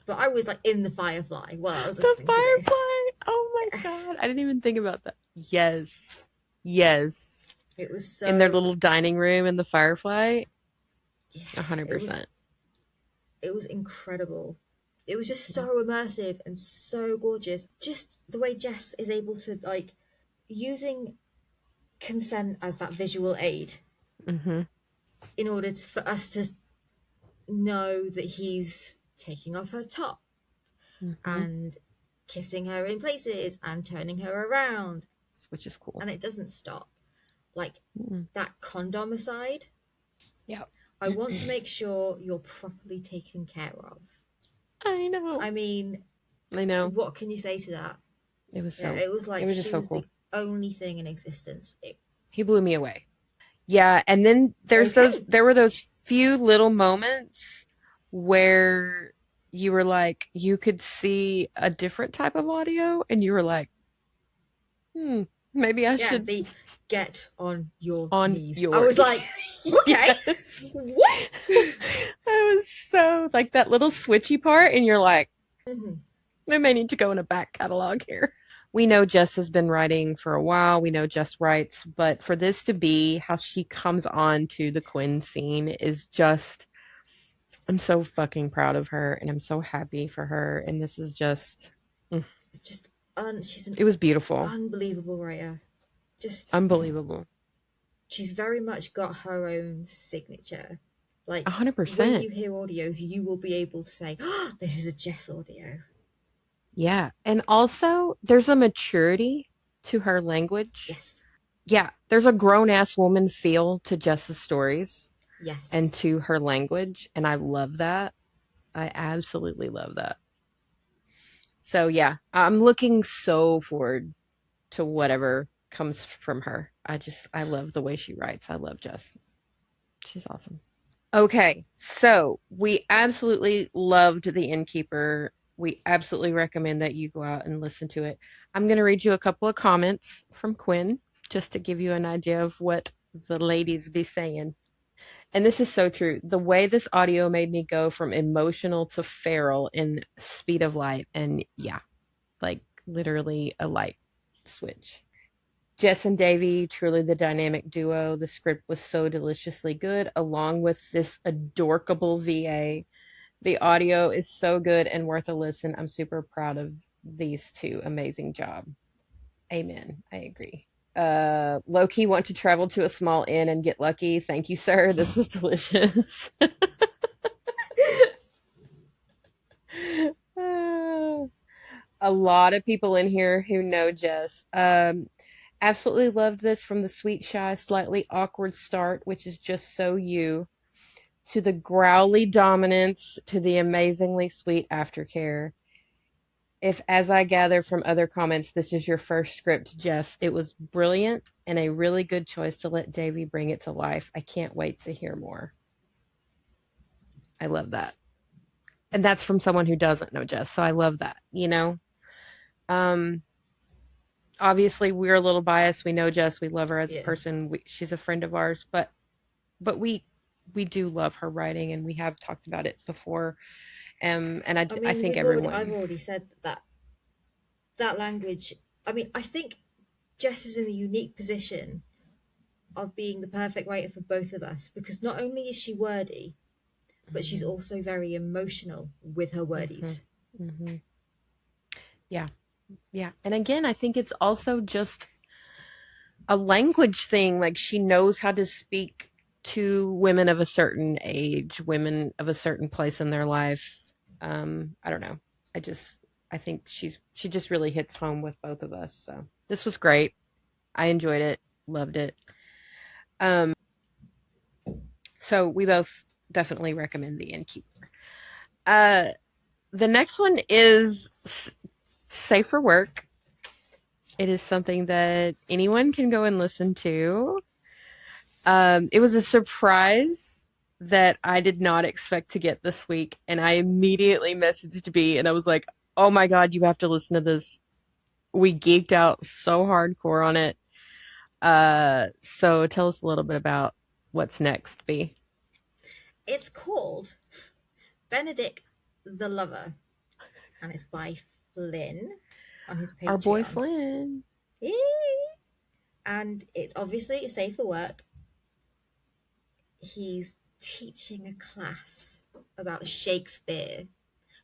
but I was like in the Firefly while I was The listening to this. firefly. Oh my God. I didn't even think about that. Yes. Yes. It was In their so little dining room in the firefly. yeah, it was 100%. It was incredible. It was just so immersive and so gorgeous. Just the way Jess is able to, like, using consent as that visual aid Mm-hmm. in order for us to know that he's taking off her top Mm-hmm. and kissing her in places and turning her around. Which is cool. And it doesn't stop. Like, Mm-mm. that condom aside, Yeah. I want to make sure you're properly taken care of. I know. I mean, I know. what can you say to that? It was Yeah, so. it was like It was just she so was cool. the only thing in existence. He blew me away. Yeah, and then Okay. there were those few little moments where you were like, you could see a different type of audio, and you were like, maybe I Yeah, should the get on your on knees. I your. was like, okay, Yes. what? I was so like that little switchy part, and you're like, Mhm. we may need to go in a back catalog here. We know Jess has been writing for a while. We know Jess writes, but for this to be how she comes on to the Quinn scene is just, I'm so fucking proud of her and I'm so happy for her. And this is just, It's just, she's an it was beautiful. unbelievable writer. Just, Unbelievable. she's very much got her own signature. Like, when 100%. you hear audios, you will be able to say, oh, this is a Jess audio. Yeah. And also, there's a maturity to her language. Yes. Yeah. There's a grown ass woman feel to Jess's stories Yes. and to her language. And I love that. I absolutely love that. So yeah, I'm looking so forward to whatever comes from her. I love the way she writes. I love Jess. She's awesome. Okay, so we absolutely loved The Innkeeper. We absolutely recommend that you go out and listen to it. I'm going to read you a couple of comments from Quinn just to give you an idea of what the ladies be saying. And this is so true. The way this audio made me go from emotional to feral in speed of light. And yeah, like literally a light switch. Jess and Davy, truly the dynamic duo. The script was so deliciously good, along with this adorable VA. The audio is so good and worth a listen. I'm super proud of these two. Amazing job. Amen. I agree. Loki want to travel to a small inn and get lucky. Thank you, sir. This was delicious. A lot of people in here who know Jess. Absolutely loved this from the sweet, shy, slightly awkward start, which is just so you, to the growly dominance, to the amazingly sweet aftercare. If, as I gather from other comments, this is your first script, Jess, it was brilliant and a really good choice to let Davey bring it to life. I can't wait to hear more. I love that. And that's from someone who doesn't know Jess, so I love that, you know? Obviously we're a little biased. We know Jess, we love her as a person. She's a friend of ours, but we do love her writing, and we have talked about it before. And I think everyone. I've already said that language. I mean, I think Jess is in the unique position of being the perfect writer for both of us, because not only is she wordy, but she's also very emotional with her wordies. Mm-hmm. Yeah. Yeah. And again, I think it's also just a language thing. Like, she knows how to speak to women of a certain age, women of a certain place in their life. I don't know. I think she just really hits home with both of us. So this was great. I enjoyed it. Loved it. So we both definitely recommend The Innkeeper. The next one is Safe for Work. It is something that anyone can go and listen to. It was a surprise that I did not expect to get this week, and I immediately messaged B, and I was like, oh my God, you have to listen to this. We geeked out so hardcore on it. So tell us a little bit about what's next, B. It's called Benedict the Lover, and it's by Flynn on his Patreon. Our boy Flynn. And it's obviously Safe for Work. He's teaching a class about Shakespeare,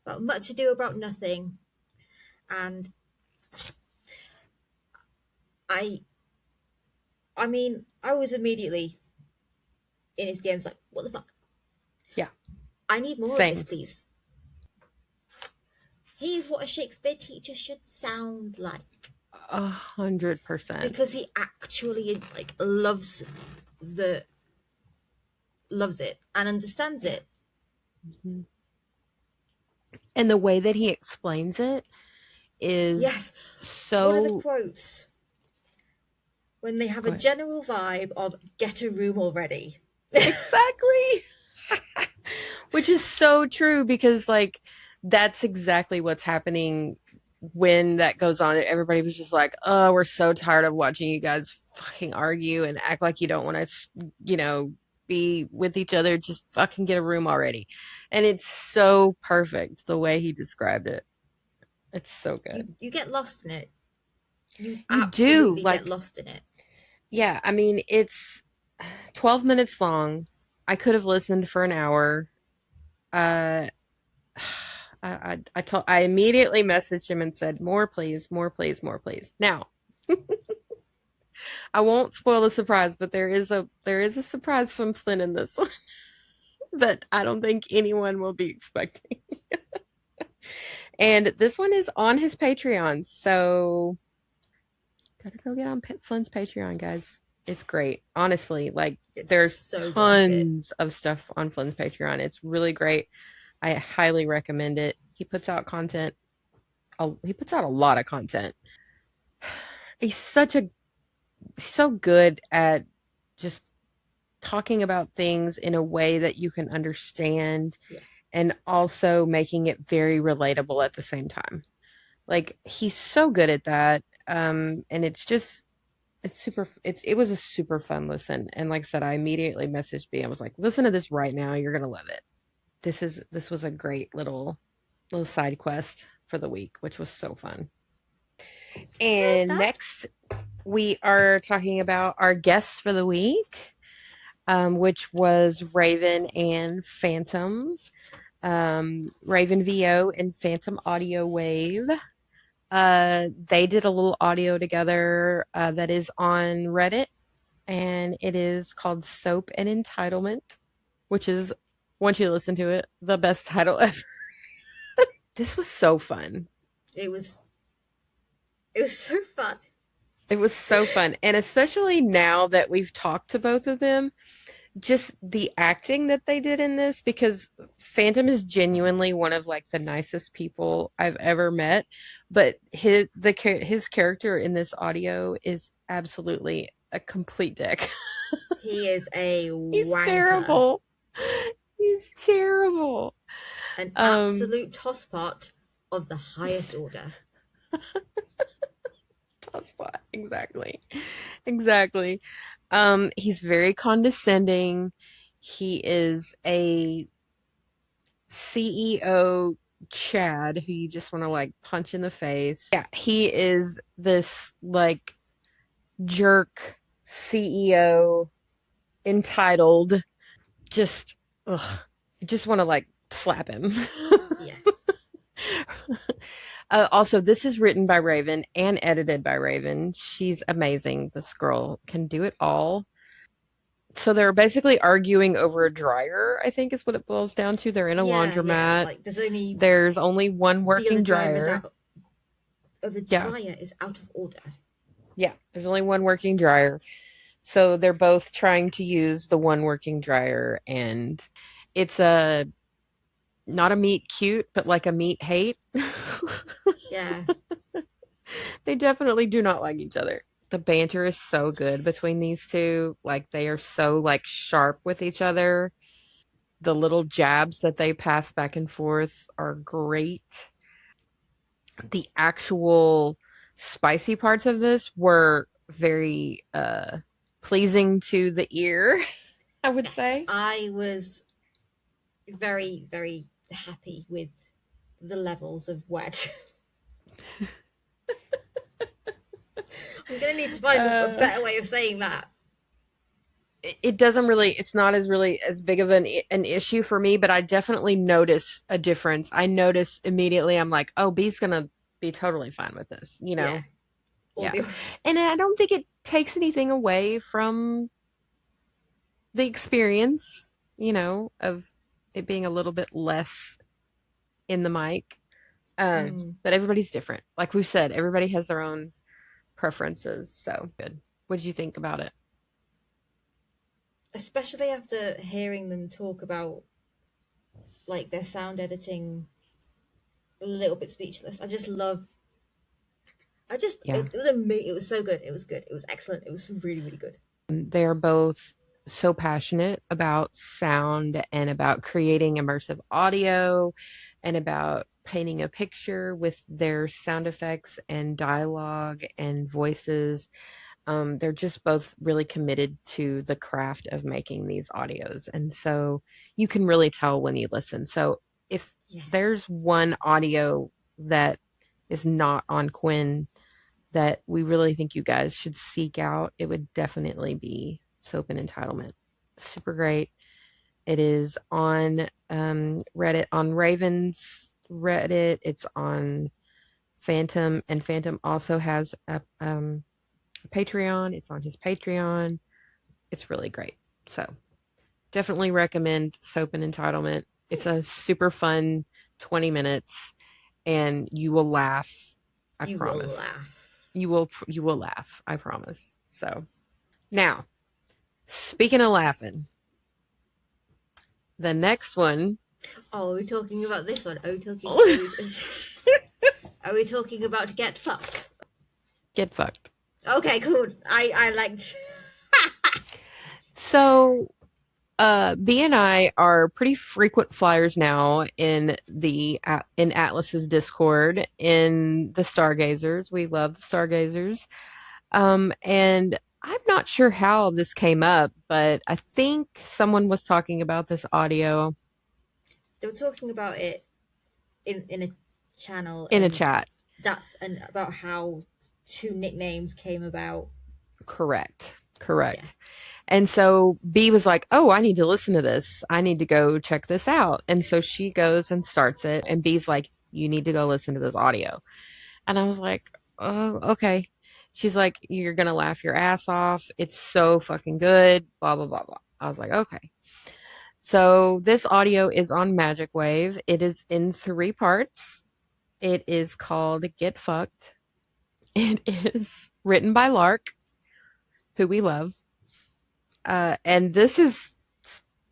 about Much Ado About Nothing, and I I mean, I was immediately in his DMs like, what the fuck? Yeah. I need more of this, Same. please. He is what a Shakespeare teacher should sound like. 100%. Because he actually like loves it and understands it. Mm-hmm. And the way that he explains it is Yes. so... One of the quotes, when they have a general vibe of get a room already. Exactly. Which is so true, because like that's exactly what's happening when that goes on. Everybody was just like, oh, we're so tired of watching you guys fucking argue and act like you don't want to, be with each other. Just fucking get a room already. And it's so perfect the way he described it. It's so good. You get lost in it. You do, absolutely like, get lost in it. Yeah, I mean, it's 12 minutes long. I could have listened for an hour. Uh, I immediately messaged him and said, more please, more please, more please. Now, I won't spoil the surprise, but there is a surprise from Flynn in this one that I don't think anyone will be expecting. And this one is on his Patreon, so gotta go get on Flynn's Patreon, guys. It's great. Honestly, like, It's there's so tons of stuff on Flynn's Patreon. It's really great. I highly recommend it. He puts out content. He puts out a lot of content. He's so good at just talking about things in a way that you can understand, Yeah. and also making it very relatable at the same time. Like, he's so good at that. And it was a super fun listen. And like I said, I immediately messaged B. I was like, listen to this right now. You're gonna love it. This was a great little side quest for the week, which was so fun. And next, we are talking about our guests for the week, which was Raven and Phantom, RavenVO and PhantomAudiowave. They did a little audio together that is on Reddit, and it is called Soap and Entitlement, which is, once you listen to it, the best title ever. This was so fun. It was so fun. It was so fun. And especially now that we've talked to both of them, just the acting that they did in this, because Phantom is genuinely one of like the nicest people I've ever met, but his character in this audio is absolutely a complete dick. He is a He's wanker. terrible. He's terrible. An absolute tosspot of the highest order. Tosspot, exactly. He's very condescending. He is a CEO Chad who you just want to like punch in the face. Yeah, he is this like jerk CEO, entitled, just want to like slap him. Yeah. Also, this is written by Raven and edited by Raven. She's amazing. This girl can do it all. So they're basically arguing over a dryer, I think is what it boils down to. They're in a laundromat. Yeah. Like there's only one working dryer. The dryer is out of order. Yeah, there's only one working dryer. So they're both trying to use the one working dryer, and it's not a meet cute, but like a meet hate. Yeah. They definitely do not like each other. The banter is so good between these two. Like, they are so like sharp with each other. The little jabs that they pass back and forth are great. The actual spicy parts of this were very pleasing to the ear, I would say. I was very, very happy with the levels of wet. I'm going to need to find a better way of saying that. it doesn't really, it's not as really as big of an issue for me, but I definitely notice a difference. I notice immediately, I'm like, oh, B's gonna be totally fine with this, you Yeah, know? or Yeah. the opposite. And I don't think it takes anything away from the experience, you know, of it being a little bit less in the mic. Mm. But everybody's different. Like we said, everybody has their own preferences. So good. What did you think about it? Especially after hearing them talk about like their sound editing, a little bit speechless. Yeah. It was amazing. It was so good. It was good. It was excellent. It was really, really good. They're both so passionate about sound and about creating immersive audio and about painting a picture with their sound effects and dialogue and voices. They're just both really committed to the craft of making these audios. And so you can really tell when you listen. So if Yeah. there's one audio that is not on Quinn that we really think you guys should seek out, it would definitely be Soap and Entitlement. Super great. It is on Reddit, on Raven's Reddit. It's on Phantom, and Phantom also has a Patreon. It's on his Patreon. It's really great. So definitely recommend Soap and Entitlement. It's a super fun 20 minutes and you will laugh. I You will promise. laugh. You will laugh. I promise. So now, speaking of laughing, the next one. Oh, are we talking about this one? Are we talking about Get Fucked? Get fucked. Okay, cool. I liked. So B and I are pretty frequent flyers now in in Atlas's Discord in the Stargazers. We love the Stargazers. And I'm not sure how this came up, but I think someone was talking about this audio They were talking about it in a channel, in a and chat. about how two nicknames came about. Correct. Yeah. Correct. And so B was like, "Oh, I need to listen to this. I need to go check this out." And so she goes and starts it, and B's like, "You need to go listen to this audio." And I was like, "Oh, okay." She's like, "You're gonna laugh your ass off. It's so fucking good." Blah blah blah blah. I was like, "Okay." So this audio is on Magic Wave. It is in 3 parts. It is called Get Fucked. It is written by Lark, who we love. And this is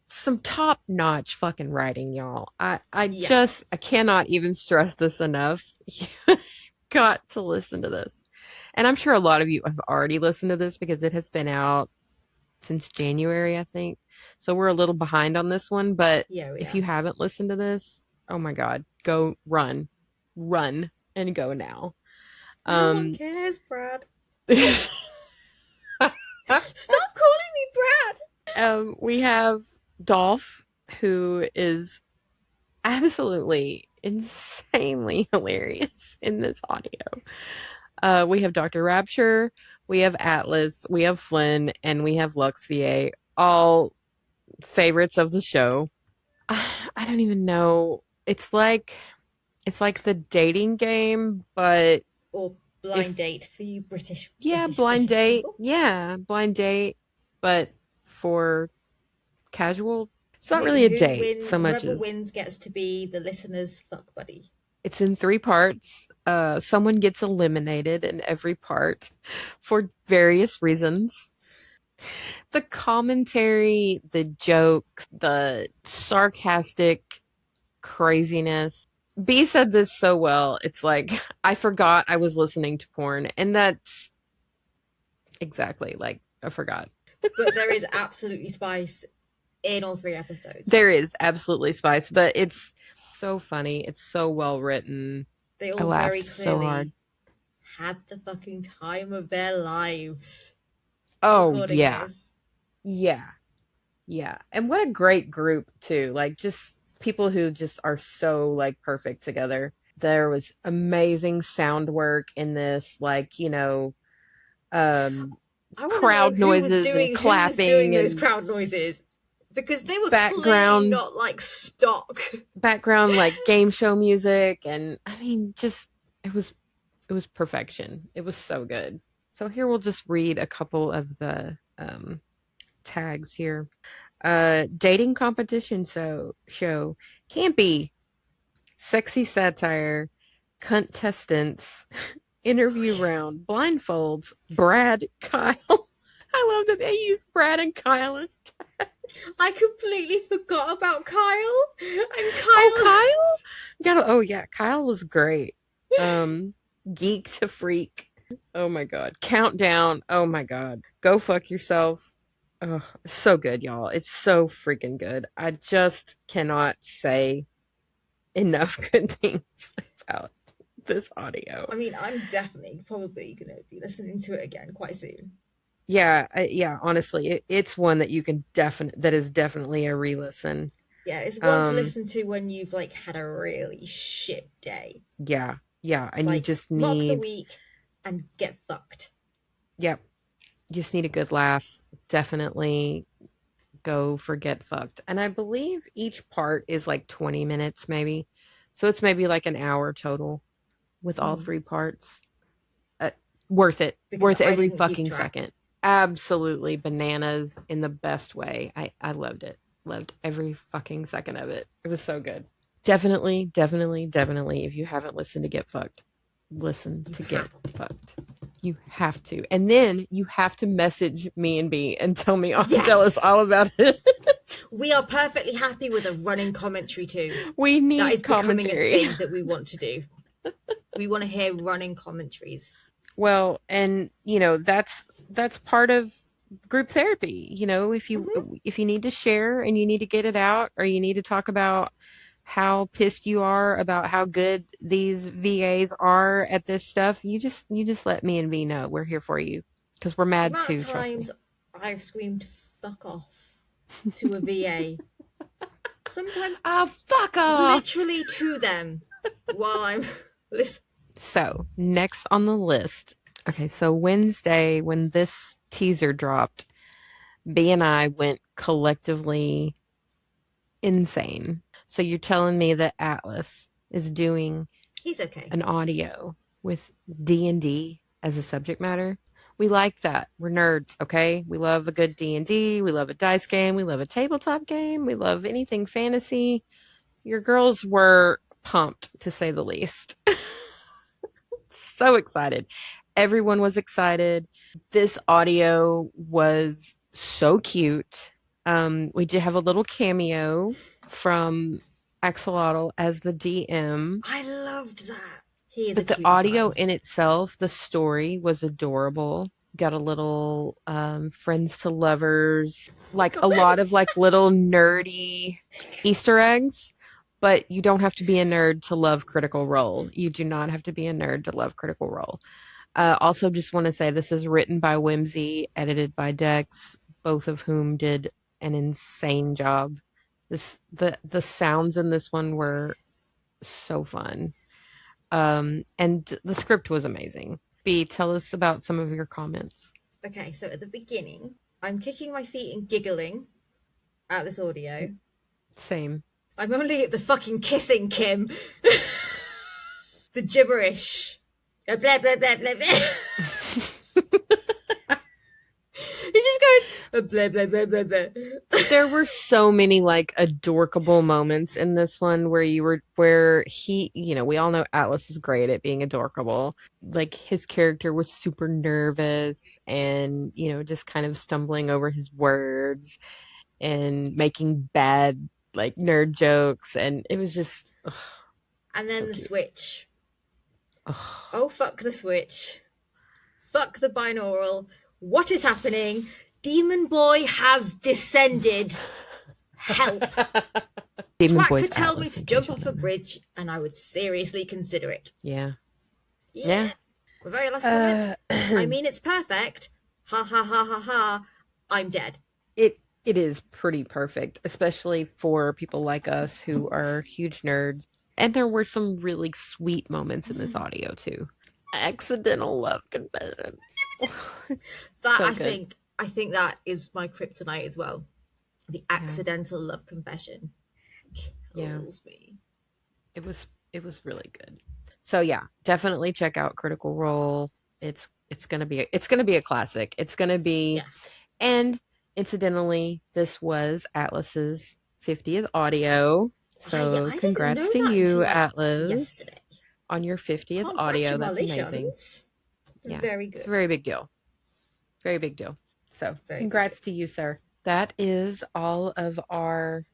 some top-notch fucking writing, y'all. Yeah. I cannot even stress this enough. You got to listen to this. And I'm sure a lot of you have already listened to this because it has been out since January, I think. So we're a little behind on this one, but Yeah, we if are. you haven't listened to this, oh my God, go run. Run and go now. No one cares, Brad. Stop calling me Brad. We have Dolph, who is absolutely insanely hilarious in this audio. We have Dr. Rapture, we have Atlas, we have Flynn, and we have Lux VA, all favorites of the show. I don't even know. It's like the dating game, but Or if blind date for you British. yeah, British blind British date. people. Yeah, blind date, but for casual. It's not really a Who date so much whoever as wins gets to be the listener's fuck buddy. it's in 3 parts. Someone gets eliminated in every part for various reasons. The commentary, the joke, the sarcastic craziness. B said this so well. It's like, I forgot I was listening to porn. And that's exactly like, I forgot. But there is absolutely spice in all 3 episodes. There is absolutely spice, but it's so funny. It's so well written. They I all very laughed so hard. clearly had the fucking time of their lives Oh, recording yeah. this. Yeah. Yeah. And what a great group, too. Like, just people who just are so, like, perfect together. There was amazing sound work in this, like, um, I want to know crowd noises and who was clapping doing those and crowd noises, because they were clearly background not like stock. like game show music, and I mean, just it was perfection. It was so good. So here we'll just read a couple of the tags here. Dating competition show, campy, sexy satire, contestants, interview round, blindfolds, Brad, Kyle. I love that they use Brad and Kyle as I completely forgot about Kyle. And Kyle. Oh yeah, Kyle was great. Geek to freak. Oh my god. Countdown. Oh my god. Go fuck yourself. Oh, so good, y'all. It's so freaking good. I just cannot say enough good things about this audio. I mean, I'm definitely probably going to be listening to it again quite soon. Yeah, honestly, it's one that you can that is definitely a re-listen. Yeah, it's one to listen to when you've like had a really shit day. Yeah, and it's you like, just mock the need week and get fucked. Yep. You just need a good laugh. Definitely go for get fucked. And I believe each part is like 20 minutes maybe. So it's maybe like an hour total with all three parts. Worth it. Because Worth I every didn't keep fucking track. second. Absolutely bananas in the best way. I loved it. Loved every fucking second of it. It was so good. Definitely, if you haven't listened to Get Fucked, listen to Get Fucked. You have to. And then you have to message me and B and tell us all about it. We are perfectly happy with a running commentary too. We need that is commentary. Becoming a thing that we want to do. We want to hear running commentaries. Well, and you know, that's part of group therapy. You know, if you need to share and you need to get it out, or you need to talk about how pissed you are about how good these VAs are at this stuff, you just let me and V know. We're here for you because we're mad too. The amount of times I've screamed "fuck off" to a VA. Sometimes, fuck off, literally to them while I'm listening. So next on the list, okay. So Wednesday, when this teaser dropped, B and I went collectively insane. So you're telling me that Atlas is doing an audio with D&D as a subject matter? We like that. We're nerds, okay? We love a good D&D. We love a dice game. We love a tabletop game. We love anything fantasy. Your girls were pumped, to say the least. So excited. Everyone was excited. This audio was so cute. We did have a little cameo from Axolotl as the DM. I loved that. But the audio in itself, the story was adorable. Got a little friends to lovers, like a lot of like little nerdy Easter eggs. But you don't have to be a nerd to love Critical Role. You do not have to be a nerd to love Critical Role. Also, just want to say this is written by Whimsy, edited by Dex, both of whom did an insane job. The sounds in this one were so fun. And the script was amazing. B, tell us about some of your comments. Okay, so at the beginning, I'm kicking my feet and giggling at this audio. Same. I'm only at the fucking kissing, Kim. The gibberish. Blah, blah, blah, blah, blah. He just goes blah, blah, blah, blah, blah. There were so many like adorkable moments in this one where he, you know, we all know Atlas is great at being adorkable. Like his character was super nervous and, you know, just kind of stumbling over his words and making bad like nerd jokes, and it was just and then so the cute. Switch. Oh fuck the switch. Fuck the binaural. What is happening? Demon Boy has descended. Help. Swat could tell me to jump off a bridge and I would seriously consider it. Yeah. The very last comment. I mean, it's perfect. Ha ha ha ha ha. I'm dead. It is pretty perfect, especially for people like us who are huge nerds. And there were some really sweet moments in this audio too. Accidental love confessions. That So good. I think that is my kryptonite as well. The Yeah. accidental love confession Yeah. kills me. It was really good. So yeah, definitely check out Critical Role. It's gonna be a classic. It's gonna be, Yeah. and incidentally, this was Atlas's 50th audio. Yeah, So I didn't congrats know to that you, until like Atlas, yesterday. on your 50th audio. That's amazing. Congratulations. Yeah, Very it's a good. very big deal. Very big deal. So Very big deal. congrats to you, sir. That is all of our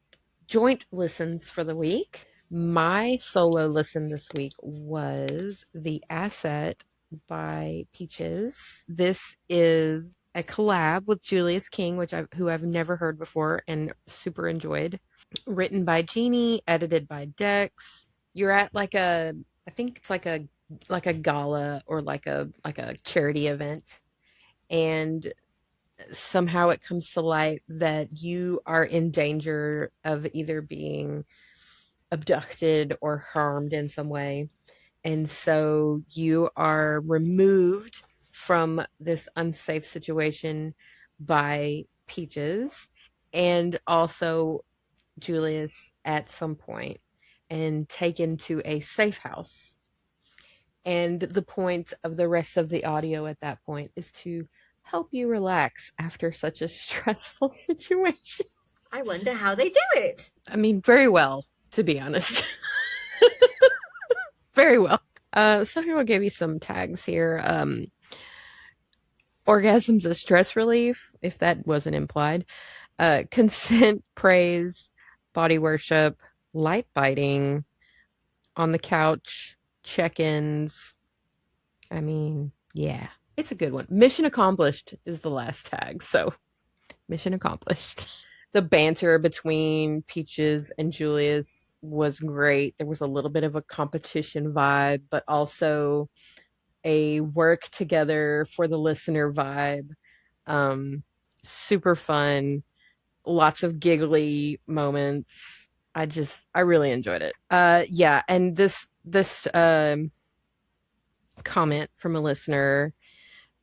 joint listens for the week. My solo listen this week was The Asset by Peaches. This is a collab with Julius King, who I've never heard before and super enjoyed. Written by Jeannie, edited by Dex. You're at I think it's like a gala or like a charity event, and somehow it comes to light that you are in danger of either being abducted or harmed in some way. And so you are removed from this unsafe situation by Peaches and also Julius at some point, and taken to a safe house. And the point of the rest of the audio at that point is to help you relax after such a stressful situation. I wonder how they do it. I mean, very well, to be honest. Very well. So here I'll give you some tags here. Orgasms as stress relief, if that wasn't implied. Consent, praise, body worship, light biting, on the couch, check-ins. I mean, yeah, it's a good one. Mission accomplished is the last tag, so mission accomplished. The banter between Peaches and Julius was great. There was a little bit of a competition vibe, but also a work together for the listener vibe. Um, Super fun, lots of giggly moments. I really enjoyed it. Yeah, and this comment from a listener.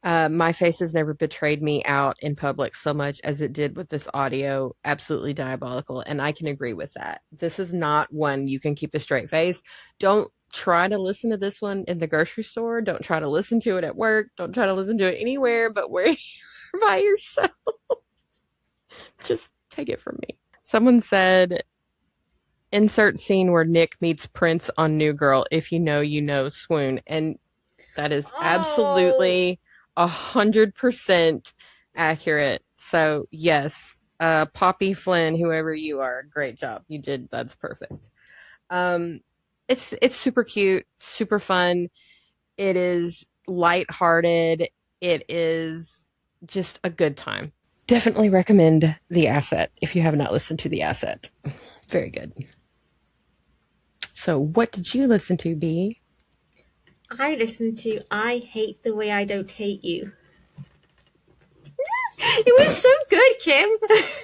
My face has never betrayed me out in public so much as it did with this audio. Absolutely diabolical. And I can agree with that. This is not one you can keep a straight face. Don't try to listen to this one in the grocery store. Don't try to listen to it at work. Don't try to listen to it anywhere but where you're by yourself. Just take it from me. Someone said, insert scene where Nick meets Prince on New Girl. If you know, you know, swoon. And that is Oh, absolutely 100% accurate. So yes, Poppy Flynn, whoever you are, great job. You did. That's perfect. Um, it's super cute, super fun. It is lighthearted. It is just a good time. Definitely recommend The Asset if you have not listened to The Asset. Very good. So, what did you listen to, B? I listened to I Hate the Way I Don't Hate You. It was so good, Kim.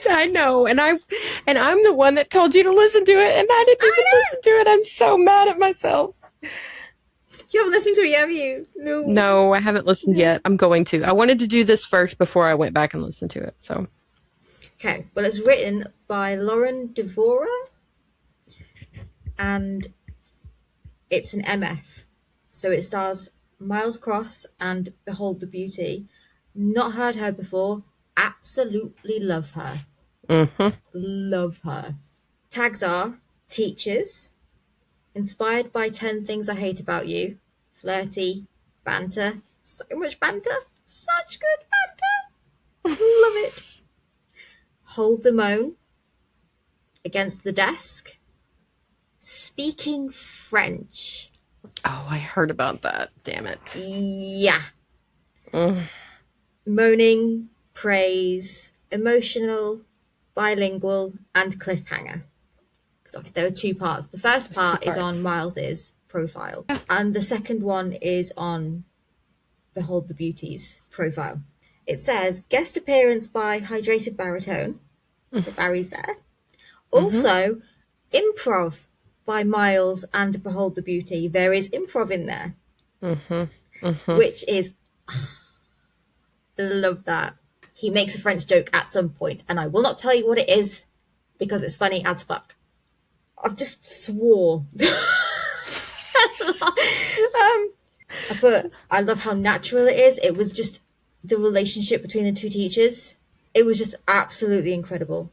I know, and I'm the one that told you to listen to it, and I didn't I even listen to it. I'm so mad at myself. You haven't listened to it, have you? No. No, I haven't listened No. yet. I'm going to. I wanted to do this first before I went back and listened to it. So, Okay, well, it's written by Lauren Devora and it's an MF. So it stars Miles Cross and Behold the Beauty. Not heard her before. Absolutely love her. mm-hmm. Love her. Tags are teachers, inspired by 10 Things I Hate About You, flirty, banter, so much banter, such good banter. Love it. Hold the Moan, Against the Desk, Speaking French. Oh, I heard about that. Damn it. Yeah. Mm. Moaning, praise, emotional, bilingual, and cliffhanger. Because obviously there are two parts. The first There's two part is on parts. Miles's profile, and the second one is on Behold the Beauty's profile. It says guest appearance by Hydrated Baritone, so Barry's there. Mm-hmm. Also, improv by Miles and Behold the Beauty. There is improv in there, Mm-hmm. Mm-hmm. which is Love that. He makes a French joke at some point, and I will not tell you what it is because it's funny as fuck. I've just swore. But I love how natural it is. It was just the relationship between the two teachers. It was just absolutely incredible.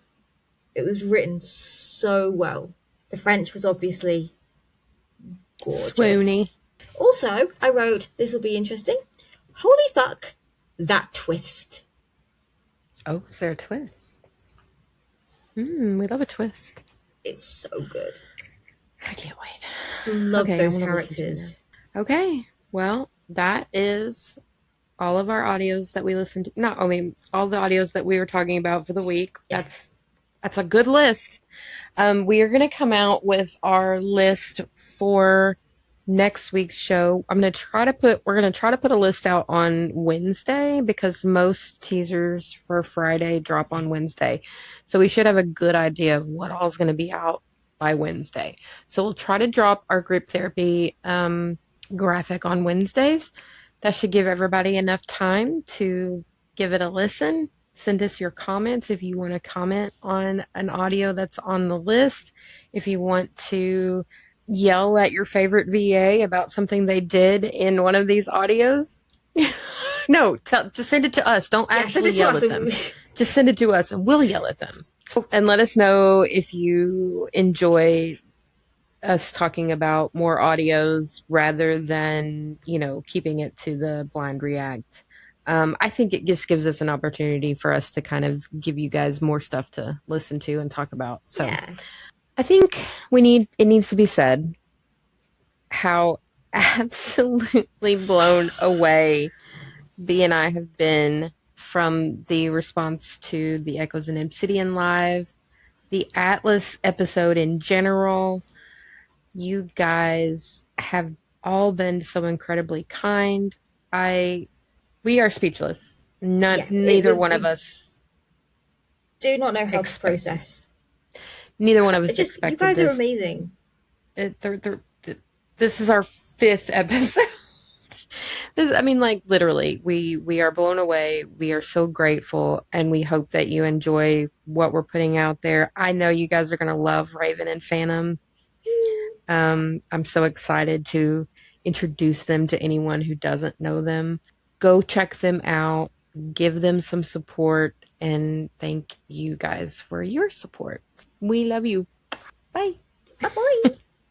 It was written so well. The French was obviously gorgeous. Swoony. Also, I wrote, this will be interesting. Holy fuck, that twist. Oh, is there a twist? We love a twist. It's so good. I can't wait. Just love Okay, those I'm gonna listen to characters. Okay, well, that is all of our audios that we listened to. No, I mean, all the audios that we were talking about for the week. Yeah. That's a good list. We are going to come out with our list for next week's show. We're going to try to put a list out on Wednesday because most teasers for Friday drop on Wednesday. So we should have a good idea of what all is going to be out by Wednesday. So we'll try to drop our group therapy graphic on Wednesdays. That should give everybody enough time to give it a listen. Send us your comments if you want to comment on an audio that's on the list. If you want to yell at your favorite VA about something they did in one of these audios. No, just send it to us. Don't actually yell at them. Just send it to us and we'll yell at them. And let us know if you enjoy us talking about more audios rather than, keeping it to the blind react. I think it just gives us an opportunity for us to kind of give you guys more stuff to listen to and talk about. So yeah. I think it needs to be said how absolutely blown away B and I have been from the response to the Echoes and Obsidian Live, the Atlas episode in general. You guys have all been so incredibly kind. We are speechless. Neither one of us do not know how to process. Neither one of us expected this. You guys are amazing. This is our 5th episode. Literally, we are blown away. We are so grateful, and we hope that you enjoy what we're putting out there. I know you guys are going to love Raven and Phantom. I'm so excited to introduce them to anyone who doesn't know them. Go check them out, give them some support, and thank you guys for your support. We love you. Bye. Bye-bye.